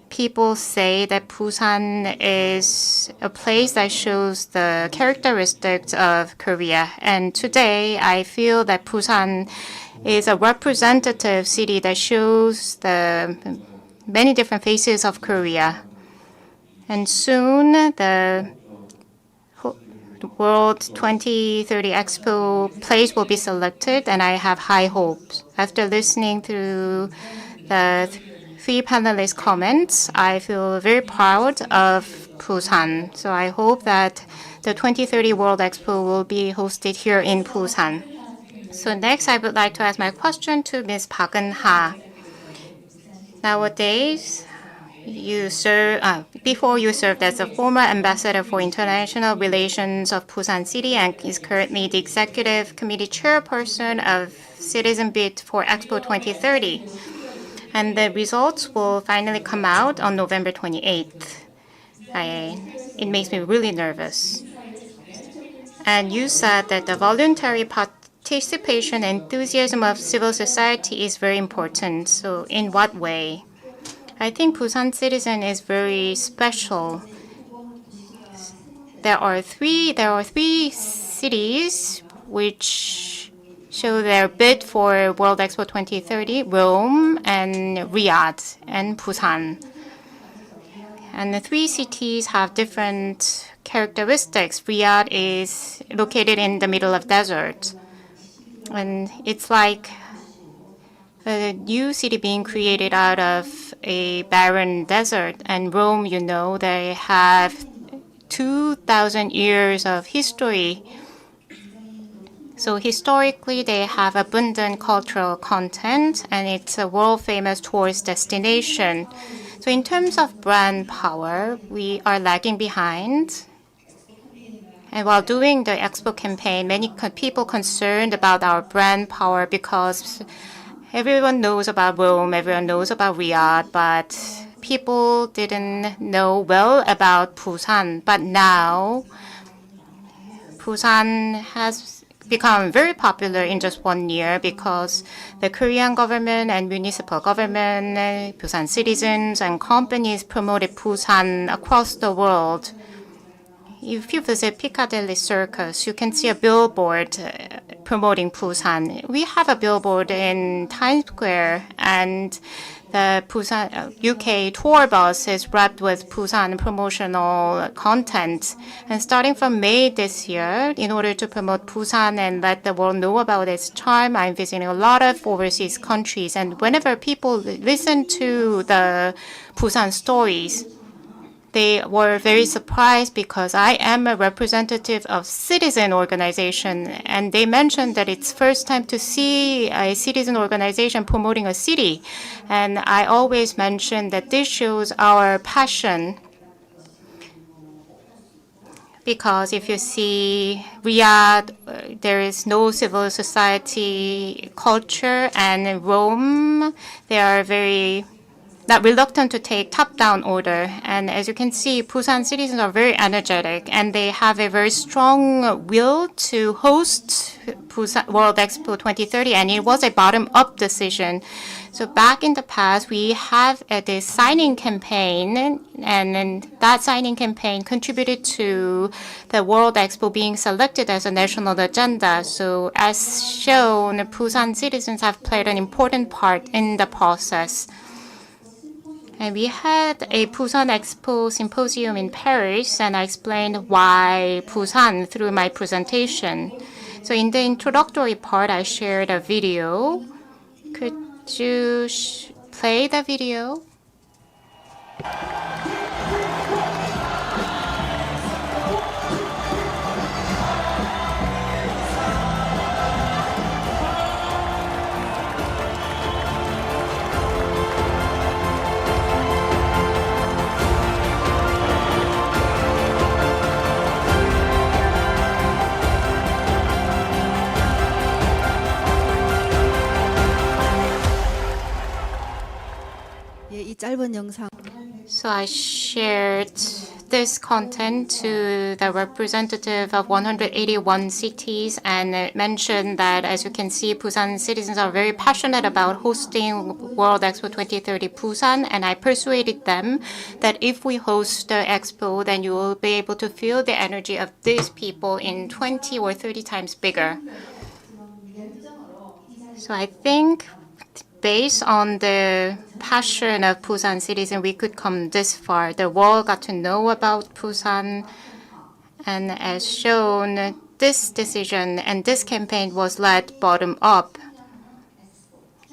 people say that Busan is a place that shows the characteristics of Korea. And today, I feel that Busan is a representative city that shows the many different faces of Korea. And soon, the World 2030 Expo place will be selected, and I have high hopes. After listening to the three panelists' comments, I feel very proud of Busan. So I hope that the 2030 World Expo will be hosted here in Busan. So next, I would like to ask my question to Ms. Park Eun-ha. Nowadays, before you served as a former ambassador for international relations of Busan City and is currently the executive committee chairperson of Citizen Bid for Expo 2030. And the results will finally come out on November 28th. It makes me really nervous. And you said that the voluntary participation and enthusiasm of civil society is very important. So in what way? I think Busan Citizen is very special. There are three cities which show their bid for World Expo 2030, Rome and Riyadh and Busan. And the three cities have different characteristics. Riyadh is located in the middle of desert. And it's like a new city being created out of a barren desert. And Rome, you know, they have 2,000 years of history. So historically, they have abundant cultural content, and it's a world-famous tourist destination. So in terms of brand power, we are lagging behind. And while doing the Expo campaign, many people concerned about our brand power because everyone knows about Rome, everyone knows about Riyadh, but people didn't know well about Busan. But now, Busan has become very popular in just 1 year because the Korean government and municipal government, Busan citizens and companies promoted Busan across the world. If you visit Piccadilly Circus, you can see a billboard promoting Busan. We have a billboard in Times Square, and the Busan UK tour bus is wrapped with Busan promotional content. And starting from May this year, in order to promote Busan and let the world know about its charm, I'm visiting a lot of overseas countries. And whenever people listen to the Busan stories, they were very surprised because I am a representative of citizen organization, and they mentioned that it's first time to see a citizen organization promoting a city. And I always mention that this shows our passion, because if you see Riyadh, there is no civil society culture, and in Rome, they are very not reluctant to take top-down order. And as you can see, Busan citizens are very energetic, and they have a very strong will to host Busan World Expo 2030, and it was a bottom-up decision. So back in the past, we have this signing campaign, and then that signing campaign contributed to the World Expo being selected as a national agenda. So as shown, Busan citizens have played an important part in the process. And we had a Busan Expo symposium in Paris, and I explained why Busan through my presentation. So in the introductory part, I shared a video. Could you play the video? So I shared this content to the representative of 181 cities and mentioned that, as you can see, Busan citizens are very passionate about hosting World Expo 2030 Busan, and I persuaded them that if we host the expo, then you will be able to feel the energy of these people in 20 or 30 times bigger. So I think based on the passion of Busan citizens, we could come this far. The world got to know about Busan, and as shown, this decision and this campaign was led bottom up.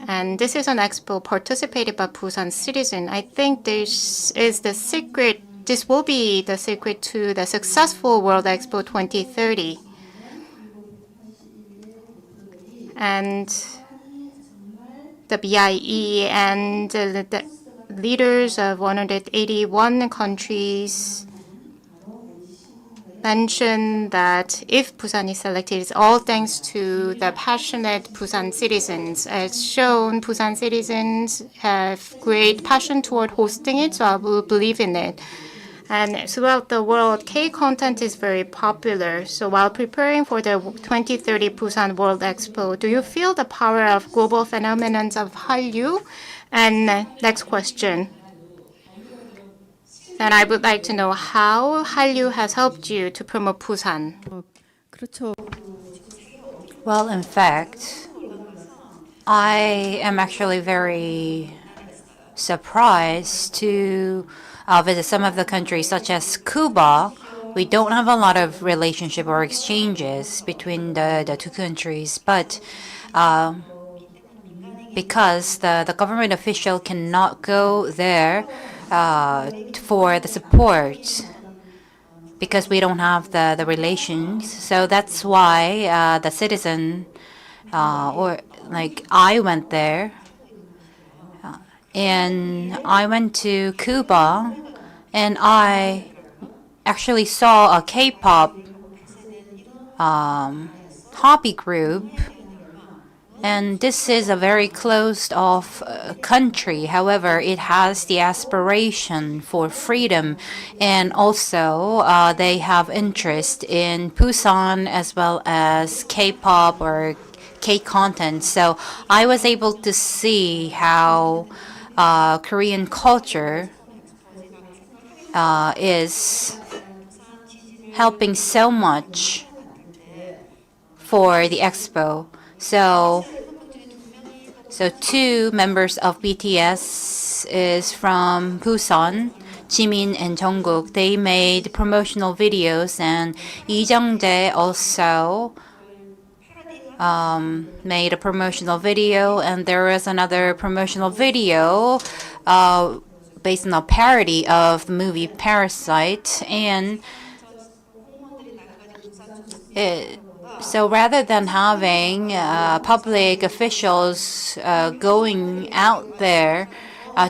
And this is an expo participated by Busan citizens. I think this is the secret. This will be the secret to the successful World Expo 2030. And the BIE and the leaders of 181 countries mentioned that if Busan is selected, it's all thanks to the passionate Busan citizens. As shown, Busan citizens have great passion toward hosting it, so I will believe in it. And throughout the world, K-content is very popular. So while preparing for the 2030 Busan World Expo, do you feel the power of global phenomenon of Hallyu? And next question. And I would like to know how Hallyu has helped you to promote Busan. Well, in fact, I am actually very surprised to visit some of the countries such as Cuba. We don't have a lot of relationship or exchanges between the two countries, but because the government official cannot go there for the support because we don't have the relations. So that's why the citizen or like I went there. And I went to Cuba, and I actually saw a K-pop hobby group. And this is a very closed-off country. However, it has the aspiration for freedom, and also they have interest in Busan as well as K-pop or K-content. So I was able to see how Korean culture is helping so much for the expo. So two members of BTS is from Busan, Jimin and Jungkook. They made promotional videos, and Lee Jung-jae also made a promotional video, and there was another promotional video based on a parody of the movie Parasite. And so rather than having public officials going out there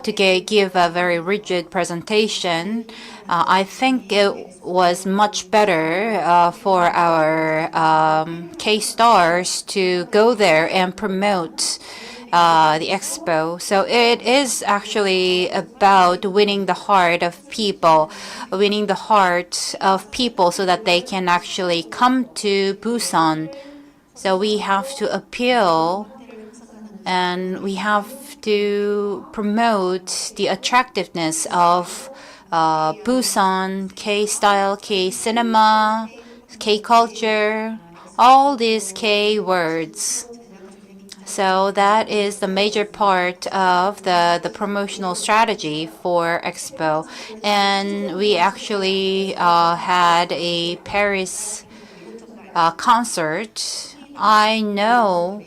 to give a very rigid presentation, I think it was much better for our K-stars to go there and promote the expo. So it is actually about winning the heart of people so that they can actually come to Busan. So we have to appeal, and we have to promote the attractiveness of Busan, K-style, K-cinema, K-culture, all these K-words. So that is the major part of the promotional strategy for Expo. And we actually had a Paris concert. I know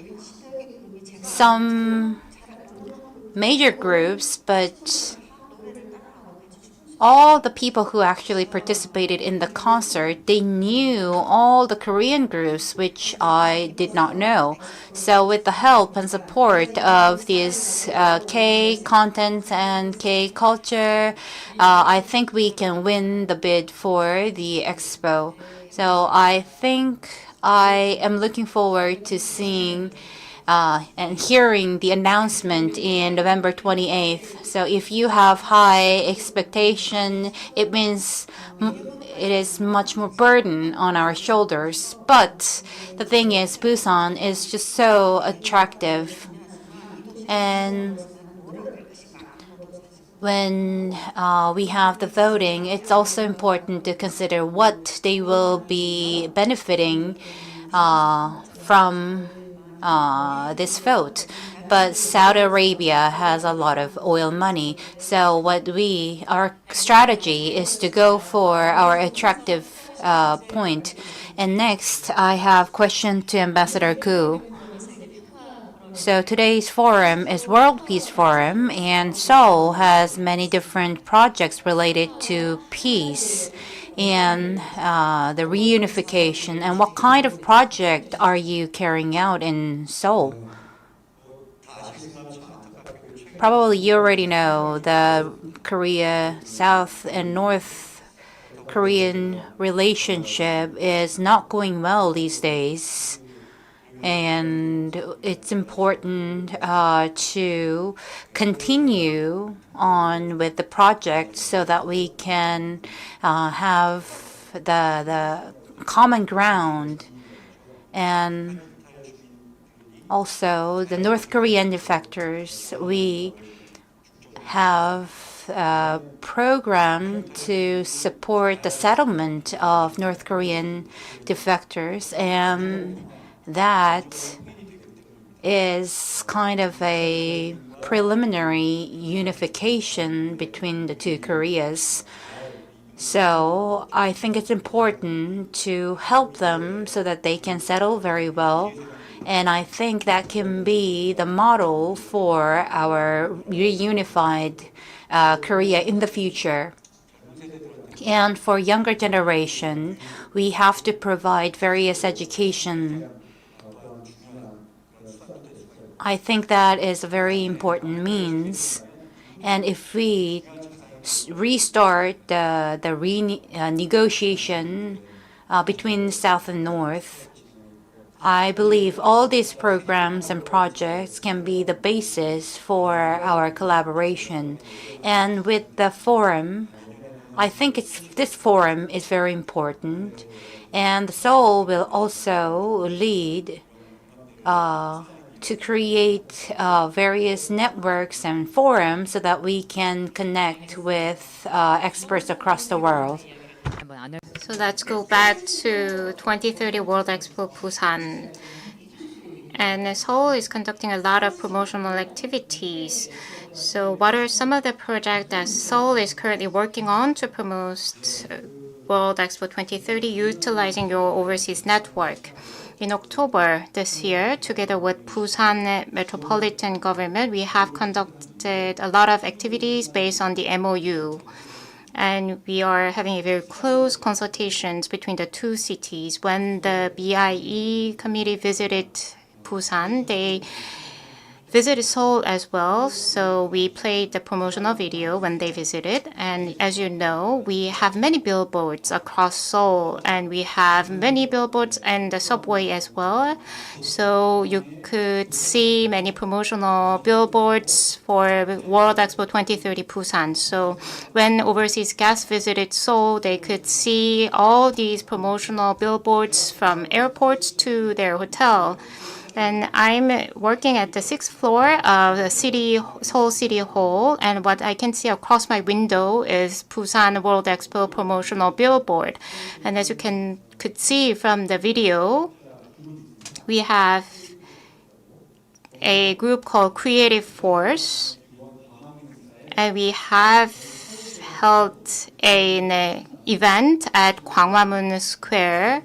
some major groups, but all the people who actually participated in the concert, they knew all the Korean groups, which I did not know. So with the help and support of these K content and K culture, I think we can win the bid for the expo. So I think I am looking forward to seeing and hearing the announcement in November 28th. So if you have high expectation, it means it is much more burden on our shoulders. But the thing is, Busan is just so attractive. And when we have the voting, it's also important to consider what they will be benefiting from this vote. But Saudi Arabia has a lot of oil money. So our strategy is to go for our attractive point. And next, I have question to Ambassador Koo. So today's forum is World Peace Forum, and Seoul has many different projects related to peace and the reunification. And what kind of project are you carrying out in Seoul? Probably you already know the South and North Korean relationship is not going well these days. And it's important to continue on with the project so that we can have the common ground. And also the North Korean defectors, we have a program to support the settlement of North Korean defectors, and that is kind of a preliminary unification between the two Koreas. So I think it's important to help them so that they can settle very well. And I think that can be the model for our reunified Korea in the future. And for younger generation, we have to provide various education. I think that is a very important means. And if we restart the negotiation between South and North, I believe all these programs and projects can be the basis for our collaboration. And with the forum, I think this forum is very important. And Seoul will also lead to create various networks and forums so that we can connect with experts across the world. So let's go back to 2030 World Expo Busan. And Seoul is conducting a lot of promotional activities. So what are some of the projects that Seoul is currently working on to promote World Expo 2030 utilizing your overseas network? In October this year, together with Busan Metropolitan Government, we have conducted a lot of activities based on the MOU. And we are having a very close consultations between the two cities. When the BIE committee visited Busan, they visited Seoul as well. So we played the promotional video when they visited. And as you know, we have many billboards across Seoul, and we have many billboards in the subway as well. So you could see many promotional billboards for World Expo 2030 Busan. So when overseas guests visited Seoul, they could see all these promotional billboards from airports to their hotel. And I'm working at the 6th floor of the Seoul City Hall, and what I can see across my window is Busan World Expo promotional billboard. And as you could see from the video, we have a group called Creative Force, and we have held an event at Gwanghwamun Square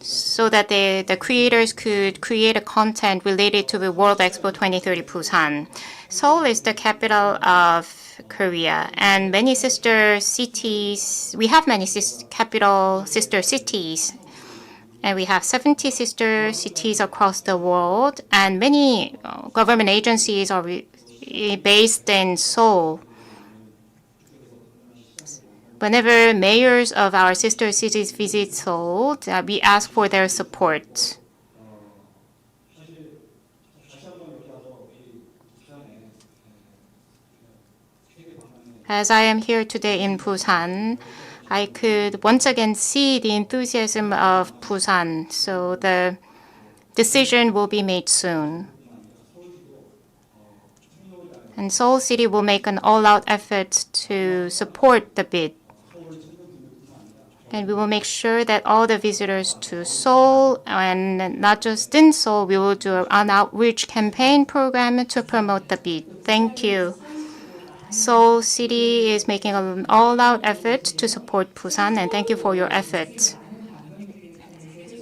so that the creators could create a content related to the World Expo 2030 Busan. Seoul is the capital of Korea, and many sister cities. We have many capital sister cities, and we have 70 sister cities across the world, and many government agencies are based in Seoul. Whenever mayors of our sister cities visit Seoul, we ask for their support. As I am here today in Busan, I could once again see the enthusiasm of Busan, so the decision will be made soon. And Seoul City will make an all-out effort to support the bid. And we will make sure that all the visitors to Seoul, and not just in Seoul, we will do an outreach campaign program to promote the bid. Thank you. Seoul City is making an all-out effort to support Busan, and thank you for your efforts.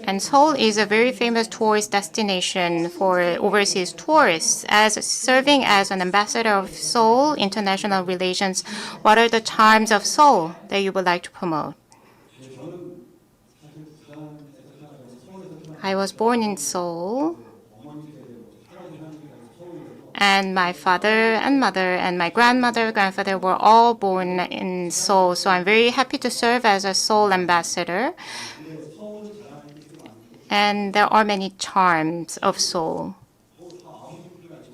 And Seoul is a very famous tourist destination for overseas tourists. As serving as an ambassador of Seoul International Relations, what are the charms of Seoul that you would like to promote? I was born in Seoul, and my father and mother and my grandfather were all born in Seoul. So I'm very happy to serve as a Seoul ambassador. And there are many charms of Seoul.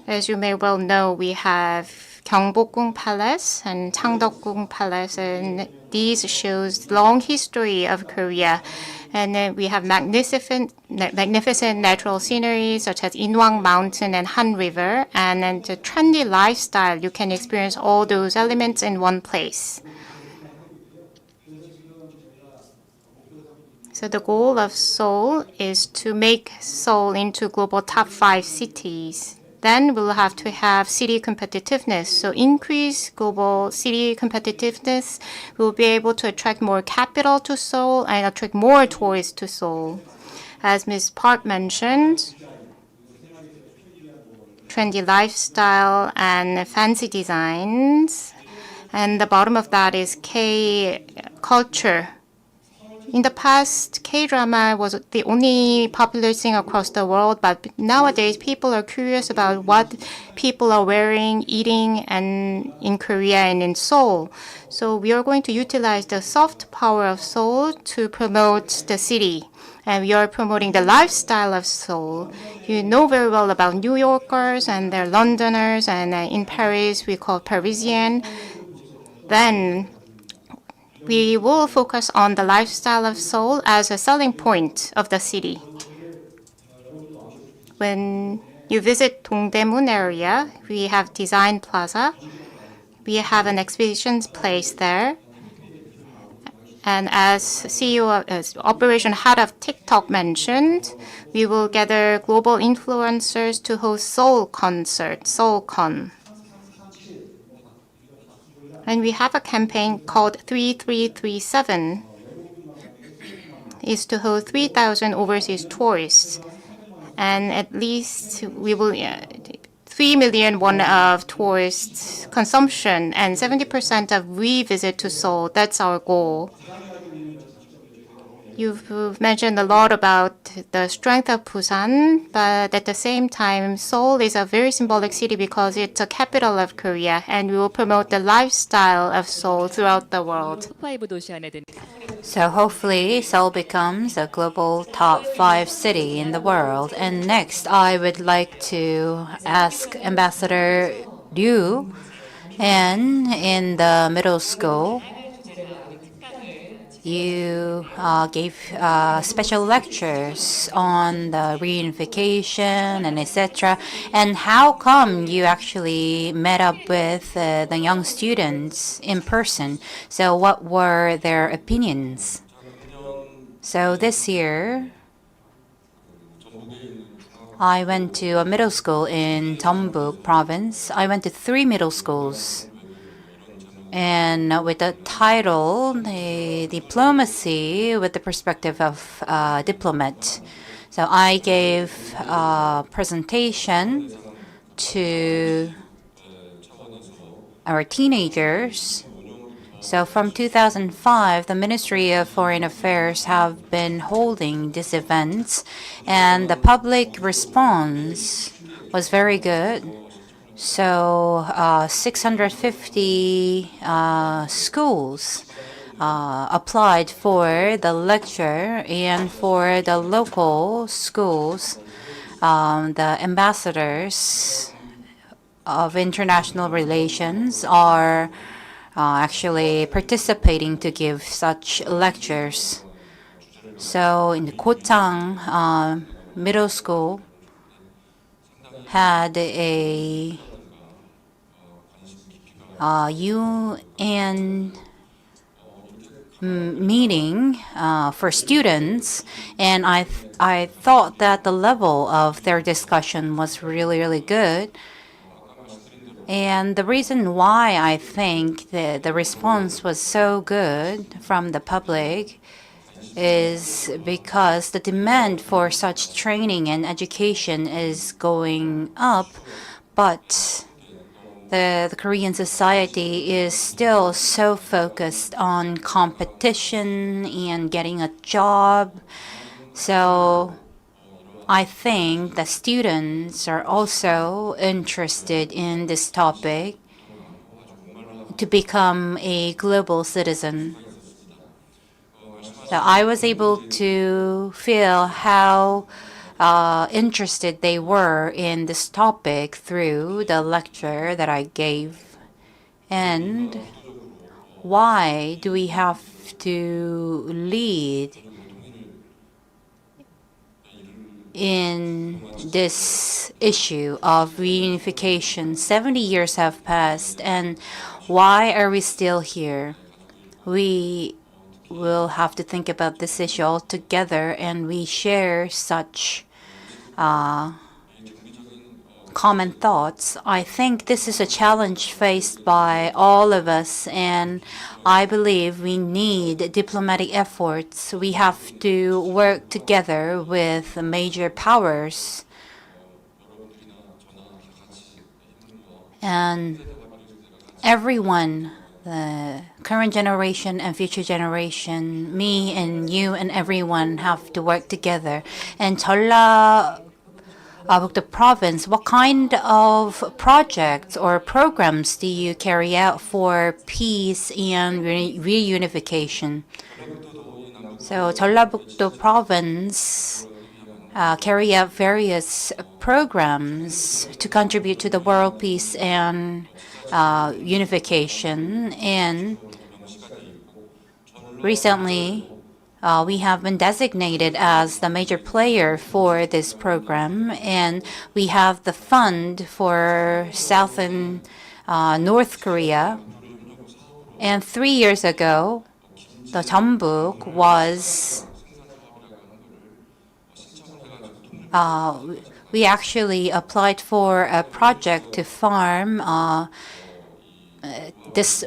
As you may well know, we have Gyeongbokgung Palace and Changdeokgung Palace, and these shows long history of Korea. And then we have magnificent natural scenery such as Inwang Mountain and Han River, and then the trendy lifestyle. You can experience all those elements in one place. So the goal of Seoul is to make Seoul into global top 5 cities. Then we'll have to have city competitiveness. So increase global city competitiveness. We'll be able to attract more capital to Seoul and attract more tourists to Seoul. As Ms. Park mentioned, trendy lifestyle and fancy designs. And the bottom of that is K-culture. In the past, K-drama was the only popular thing across the world, but nowadays people are curious about what people are wearing, eating, and in Korea and in Seoul. So we are going to utilize the soft power of Seoul to promote the city. And we are promoting the lifestyle of Seoul. You know very well about New Yorkers and their Londoners, and in Paris we call Parisian. Then we will focus on the lifestyle of Seoul as a selling point of the city. When you visit Dongdaemun area, we have Design Plaza. We have an exhibition place there. And as CEO, as Operation Head of TikTok mentioned, we will gather global influencers to host Seoul concert, SeoulCon. And we have a campaign called 3337. It's to host 3,000 overseas tourists. And at least we will 3 million won of tourist consumption and 70% of revisit to Seoul. That's our goal. You've mentioned a lot about the strength of Busan, but at the same time, Seoul is a very symbolic city because it's a capital of Korea, and we will promote the lifestyle of Seoul throughout the world. 톱5 도시 안에 드는 So hopefully Seoul becomes a global top 5 city in the world. And next, I would like to ask Ambassador Liu, and in the middle school, you gave special lectures on the reunification and etc. And how come you actually met up with the young students in person? So what were their opinions? So this year, I went to a middle school in Jeonbuk province. I went to 3 middle schools. And with the title, the diplomacy with the perspective of diplomat. So I gave a presentation to our teenagers. So from 2005, the Ministry of Foreign Affairs have been holding these events, and the public response was very good. So 650 schools applied for the lecture, and for the local schools, the ambassadors of international relations are actually participating to give such lectures. So in the Kochang Middle School had a UN meeting for students, and I thought that the level of their discussion was really good. And the reason why I think the response was so good from the public is because the demand for such training and education is going up, but the Korean society is still so focused on competition and getting a job. So I think the students are also interested in this topic to become a global citizen. So I was able to feel how interested they were in this topic through the lecture that I gave. And why do we have to lead in this issue of reunification? 70 years have passed, and why are we still here? We will have to think about this issue all together, and we share such common thoughts. I think this is a challenge faced by all of us, and I believe we need diplomatic efforts. We have to work together with major powers. And everyone, the current generation and future generation, me and you and everyone have to work together. And the province, what kind of projects or programs do you carry out for peace and reunification? So Jeollabuk-do province carry out various programs to contribute to the world peace and unification. And recently, we have been designated as the major player for this program, and we have the fund for South and North Korea. And 3 years ago, the Jeonbuk was we actually applied for a project to farm this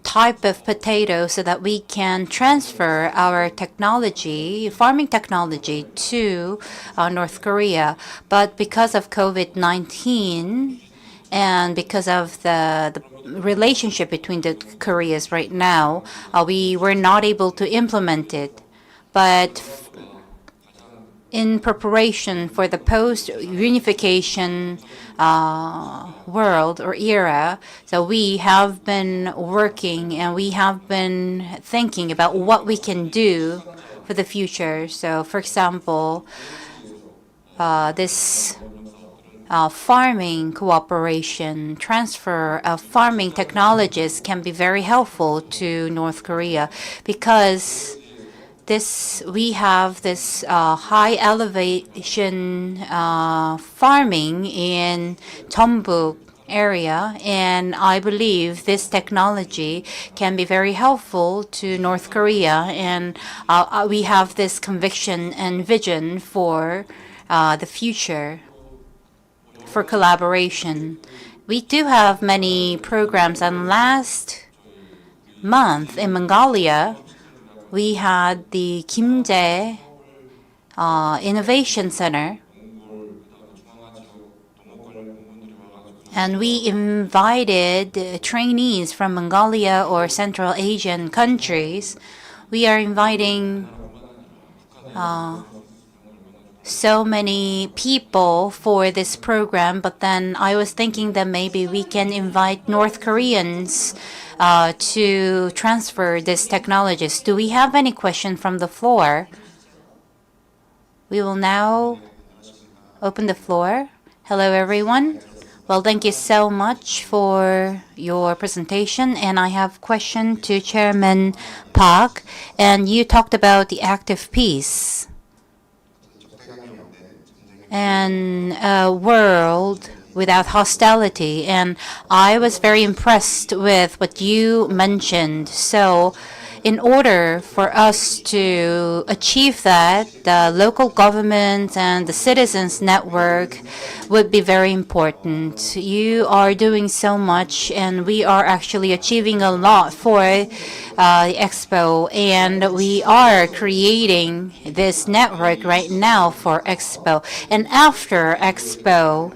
type of potato so that we can transfer our technology, farming technology, to North Korea. But because of COVID-19 and because of the relationship between the Koreas right now, we were not able to implement it. But in preparation for the post-reunification world or era, so we have been working and we have been thinking about what we can do for the future. So, for example, this farming cooperation, transfer of farming technologies can be very helpful to North Korea, because we have this high elevation farming in Tombuk area, and I believe this technology can be very helpful to North Korea, and we have this conviction and vision for the future for collaboration. We do have many programs, and last month in Mongolia, we had the Kimjae Innovation Center, and we invited trainees from Mongolia or Central Asian countries. We are inviting so many people for this program, but then I was thinking that maybe we can invite North Koreans to transfer this technologies. Do we have any question from the floor? We will now open the floor. Hello, everyone. Well, thank you so much for your presentation, and I have a question to Chairman Park. And you talked about the active peace and a world without hostility, and I was very impressed with what you mentioned. So in order for us to achieve that, the local government and the citizens network would be very important. You are doing so much, and we are actually achieving a lot for the Expo, and we are creating this network right now for Expo. And after Expo,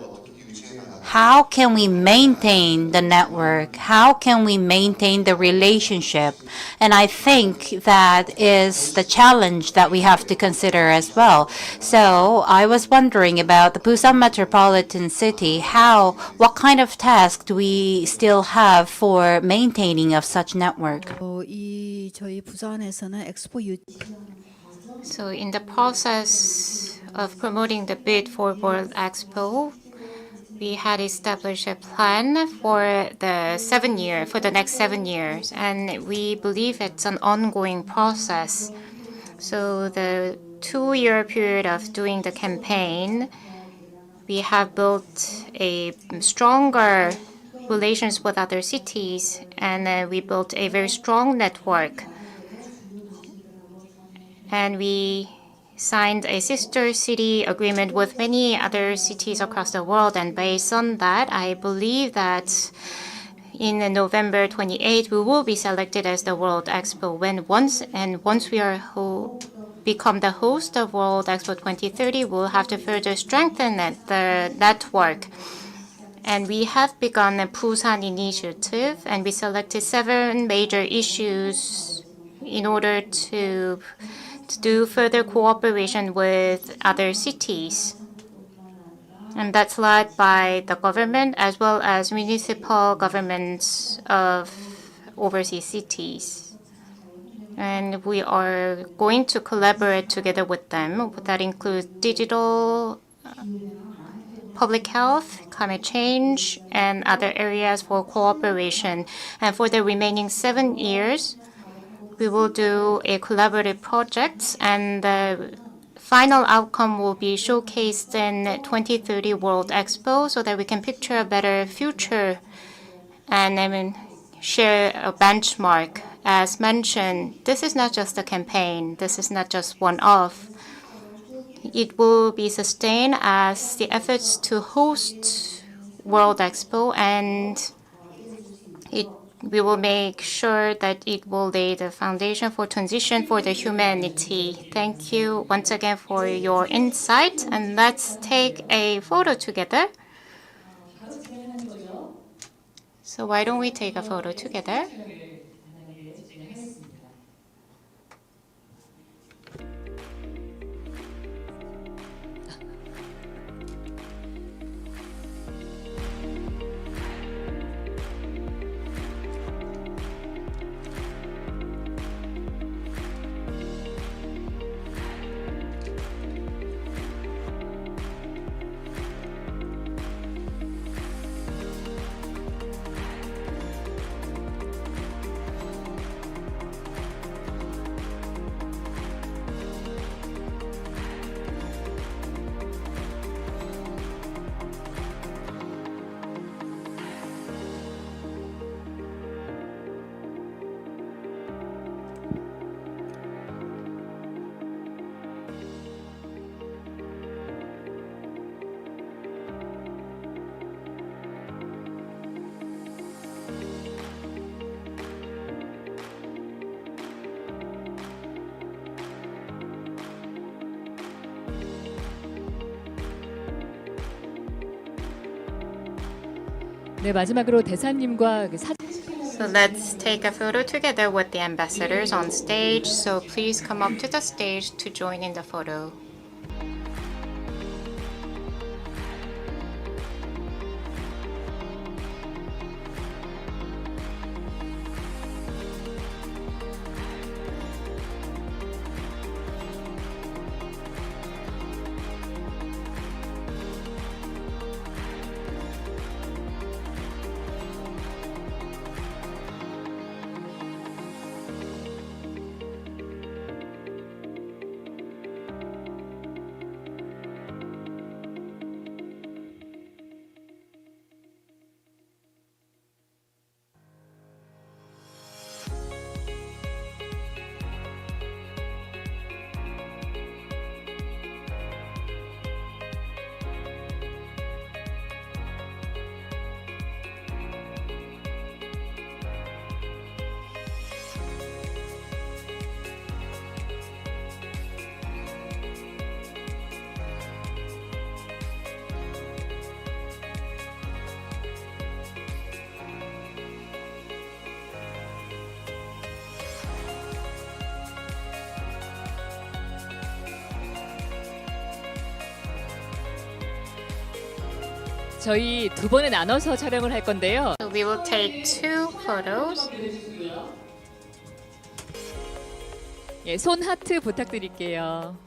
how can we maintain the network? How can we maintain the relationship? And I think that is the challenge that we have to consider as well. So I was wondering about the Busan metropolitan city. What kind of task do we still have for maintaining of such network? So in the process of promoting the bid for World Expo, we had established a plan for the next 7 years, and we believe it's an ongoing process. So the 2-year period of doing the campaign, we have built a stronger relations with other cities, and we built a very strong network. And we signed a sister city agreement with many other cities across the world. And based on that, I believe that in November 28, we will be selected as the World Expo. Once we become the host of World Expo 2030, we'll have to further strengthen the network. And we have begun a Busan initiative, and we selected 7 major issues in order to do further cooperation with other cities. And that's led by the government as well as municipal governments of overseas cities. And we are going to collaborate together with them. That includes digital, public health, climate change, and other areas for cooperation. And for the remaining 7 years, we will do a collaborative project, and the final outcome will be showcased in 2030 World Expo so that we can picture a better future and share a benchmark. As mentioned, this is not just a campaign. This is not just one-off. It will be sustained as the efforts to host World Expo, and we will make sure that it will lay the foundation for transition for the humanity. Thank you once again for your insight, and let's take a photo together. So why don't we take a photo together? 네, 마지막으로 대사님과 그 사진 So let's take a photo together with the ambassadors on stage. So please come up to the stage to join in the photo. 저희 두 번에 나눠서 촬영을 할 건데요. So we will take 2 photos. 예, 손 하트 부탁드릴게요.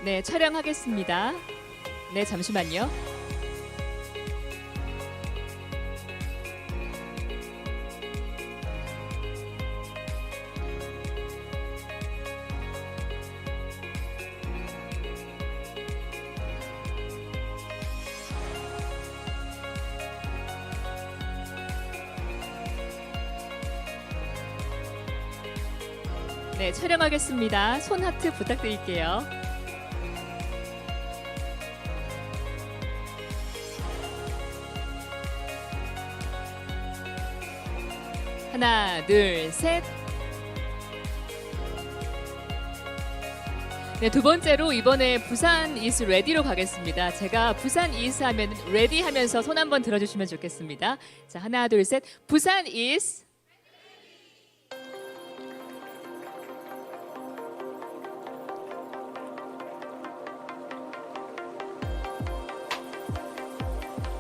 네, 촬영하겠습니다. 네, 잠시만요. 네, 촬영하겠습니다. 손 하트 부탁드릴게요. 하나, 둘, 셋. 네, 두 번째로 이번에 부산 is ready로 가겠습니다. 제가 부산 is 하면 ready 하면서 손 한번 들어주시면 좋겠습니다. 자, 하나, 둘, 셋. 부산 is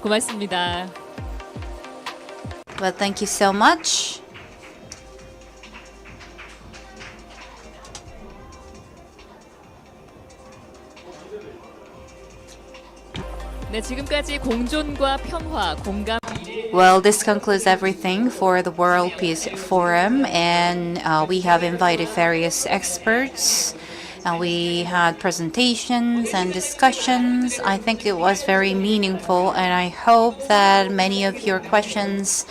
고맙습니다. Well, thank you so much. 네, 지금까지 공존과 평화, 공감. Well, this concludes everything for the World Peace Forum, and we have invited various experts. We had presentations and discussions. I think it was very meaningful, and I hope that many of your questions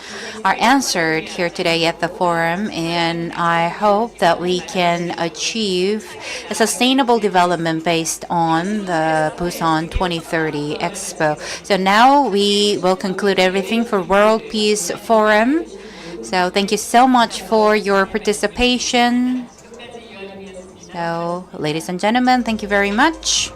are answered here today at the forum, and I hope that we can achieve a sustainable development based on the Busan 2030 Expo. So now we will conclude everything for World Peace Forum. So thank you so much for your participation. So, ladies and gentlemen, thank you very much.